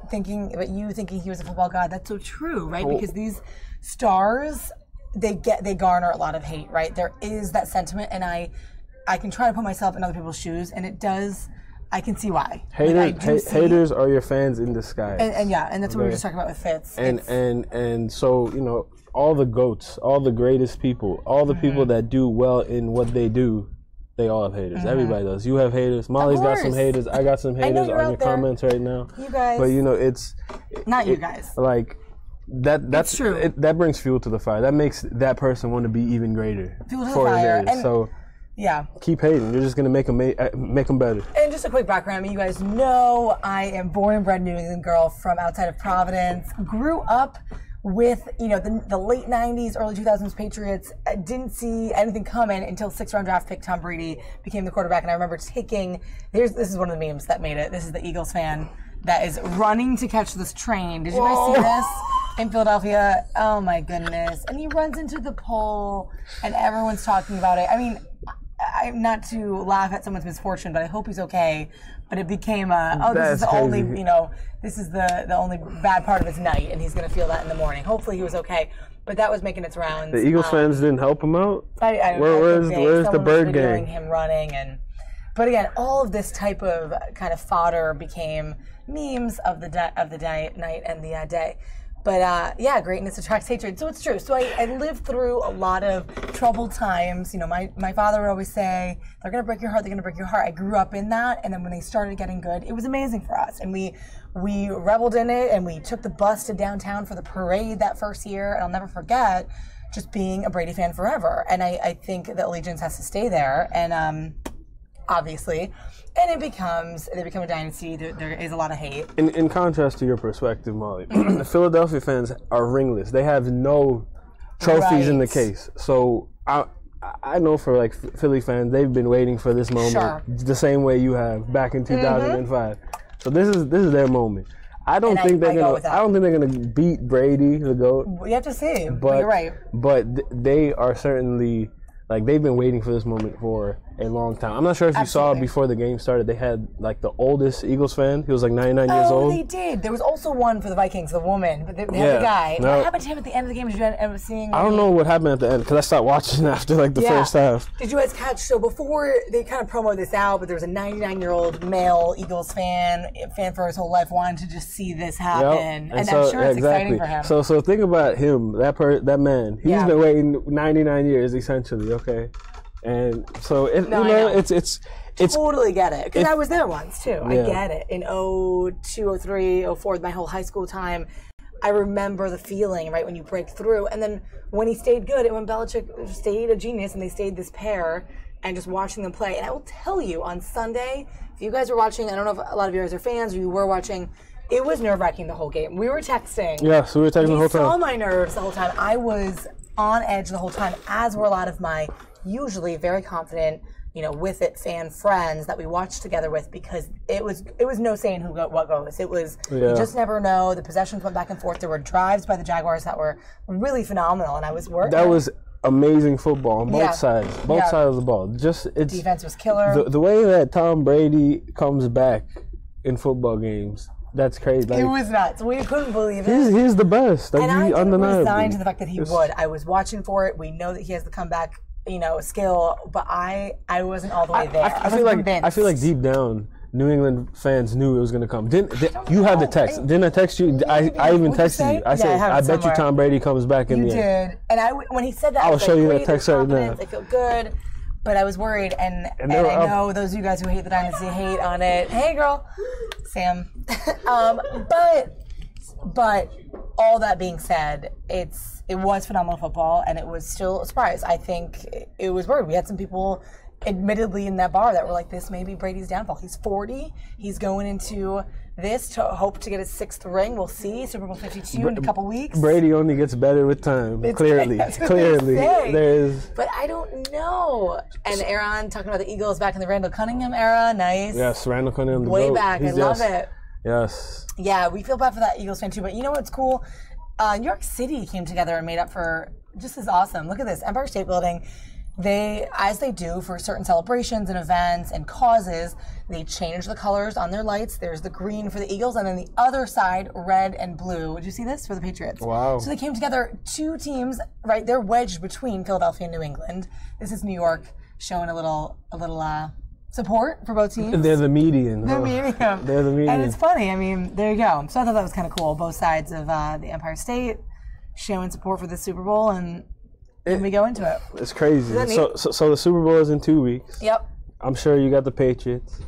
you thinking he was a football god. That's so true, right? Because these stars, they garner a lot of hate, right? There is that sentiment, and I can try to put myself in other people's shoes, and it does I can see why. Haters are your fans in disguise. And that's what we were just talking about with Fitz. And so, you know, all the GOATs, all the greatest people, all the people that do well in what they do, they all have haters. Everybody does. You have haters. Molly's got some haters. I got some haters on your comments right now. You guys. But you know, you guys. Like that's true. That brings fuel to the fire. That makes that person want to be even greater. Fuel to the fire. And so yeah. Keep hating. You're just gonna make them better. And just a quick background. I mean, you guys know I am born and bred New England girl from outside of Providence. Grew up with, you know, the late 90s, early 2000s Patriots. I didn't see anything coming until 6th-round draft pick Tom Brady became the quarterback. And I remember this is one of the memes that made it. This is the Eagles fan that is running to catch this train. Did you guys see this in Philadelphia? Oh my goodness. And he runs into the pole and everyone's talking about it. I mean, I'm not to laugh at someone's misfortune, but I hope he's okay. But it became this is the only, you know, this is the only bad part of his night, and he's going to feel that in the morning. Hopefully he was okay. But that was making its rounds. The Eagles fans didn't help him out? Where's the bird gang? Him running but again, all of this type of kind of fodder became memes of the night and the day. But greatness attracts hatred. So it's true. So I lived through a lot of troubled times. You know, my father would always say, they're going to break your heart, they're going to break your heart. I grew up in that. And then when they started getting good, it was amazing for us. And we reveled in it, and we took the bus to downtown for the parade that first year. And I'll never forget just being a Brady fan forever. And I think that allegiance has to stay there. And obviously. And they become a dynasty. There is a lot of hate. In contrast to your perspective, Molly, the Philadelphia fans are ringless. They have no trophies in the case. So I know for like Philly fans, they've been waiting for this moment the same way you have back in 2005. So this is their moment. I don't think they're gonna beat Brady, the GOAT. You have to see. But you're right. But they are certainly, like, they've been waiting for this moment for a long time. I'm not sure if you saw before the game started, they had like the oldest Eagles fan. He was like 99 years old. Oh, they did. There was also one for the Vikings, the woman, but they had the guy. No. What happened to him at the end of the game? Did you end up seeing? I don't know what happened at the end because I stopped watching after like the first half. Did you guys catch? So before they kind of promoted this out, but there was a 99-year-old male Eagles fan for his whole life, wanted to just see this happen, and so, I'm sure it's exciting for him. So think about him, that man. He's been waiting 99 years essentially. Okay. And so it's totally get it, because I was there once too. I get it. In 02, 03, 04, my whole high school time, I remember the feeling right when you break through. And then when he stayed good, and when Belichick stayed a genius, and they stayed this pair, and just watching them play. And I will tell you, on Sunday, if you guys were watching, I don't know if a lot of you guys are fans or you were watching, it was nerve-wracking the whole game. We were texting. Yes, we were texting the whole time. You saw my nerves the whole time. I was on edge the whole time, as were a lot of my usually very confident, you know, with it fan friends that we watched together with, because it was no saying what goes. It was you just never know. The possessions went back and forth. There were drives by the Jaguars that were really phenomenal, and I was worried. That was amazing football on both sides. Both sides of the ball. Defense was killer. The way that Tom Brady comes back in football games. That's crazy. Like, it was nuts. We couldn't believe it. He's the best. Like, and I didn't resign to the fact that he would. I was watching for it. We know that he has the comeback, skill, but I wasn't all the way there. I feel like deep down, New England fans knew it was going to come. You have the text? Didn't I text you? I even texted you. I said, I bet you Tom Brady comes back in the end. You did. And when he said that, I'll show you that text right now. I feel good. But I was worried, and I know those of you guys who hate the dynasty hate on it. Hey, girl, Sam. But all that being said, it was phenomenal football, and it was still a surprise. I think it was weird. We had some people, admittedly, in that bar that were like, "This may be Brady's downfall." He's 40. He's going into this to hope to get his 6th ring. We'll see. Super Bowl 52 in a couple weeks. Brady only gets better with time. Clearly. There is. But I don't know. And Aaron talking about the Eagles back in the Randall Cunningham era. Nice. Yes, Randall Cunningham. Way back. I love it. Yes. Yeah, we feel bad for that Eagles fan too. But you know what's cool? New York City came together and made up for just as awesome. Look at this. Empire State Building. As they do for certain celebrations and events and causes, they change the colors on their lights. There's the green for the Eagles, and then the other side, red and blue. Did you see this? For the Patriots. Wow. So they came together, two teams, right? They're wedged between Philadelphia and New England. This is New York showing a little support for both teams. They're the median. The medium. They're the median. And it's funny. I mean, there you go. So I thought that was kind of cool. Both sides of the Empire State showing support for the Super Bowl, and then we go into it. It's crazy. Isn't that neat? So the Super Bowl is in 2 weeks. Yep. I'm sure you got the Patriots.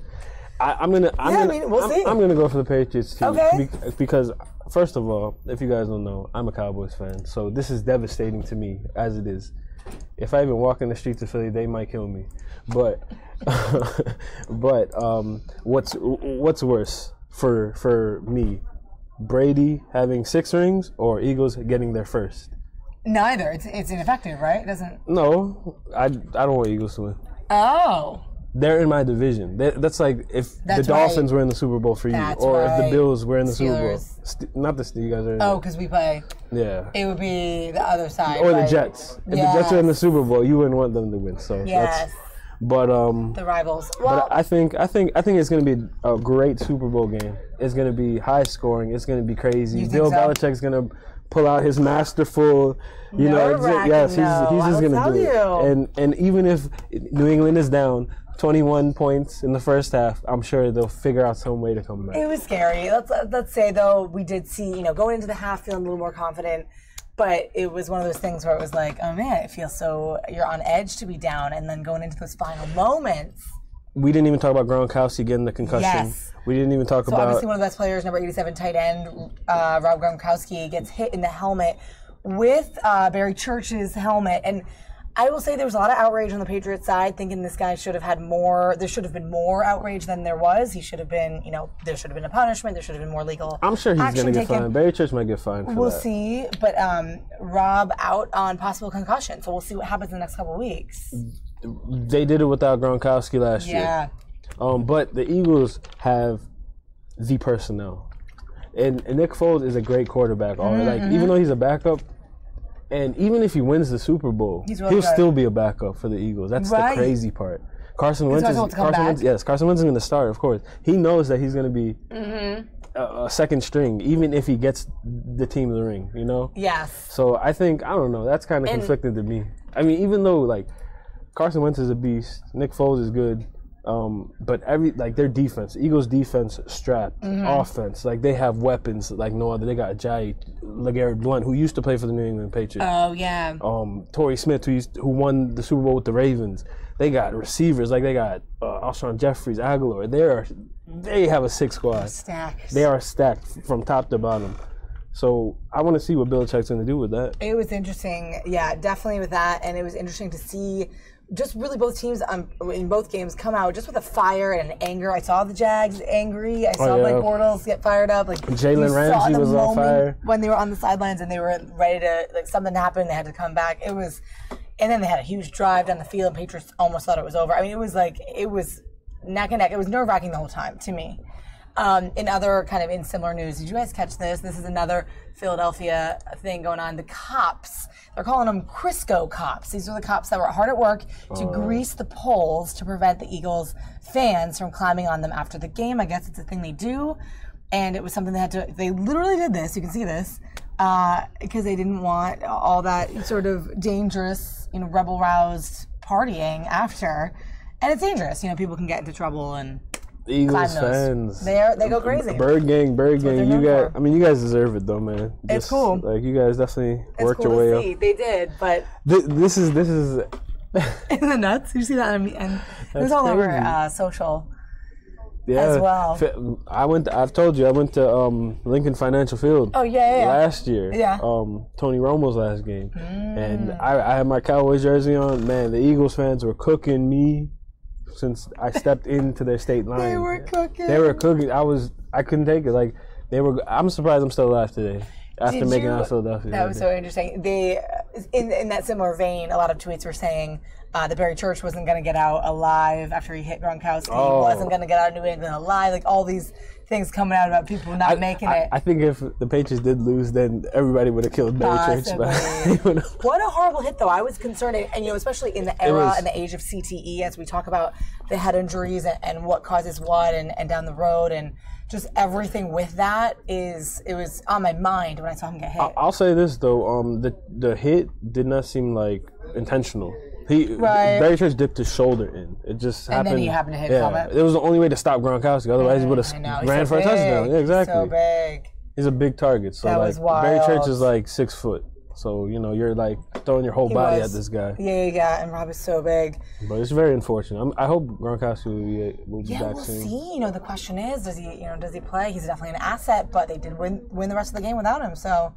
I'm gonna go for the Patriots too. Okay. Because first of all, if you guys don't know, I'm a Cowboys fan, so this is devastating to me as it is. If I even walk in the streets of Philly, they might kill me. But what's worse for me? Brady having 6 rings or Eagles getting their first? Neither. It's ineffective, right? It doesn't. No, I don't want Eagles to win. Oh. They're in my division. That's like if the Dolphins were in the Super Bowl for you, or if the Bills were in the Super Bowl. Not the you guys are in. Oh, because we play. Yeah. It would be the other side. Or right? the Jets. If the Jets are in the Super Bowl, you wouldn't want them to win. So yes. But the rivals. Well, but I think it's going to be a great Super Bowl game. It's going to be high scoring. It's going to be crazy. Bill Belichick's going to pull out his masterful, he's just going to do it. And even if New England is down 21 points in the first half, I'm sure they'll figure out some way to come back. It was scary. Let's say though, we did see, going into the half feeling a little more confident, but it was one of those things where it was like, oh man, it feels so, you're on edge to be down, and then going into those final moments. We didn't even talk about Gronkowski getting the concussion. Yes. We didn't even talk about. So obviously one of the best players, number 87 tight end, Rob Gronkowski, gets hit in the helmet with Barry Church's helmet. And I will say there was a lot of outrage on the Patriots side, thinking this guy should have had more. There should have been more outrage than there was. He should have been, there should have been a punishment. There should have been more legal. I'm sure he's going to get fined. Barry Church might get fined for that. We'll see. But Rob out on possible concussion. So we'll see what happens in the next couple of weeks. They did it without Gronkowski last year. But the Eagles have the personnel. And Nick Foles is a great quarterback. Even though he's a backup, and even if he wins the Super Bowl, he'll still be a backup for the Eagles. That's the crazy part. Carson Wentz is going to start, of course. He knows that he's going to be a second string, even if he gets the team to the ring, Yes. So I don't know, that's kind of conflicting to me. I mean, even though, Carson Wentz is a beast, Nick Foles is good, but their defense, Eagles defense strapped, offense, they have weapons like no other. They got Ajayi, LeGarrette Blount, who used to play for the New England Patriots. Oh yeah. Torrey Smith, who won the Super Bowl with the Ravens. They got receivers they got Alshon Jeffries, Aguilar. They have a 6 squad. Stacked. They are stacked from top to bottom. So I want to see what Belichick's going to do with that. It was interesting, definitely with that, and it was interesting to see. Just really both teams in both games come out just with a fire and an anger. I saw the Jags angry. I saw Blake Bortles get fired up. Jalen Ramsey was on fire when they were on the sidelines and they were ready to something happened. They had to come back. It was, and then they had a huge drive down the field. And Patriots almost thought it was over. I mean, it was neck and neck. It was nerve-wracking the whole time to me. In other in similar news, did you guys catch this? This is another Philadelphia thing going on. The cops, they're calling them Crisco cops. These are the cops that were hard at work to grease the poles to prevent the Eagles fans from climbing on them after the game. I guess it's a thing they do. And it was something they literally did this, you can see this, because they didn't want all that sort of dangerous, rebel-roused partying after. And it's dangerous, people can get into trouble and Eagles fans. They go crazy. Bird gang. You guys deserve it though, man. It's cool. You guys definitely worked your way up. They did, but this is isn't it nuts? You see that, and it was all over social as well. I've told you I went to Lincoln Financial Field. Oh yeah. Last year. Yeah. Tony Romo's last game, and I had my Cowboys jersey on. Man, the Eagles fans were cooking me. Since I stepped into their state line, They were cooking. I couldn't take it. I'm surprised I'm still alive today after making it out of Philadelphia. That was so interesting. They, in that similar vein, a lot of tweets were saying that Barry Church wasn't going to get out alive after he hit Gronkowski. He wasn't going to get out of New England alive. All these things coming out about people not making it. I think if the Patriots did lose, then everybody would have killed Barry Church. What a horrible hit, though. I was concerned, and especially in the era and the age of CTE, as we talk about the head injuries and what causes what, and down the road, and just everything with that it was on my mind when I saw him get hit. I'll say this though, the hit did not seem like intentional. Barry Church dipped his shoulder in. It just happened. And then he happened to hit Comet. It was the only way to stop Gronkowski. Otherwise, he would have ran for a touchdown. Yeah, exactly. So big. He's a big target. So That like was wild. Barry Church is like 6 foot. So you're like throwing your whole body at this guy. Yeah, and Rob is so big. But it's very unfortunate. I hope Gronkowski will be back we'll soon. see. The question is, does he play? He's definitely an asset, but they did win the rest of the game without him. So,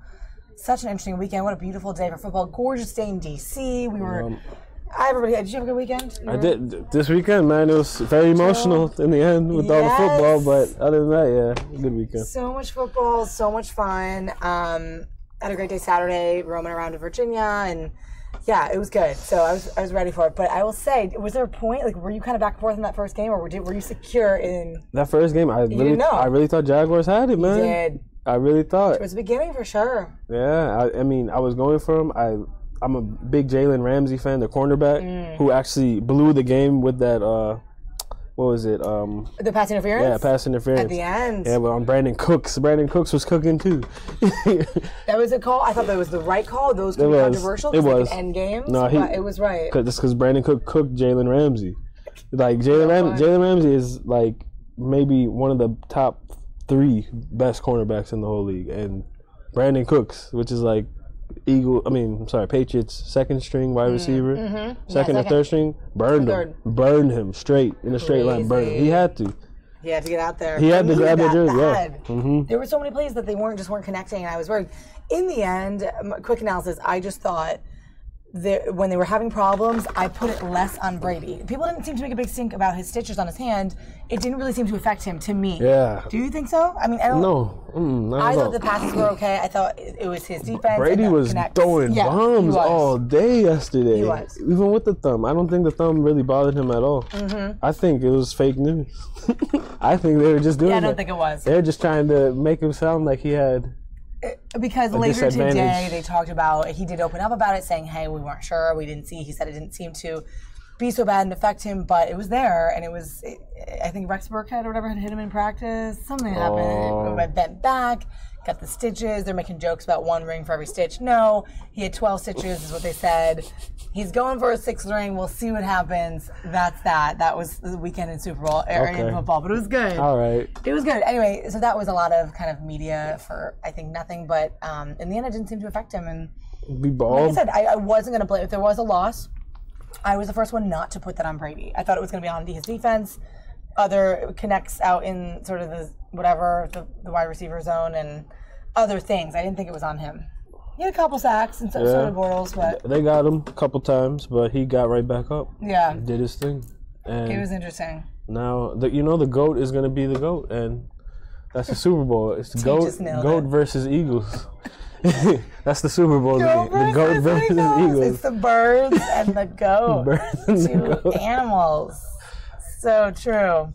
such an interesting weekend. What a beautiful day for football. Gorgeous day in DC. We were. Did you have a good weekend? I did. This weekend, man, it was very emotional in the end with all the football. But other than that, yeah, good weekend. So much football, so much fun. Had a great day Saturday, roaming around to Virginia, and yeah, it was good. So I was ready for it. But I will say, was there a point, like, were you kind of back and forth in that first game, or were you secure in that first game? I really thought Jaguars had it, man. You did. I really thought. It was the beginning for sure. Yeah, I mean, I was going for him. I'm a big Jalen Ramsey fan, the cornerback, who actually blew the game with that. What was it? The pass interference? Yeah, pass interference. At the end. Yeah, but on Brandon Cooks. Brandon Cooks was cooking too. That was a call. I thought that was the right call. Those could be controversial. It was. Like end games. No, but it was right. Just because Brandon Cook cooked Jalen Ramsey. Like, Jalen Ramsey is like maybe one of the top 3 best cornerbacks in the whole league. And Brandon Cooks, which is like Patriots second string wide receiver, second or third string, burned him straight in a straight line. Burned him. He had to. He had to get out there. He had to grab the jersey. Yeah. There were so many plays that they weren't connecting, and I was worried. In the end, quick analysis. I just thought when they were having problems, I put it less on Brady. People didn't seem to make a big stink about his stitches on his hand. It didn't really seem to affect him, to me. Yeah. Do you think so? I mean, I don't. No. I thought the passes were okay. I thought it was his defense. Brady was throwing bombs all day yesterday. He was. Even with the thumb. I don't think the thumb really bothered him at all. I think it was fake news. I think they were just doing I don't think it was. They're just trying to make him sound like he had. Because later today they talked about, he did open up about it, saying, hey, we weren't sure, we didn't see. He said it didn't seem to be so bad and affect him, but it was there, and I think Rex Burkhead or whatever had hit him in practice. Something happened. It bent back, got the stitches. They're making jokes about 1 ring for every stitch. No, he had 12 stitches is what they said. He's going for a 6th ring. We'll see what happens. That's that. That was the weekend in Super Bowl, in football, but it was good. All right. It was good. Anyway, so that was a lot of kind of media for, I think, nothing, but in the end, it didn't seem to affect him. And like I said, I wasn't going to blame. If there was a loss, I was the first one not to put that on Brady. I thought it was going to be on his defense. Other connects out in sort of the wide receiver zone and other things. I didn't think it was on him. He had a couple sacks and so did Bortles, but they got him a couple times, but he got right back up. Yeah, did his thing. And it was interesting. Now the GOAT is going to be the GOAT, and that's the Super Bowl. It's the GOAT versus Eagles. That's the Super Bowl. The GOAT versus Eagles. It's the birds and the GOAT. Two animals. So true.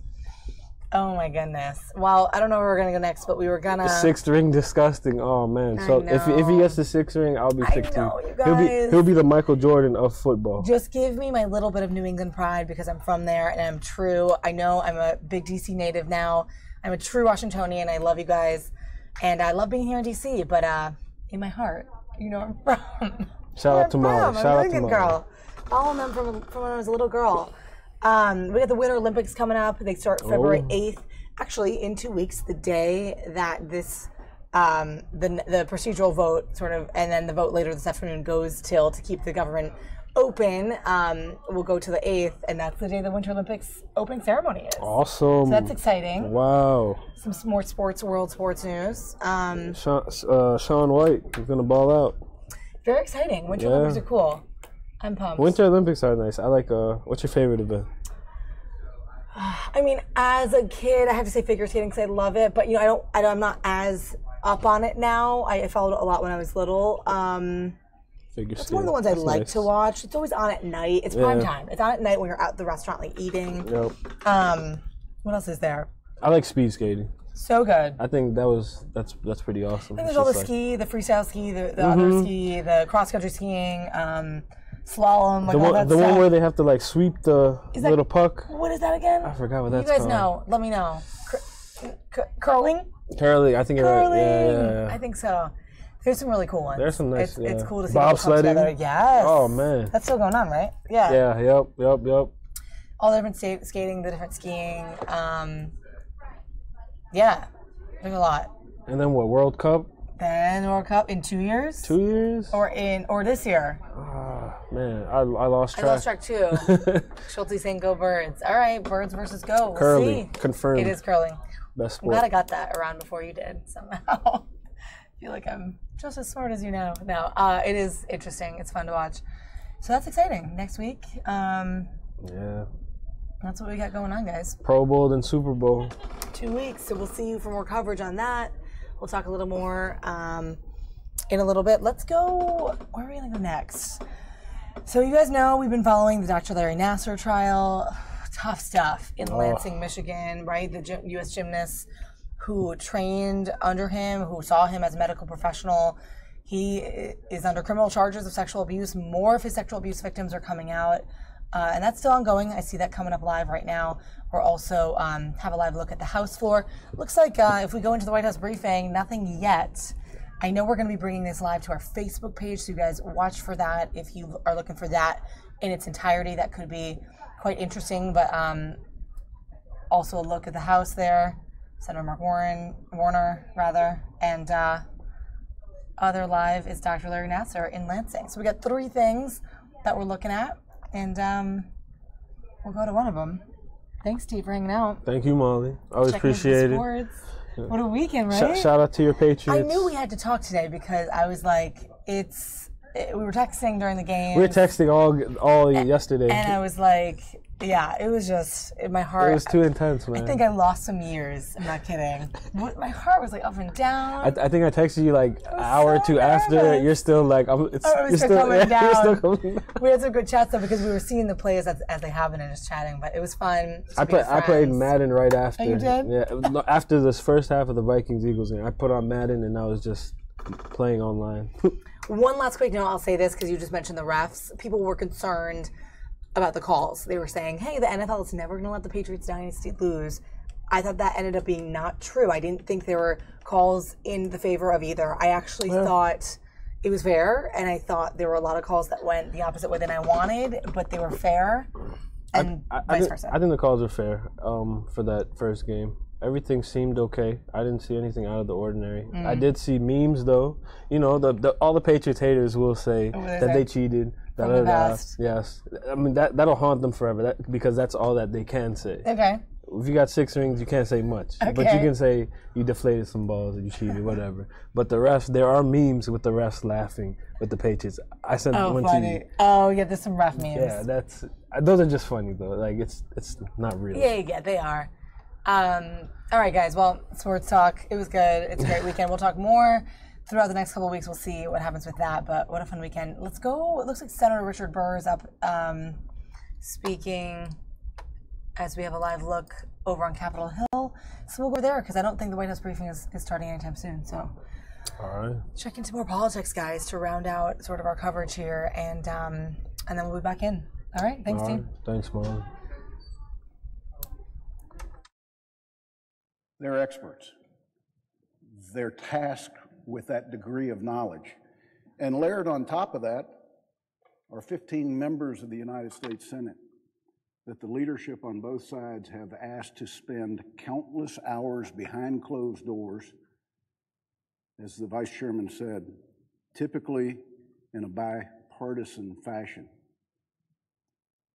Oh my goodness. Well, I don't know where we're gonna go next, but we were gonna. 6th ring, disgusting. Oh man. So if he gets the 6th ring, I'll be 6 too. You guys. He'll be the Michael Jordan of football. Just give me my little bit of New England pride because I'm from there and I'm true. I know I'm a big DC native now. I'm a true Washingtonian. I love you guys, and I love being here in DC. But in my heart, you know where I'm from. Shout out to Molly. Shout out to Molly. Girl. Following them from when I was a little girl. We got the Winter Olympics coming up. They start February 8th. Actually, in 2 weeks, the day that this the procedural vote sort of, and then the vote later this afternoon goes till to keep the government open. We'll go to the 8th, and that's the day the Winter Olympics opening ceremony is. Awesome. So that's exciting. Wow. Some more world sports news. Shaun White is gonna ball out. Very exciting. Winter Olympics are cool. I'm pumped. Winter Olympics are nice. I like. What's your favorite event? I mean, as a kid, I have to say figure skating because I love it. But I'm not as up on it now. I followed it a lot when I was little. It's one of the ones I like to watch. It's always on at night. It's prime time. It's on at night when you're out at the restaurant, like eating. Yep. What else is there? I like speed skating. So good. I think that's pretty awesome. And there's all the ski, the freestyle ski, the other ski, the cross country skiing. Slalom, like all that the stuff. one where they have to like sweep the little puck. What is that again? I forgot what that's called. You called. guys know. Let me know. Curling? Curling, I think you're right. Yeah. I think so. There's some really cool ones. There's some nice. It's cool to see people come together. Yes. Oh man. That's still going on, right? Yeah. Yeah. Yep. All the different skating, the different skiing. Yeah, there's a lot. And then what? World Cup. Then World Cup in 2 years. 2 years. Or this year. Man, I lost track. I lost track too. Schulte saying go birds. All right, birds versus go. We'll curling. see. Confirmed. It is curling. Best sport. I'm glad I got that around before you did somehow. I feel like I'm just as smart as you know. No, it is interesting. It's fun to watch. So that's exciting. Next week. Yeah. That's what we got going on, guys. Pro Bowl then Super Bowl. 2 weeks. So we'll see you for more coverage on that. We'll talk a little more in a little bit. Let's go. Where are we going to go next? So you guys know we've been following the Dr. Larry Nassar trial. Tough stuff in Lansing, Michigan, right? The U.S. gymnast who trained under him, who saw him as a medical professional. He is under criminal charges of sexual abuse. More of his sexual abuse victims are coming out. And that's still ongoing. I see that coming up live right now. We'll also have a live look at the House floor. Looks like if we go into the White House briefing, nothing yet. I know we're going to be bringing this live to our Facebook page, so you guys watch for that. If you are looking for that in its entirety, that could be quite interesting. But also a look at the House there, Senator Mark Warner, and other live is Dr. Larry Nassar in Lansing. So we got 3 things that we're looking at. And we'll go to one of them. Thanks, Steve, for hanging out. Thank you, Molly. Always appreciate it. What a weekend, right? Shout out to your Patriots. I knew we had to talk today because I was like, we were texting during the game. We were texting all yesterday. And I was like, yeah, it was just, my heart. It was too intense, man. I think I lost some years. I'm not kidding. My heart was like up and down. I think I texted you like an hour or two after. You're still like, you're still coming down. We had some good chats though because we were seeing the plays as they happen and just chatting, but it was fun. I played Madden right after. Oh, you did? Yeah, after this first half of the Vikings-Eagles game, I put on Madden and I was just playing online. One last quick note, I'll say this because you just mentioned the refs. People were concerned about the calls. They were saying, hey, the NFL is never going to let the Patriots dynasty lose. I thought that ended up being not true. I didn't think there were calls in the favor of either. I actually thought it was fair, and I thought there were a lot of calls that went the opposite way than I wanted, but they were fair, and vice versa. I think the calls were fair for that first game. Everything seemed okay. I didn't see anything out of the ordinary. I did see memes, though. You know, all the Patriots haters will say that they cheated. From the past. Yes. I mean, that'll haunt them forever because that's all that they can say. Okay. If you got 6 rings, you can't say much. Okay. But you can say you deflated some balls and you cheated, whatever. But the refs, there are memes with the refs laughing with the Patriots. I sent one to you. Oh, yeah, there's some ref memes. Yeah, those are just funny, though. Like, it's not real. Yeah, they are. All right, guys. Well, sports talk. It was good. It's a great weekend. We'll talk more throughout the next couple of weeks. We'll see what happens with that. But what a fun weekend. Let's go. It looks like Senator Richard Burr is up speaking as we have a live look over on Capitol Hill. So we'll go there because I don't think the White House briefing is starting anytime soon. So all right. Check into more politics, guys, to round out sort of our coverage here. And then we'll be back in. All right. Thanks, team. Thanks, Mom. They're experts. They're tasked with that degree of knowledge. And layered on top of that are 15 members of the United States Senate that the leadership on both sides have asked to spend countless hours behind closed doors, as the Vice Chairman said, typically in a bipartisan fashion,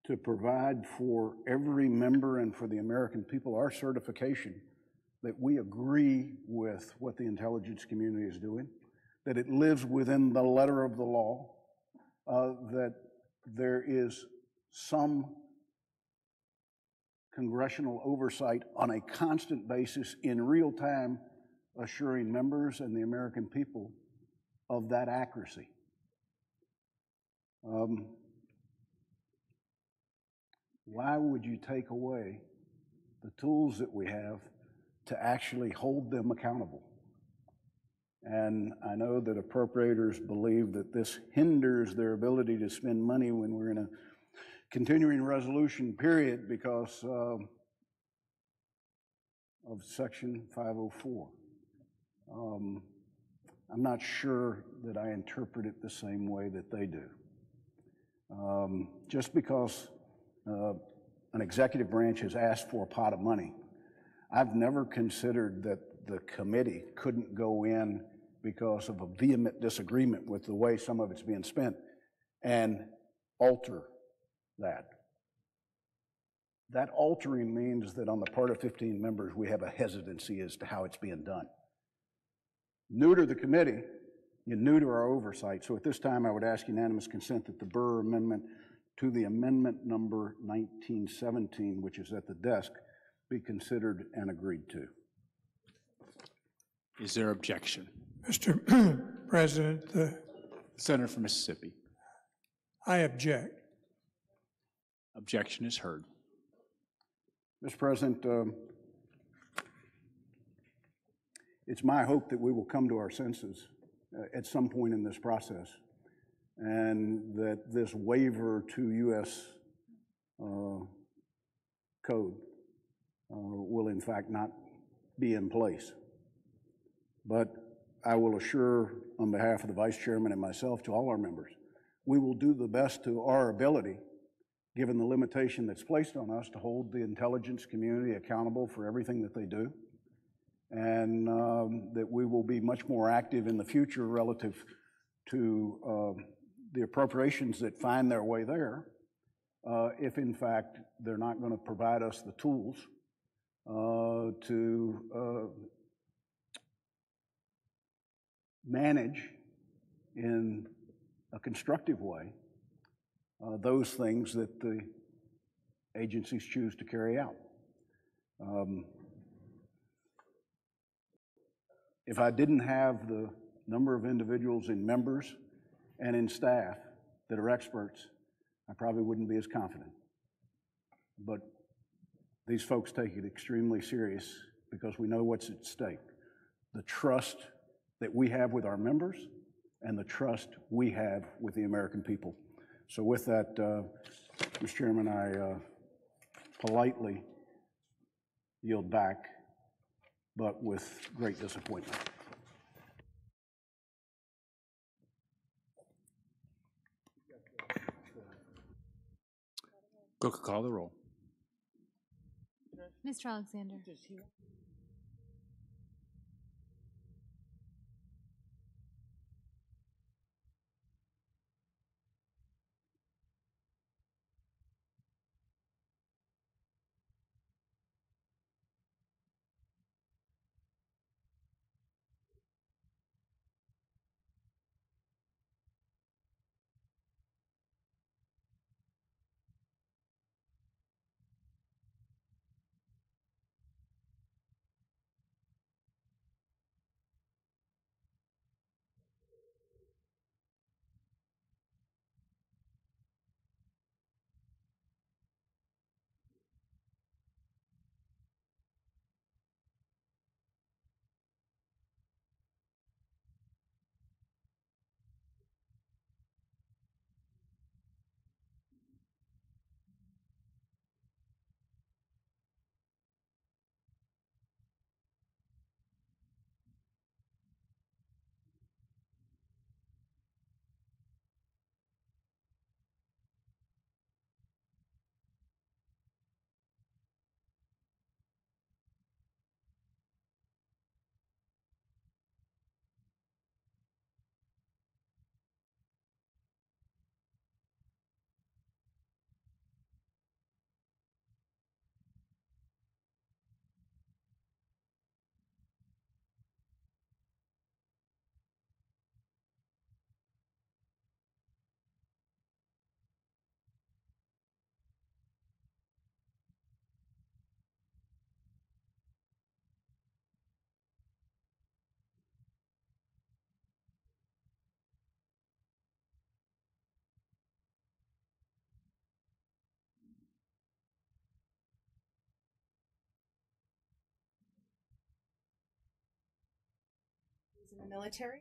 to provide for every member and for the American people our certification that we agree with what the intelligence community is doing, that it lives within the letter of the law, that there is some congressional oversight on a constant basis in real time, assuring members and the American people of that accuracy. Why would you take away the tools that we have to actually hold them accountable? And I know that appropriators believe that this hinders their ability to spend money when we're in a continuing resolution period because of Section 504. I'm not sure that I interpret it the same way that they do. Just because an executive branch has asked for a pot of money, I've never considered that the committee couldn't go in because of a vehement disagreement with the way some of it's being spent and alter that. That altering means that on the part of 15 members, we have a hesitancy as to how it's being done. New to the committee, you're new to our oversight. So at this time, I would ask unanimous consent that the Burr Amendment to the amendment number 1917, which is at the desk, be considered and agreed to. Is there objection? Mr. President, the Senator from Mississippi. I object. Objection is heard. Mr. President, it's my hope that we will come to our senses at some point in this process, and that this waiver to U.S. code will in fact not be in place. But I will assure, on behalf of the Vice Chairman and myself, to all our members, we will do the best to our ability, given the limitation that's placed on us, to hold the intelligence community accountable for everything that they do, and that we will be much more active in the future relative to the appropriations that find their way there, if in fact they're not going to provide us the tools to manage in a constructive way those things that the agencies choose to carry out. If I didn't have the number of individuals in members and in staff that are experts, I probably wouldn't be as confident. But these folks take it extremely serious because we know what's at stake. The trust that we have with our members and the trust we have with the American people. So with that, Mr. Chairman, I politely yield back, but with great disappointment. Clerk, call the roll. Mr. Alexander. In the military.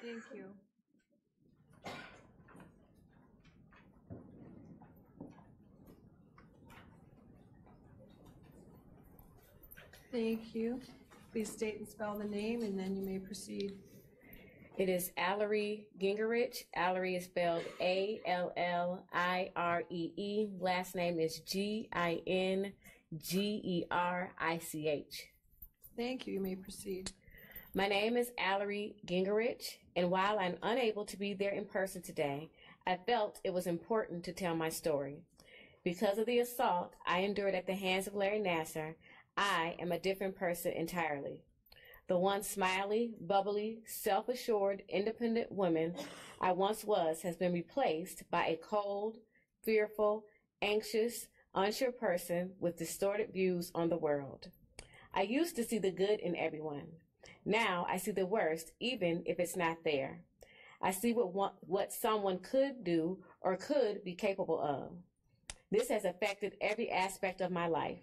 Thank you. Thank you. Please state and spell the name, and then you may proceed. It is Allery Gingerich. Allery is spelled A-L-L-I-R-E-E. Last name is G-I-N-G-E-R-I-C-H. Thank you. You may proceed. My name is Allery Gingerich, and while I'm unable to be there in person today, I felt it was important to tell my story. Because of the assault I endured at the hands of Larry Nassar, I am a different person entirely. The one smiley, bubbly, self-assured, independent woman I once was has been replaced by a cold, fearful, anxious, unsure person with distorted views on the world. I used to see the good in everyone. Now I see the worst, even if it's not there. I see what someone could do or could be capable of. This has affected every aspect of my life.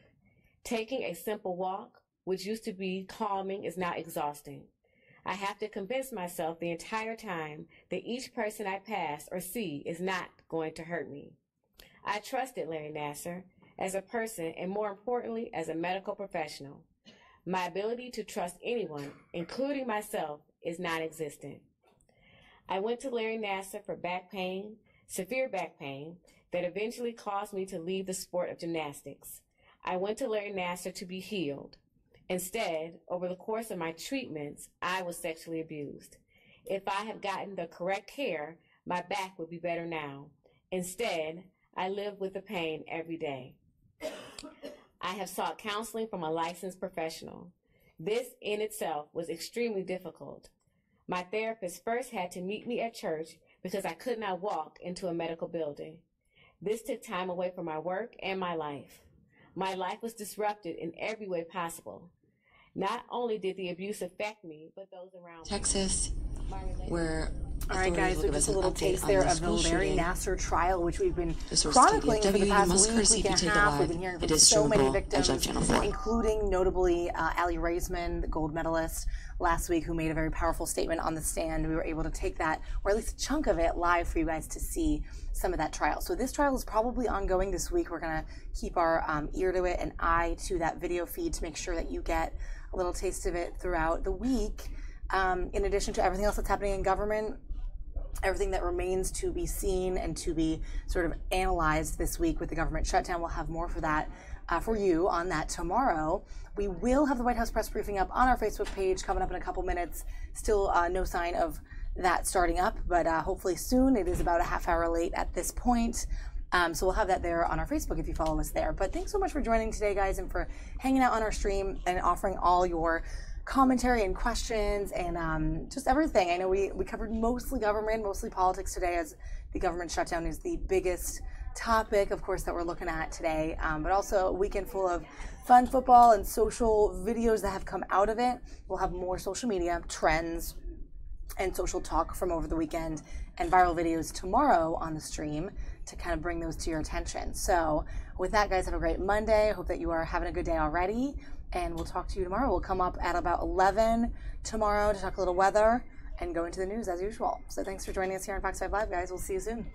Taking a simple walk, which used to be calming, is now exhausting. I have to convince myself the entire time that each person I pass or see is not going to hurt me. I trusted Larry Nassar as a person and, more importantly, as a medical professional. My ability to trust anyone, including myself, is non-existent. I went to Larry Nassar for back pain, severe back pain, that eventually caused me to leave the sport of gymnastics. I went to Larry Nassar to be healed. Instead, over the course of my treatments, I was sexually abused. If I had gotten the correct care, my back would be better now. Instead, I live with the pain every day. I have sought counseling from a licensed professional. This in itself was extremely difficult. My therapist first had to meet me at church because I could not walk into a medical building. This took time away from my work and my life. My life was disrupted in every way possible. Not only did the abuse affect me, but those around me. Texas, where all right, guys, so just a little taste there of the Larry Nassar trial, which we've been chronicling for the past week and a half. We've been hearing from so many victims, including notably Ali Raisman, the gold medalist last week, who made a very powerful statement on the stand. We were able to take that, or at least a chunk of it, live for you guys to see some of that trial. So this trial is probably ongoing this week. We're going to keep our ear to it and eye to that video feed to make sure that you get a little taste of it throughout the week. In addition to everything else that's happening in government, everything that remains to be seen and to be sort of analyzed this week with the government shutdown. We'll have more for that for you on that tomorrow. We will have the White House press briefing up on our Facebook page coming up in a couple minutes. Still no sign of that starting up, but hopefully soon. It is about a half hour late at this point. So we'll have that there on our Facebook if you follow us there. But thanks so much for joining today, guys, and for hanging out on our stream and offering all your commentary and questions and just everything. I know we covered mostly government, mostly politics today, as the government shutdown is the biggest topic, of course, that we're looking at today, but also a weekend full of fun football and social videos that have come out of it. We'll have more social media trends and social talk from over the weekend and viral videos tomorrow on the stream to kind of bring those to your attention. So with that, guys, have a great Monday. I hope that you are having a good day already, and we'll talk to you tomorrow. We'll come up at about 11 tomorrow to talk a little weather and go into the news as usual. So thanks for joining us here on Fox 5 Live, guys. We'll see you soon.